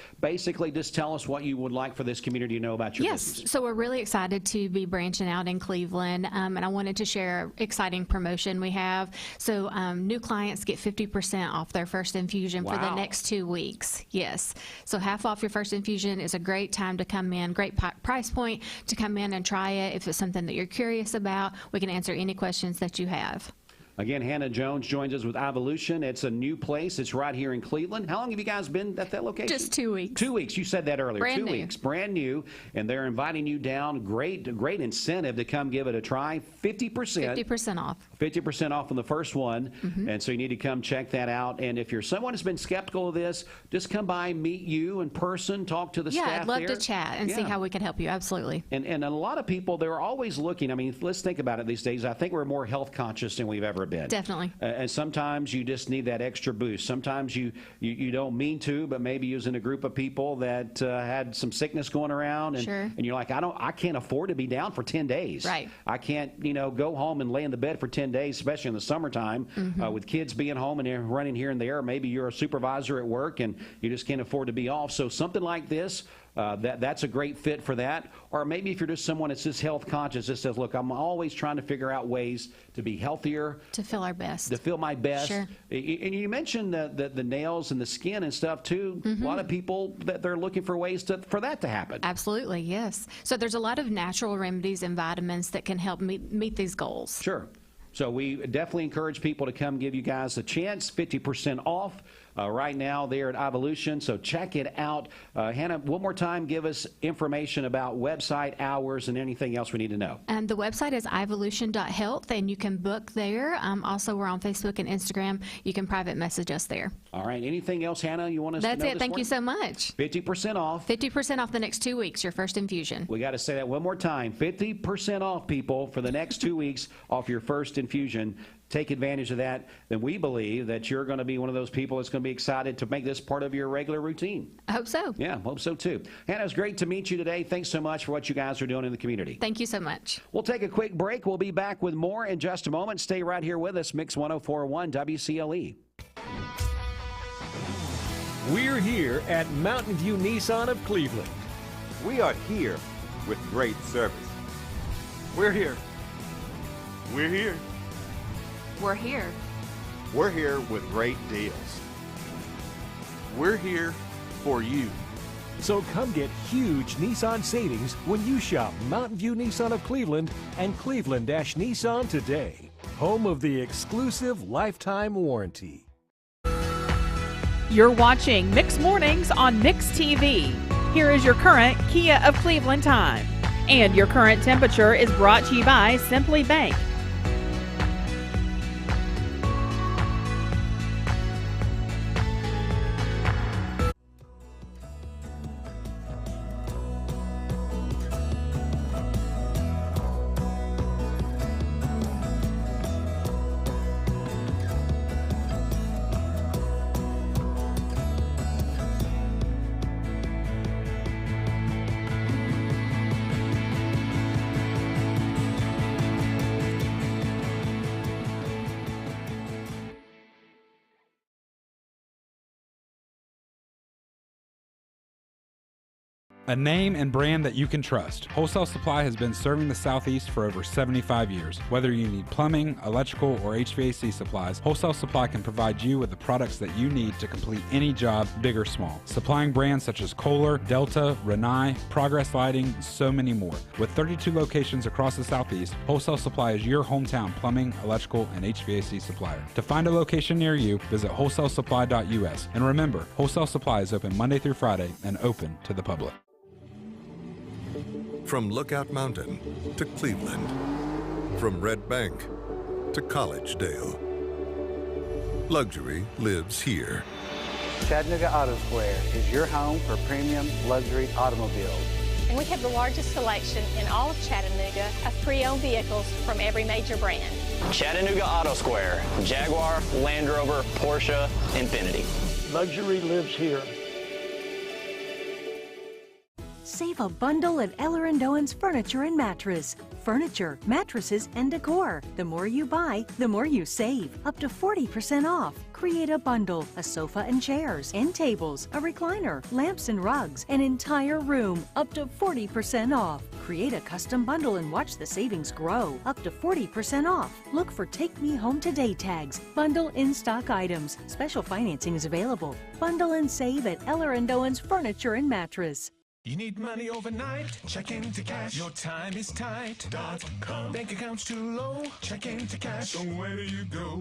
tell us what you would like for this community to know about your business. So we're really excited to be branching out in Cleveland, and I wanted to share an exciting promotion we have. So new clients get 50% off their first infusion for the next 2 weeks. Yes. So half off your first infusion is a great time to come in, great price point to come in and try it. If it's something that you're curious about, we can answer any questions that you have. Again, Hannah Jones joins us with Ivolution. It's a new place. It's right here in Cleveland. How long have you guys been at that location? Just 2 weeks. 2 weeks. You said that earlier. Brand 2 new. weeks. Brand new. And they're inviting you down. Great incentive to come give it a try. 50%. 50% off. 50% off on the first one. And so you need to come check that out. And if you're someone who's been skeptical of this, just come by, meet you in person, talk to the staff Yeah, I'd love there. to chat and see Yeah. how we can help you. Absolutely. And a lot of people, they're always looking. I mean, let's think about it these days. I think we're more health conscious than we've ever been. Definitely. And sometimes you just need that extra boost. Sometimes you don't mean to, but maybe you're in a group of people that had some sickness going around, and, Sure. and you're like, I can't afford to be down for 10 days. Right. I can't, go home and lay in the bed for 10 days, especially in the summertime, with kids being home and they're running here and there. Or maybe you're a supervisor at work and you just can't afford to be off. So something like this, that's a great fit for that. Or maybe if you're just someone that's just health conscious, that says, look, I'm always trying to figure out ways to be healthier, to feel our best, to feel my best. Sure. And you mentioned the nails and the skin and stuff too. A lot of people, that they're looking for ways for that to happen. Absolutely, yes. So there's a lot of natural remedies and vitamins that can help meet these goals. Sure. So we definitely encourage people to come give you guys a chance. 50% off right now there at Ivolution. So check it out. Hannah, one more time, give us information about website, hours, and anything else we need to know. And the website is ivolution.health, and you can book there. Also, we're on Facebook and Instagram. You can private message us there. All right. Anything else, Hannah, you want us to know? That's it. Thank you so much. 50% off. 50% off the next 2 weeks, your first infusion. We got to say that one more time. 50% off, people, for the next 2 weeks off your first infusion. Take advantage of that. Then we believe that you're going to be one of those people that's going to be excited to make this part of your regular routine. I hope so. Yeah, hope so too. Hannah, it's great to meet you today. Thanks so much for what you guys are doing in the community. Thank you so much. We'll take a quick break. We'll be back with more in just a moment. Stay right here with us. Mix 104.1 WCLE. We're here at Mountain View Nissan of Cleveland. We are here with great service. We're here. We're here. We're here. We're here with great deals. We're here for you. So come get huge Nissan savings when you shop Mountain View Nissan of Cleveland and Cleveland-Nissan today. Home of the exclusive lifetime warranty. You're watching Mix Mornings on Mix TV. Here is your current Kia of Cleveland time. And your current temperature is brought to you by Simply Bank. A name and brand that you can trust. Wholesale Supply has been serving the Southeast for over 75 years. Whether you need plumbing, electrical, or HVAC supplies, Wholesale Supply can provide you with the products that you need to complete any job, big or small. Supplying brands such as Kohler, Delta, Rinnai, Progress Lighting, and so many more. With 32 locations across the Southeast, Wholesale Supply is your hometown plumbing, electrical, and HVAC supplier. To find a location near you, visit wholesalesupply.us. And remember, Wholesale Supply is open Monday through Friday and open to the public. From Lookout Mountain to Cleveland, from Red Bank to Collegedale, luxury lives here. Chattanooga Auto Square is your home for premium luxury automobiles. And we have the largest selection in all of Chattanooga of pre-owned vehicles from every major brand. Chattanooga Auto Square, Jaguar, Land Rover, Porsche, Infiniti. Luxury lives here. Save a bundle at Eller & Owen's Furniture and Mattress. Furniture, mattresses, and decor. The more you buy, the more you save. Up to 40% off. Create a bundle, a sofa and chairs, end tables, a recliner, lamps and rugs, an entire room. Up to 40% off. Create a custom bundle and watch the savings grow. Up to 40% off. Look for Take Me Home Today tags. Bundle in-stock items. Special financing is available. Bundle and save at Eller & Owen's Furniture and Mattress. You need money overnight? Check into cash. Your time is tight. .com. Bank account's too low? Check into cash. So where do you go?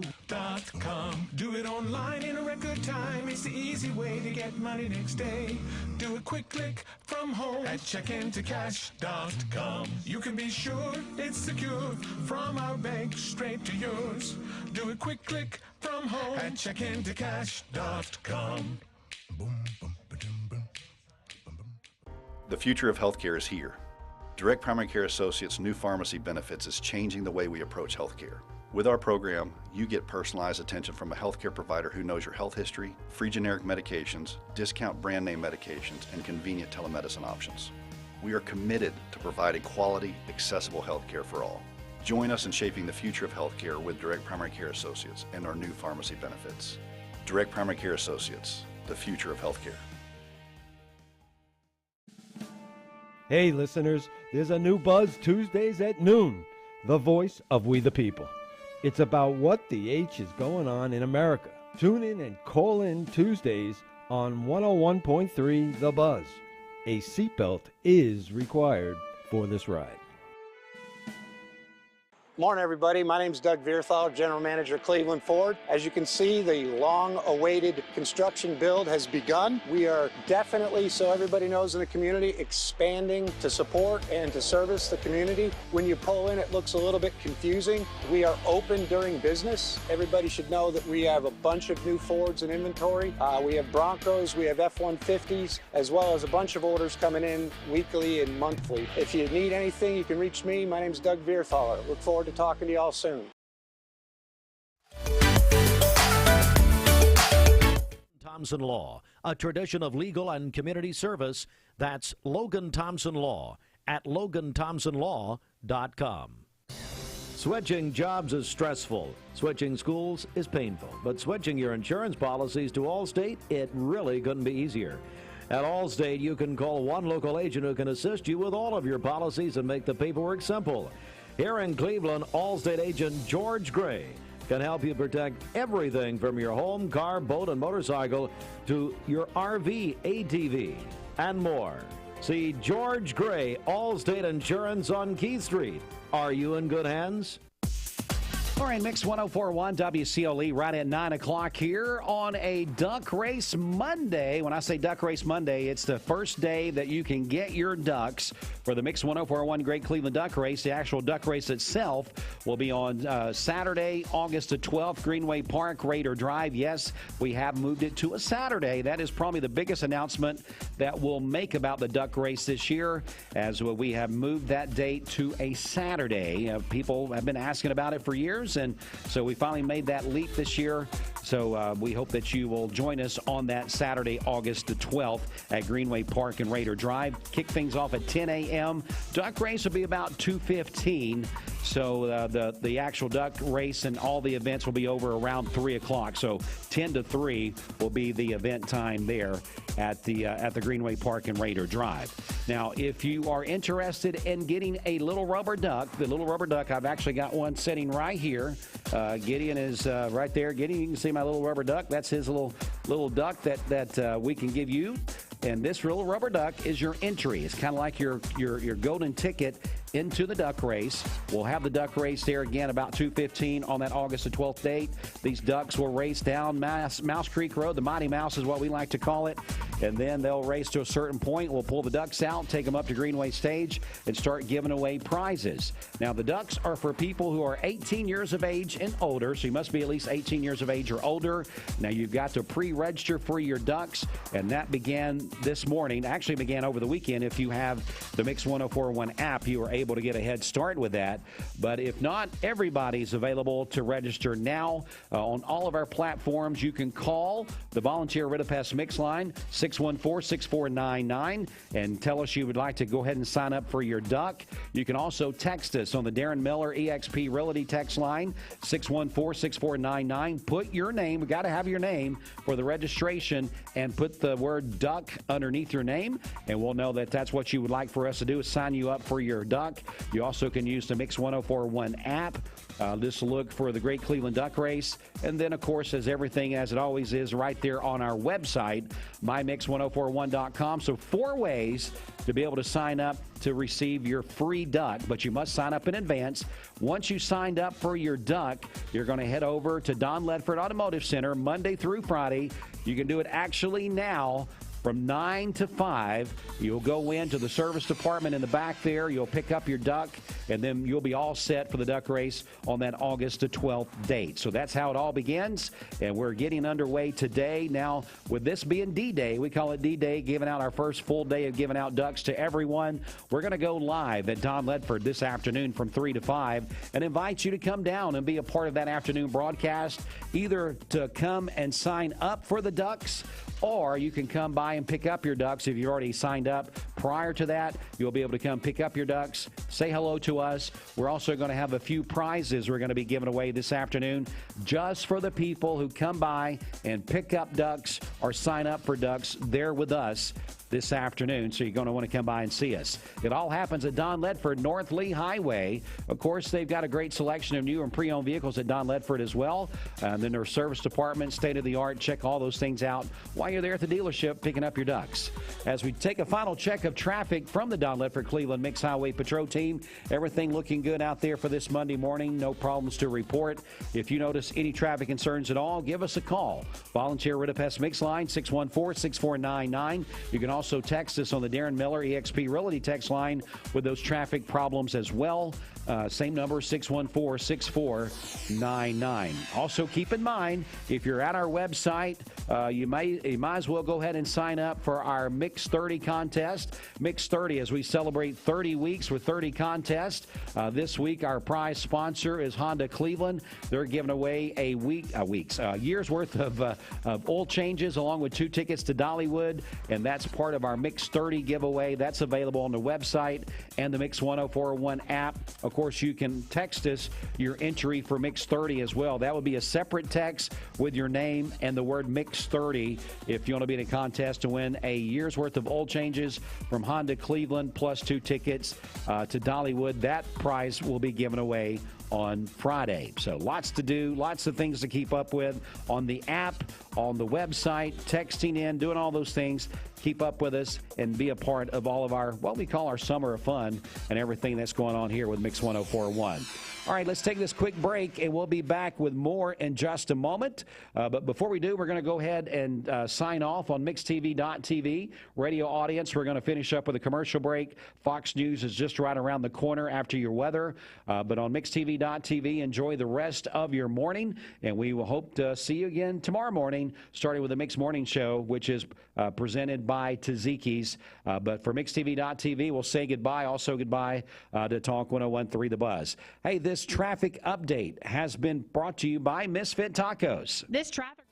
.com. Do it online in a record time. It's the easy way to get money next day. Do a quick click from home at checkintocash.com. You can be sure it's secure from our bank straight to yours. Do a quick click from home at checkintocash.com. The future of healthcare is here. Direct Primary Care Associates' new pharmacy benefits is changing the way we approach healthcare. With our program, you get personalized attention from a healthcare provider who knows your health history, free generic medications, discount brand name medications, and convenient telemedicine options. We are committed to providing quality, accessible healthcare for all. Join us in shaping the future of healthcare with Direct Primary Care Associates and our new pharmacy benefits. Direct Primary Care Associates, the future of healthcare. Hey listeners, there's a new Buzz Tuesdays at noon, the voice of We the People. It's about what the H is going on in America. Tune in and call in Tuesdays on 101.3 The Buzz. A seatbelt is required for this ride. Morning, everybody. My name is Doug Vierthal, General Manager, Cleveland Ford. As you can see, the long-awaited construction build has begun. We are definitely, so everybody knows in the community, expanding to support and to service the community. When you pull in, it looks a little bit confusing. We are open during business. Everybody should know that we have a bunch of new Fords in inventory. We have Broncos, we have F-150s, as well as a bunch of orders coming in weekly and monthly. If you need anything, you can reach me. My name is Doug Vierthaler. Look forward to talking to y'all soon. Thompson Law, a tradition of legal and community service. That's Logan Thompson Law at LoganThompsonLaw.com. Switching jobs is stressful. Switching schools is painful. But switching your insurance policies to Allstate, it really couldn't be easier. At Allstate, you can call one local agent who can assist you with all of your policies and make the paperwork simple. Here in Cleveland, Allstate agent George Gray can help you protect everything from your home, car, boat, and motorcycle to your RV, ATV, and more. See George Gray, Allstate Insurance on Key Street. Are you in good hands? All right, Mix 104.1 WCOE right at 9 o'clock here on a Duck Race Monday. When I say Duck Race Monday, it's the first day that you can get your ducks for the Mix 104.1 Great Cleveland Duck Race. The actual duck race itself will be on Saturday, August the 12th, Greenway Park, Raider Drive. Yes, we have moved it to a Saturday. That is probably the biggest announcement that we'll make about the duck race this year, as we have moved that date to a Saturday. People have been asking about it for years, and so we finally made that leap this year. So we hope that you will join us on that Saturday, August the 12th at Greenway Park and Raider Drive. Kick things off at 10 a.m. Duck race will be about 2:15. So the actual duck race and all the events will be over around 3 o'clock. So 10 to 3 will be the event time there at the Greenway Park and Raider Drive. Now, if you are interested in getting a little rubber duck, the little rubber duck, I've actually got one sitting right here. Gideon is right there. Gideon, you can see my little rubber duck. That's his little duck that we can give you. And this little rubber duck is your entry. It's kind of like your golden ticket into the duck race. We'll have the duck race there again about 2:15 on that August the 12th date. These ducks will race down Mouse Creek Road. The Mighty Mouse is what we like to call it. And then they'll race to a certain point. We'll pull the ducks out, take them up to Greenway Stage, and start giving away prizes. Now, the ducks are for people who are 18 years of age and older, so you must be at least 18 years of age or older. Now, you've got to pre-register for your ducks, and that began this morning. Actually began over the weekend. If you have the Mix 104.1 app, you are able to get a head start with that. But if not, everybody's available to register now on all of our platforms. You can call the Volunteer Ridipest Mix line, 614-6499, and tell us you would like to go ahead and sign up for your duck. You can also text us on the Darren Miller eXp Realty text line, 614-6499. Put your name, we got to have your name for the registration, and put the word duck underneath your name, and we'll know that that's what you would like for us to do, is sign you up for your duck. duck. You also can use the Mix 1041 app. Just look for the Great Cleveland Duck Race. And then, of course, as everything as it always is right there on our website, mymix1041.com. So 4 ways to be able to sign up to receive your free duck, but you must sign up in advance. Once you signed up for your duck, you're going to head over to Don Ledford Automotive Center Monday through Friday. You can do it actually now. From 9 to 5, you'll go into the service department in the back there. You'll pick up your duck, and then you'll be all set for the duck race on that August the 12th date. So that's how it all begins, and we're getting underway today. Now, with this being D-Day, we call it D-Day, giving out our first full day of giving out ducks to everyone. We're going to go live at Don Ledford this afternoon from 3 to 5 and invite you to come down and be a part of that afternoon broadcast, either to come and sign up for the ducks, or you can come by and pick up your ducks. If you already signed up prior to that, you'll be able to come pick up your ducks, say hello to us. We're also going to have a few prizes we're going to be giving away this afternoon just for the people who come by and pick up ducks or sign up for ducks there with us this afternoon, so you're going to want to come by and see us. It all happens at Don Ledford, North Lee Highway. Of course, they've got a great selection of new and pre-owned vehicles at Don Ledford as well. And then their service department, state-of-the-art. Check all those things out while you're there at the dealership picking up your ducks. As we take a final check of traffic from the Don Ledford Cleveland Mixed Highway Patrol team, everything looking good out there for this Monday morning. No problems to report. If you notice any traffic concerns at all, give us a call. Volunteer Rid of Pest Mix line, 614-6499. You can also text us on the Darren Miller eXp Realty text line with those traffic problems as well. Same number, 614-6499. Also, keep in mind, if you're at our website, you might as well go ahead and sign up for our Mix 30 contest. Mix 30, as we celebrate 30 weeks with 30 contests. This week, our prize sponsor is Honda Cleveland. They're giving away a year's worth of oil changes along with 2 tickets to Dollywood, and that's part of our Mix 30 giveaway. That's available on the website and the Mix 1041 app. Of course, you can text us your entry for Mix 30 as well. That would be a separate text with your name and the word Mix 30 if you want to be in a contest to win a year's worth of oil changes from Honda Cleveland plus 2 tickets to Dollywood. That prize will be given away on Friday. So lots to do, lots of things to keep up with on the app, on the website, texting in, doing all those things. Keep up with us and be a part of all of our, what we call our summer of fun and everything that's going on here with Mix 1041. All right, let's take this quick break, and we'll be back with more in just a moment. But before we do, we're going to go ahead and sign off on MixTV.tv. Radio audience, we're going to finish up with a commercial break. Fox News is just right around the corner after your weather. But on MixTV.tv, enjoy the rest of your morning, and we will hope to see you again tomorrow morning, starting with the Mix Morning Show, which is presented by Tzatziki's. But for MixTV.tv, we'll say goodbye. Also goodbye to Talk 101.3 The Buzz. Hey, this traffic update has been brought to you by Misfit Tacos. This traffic...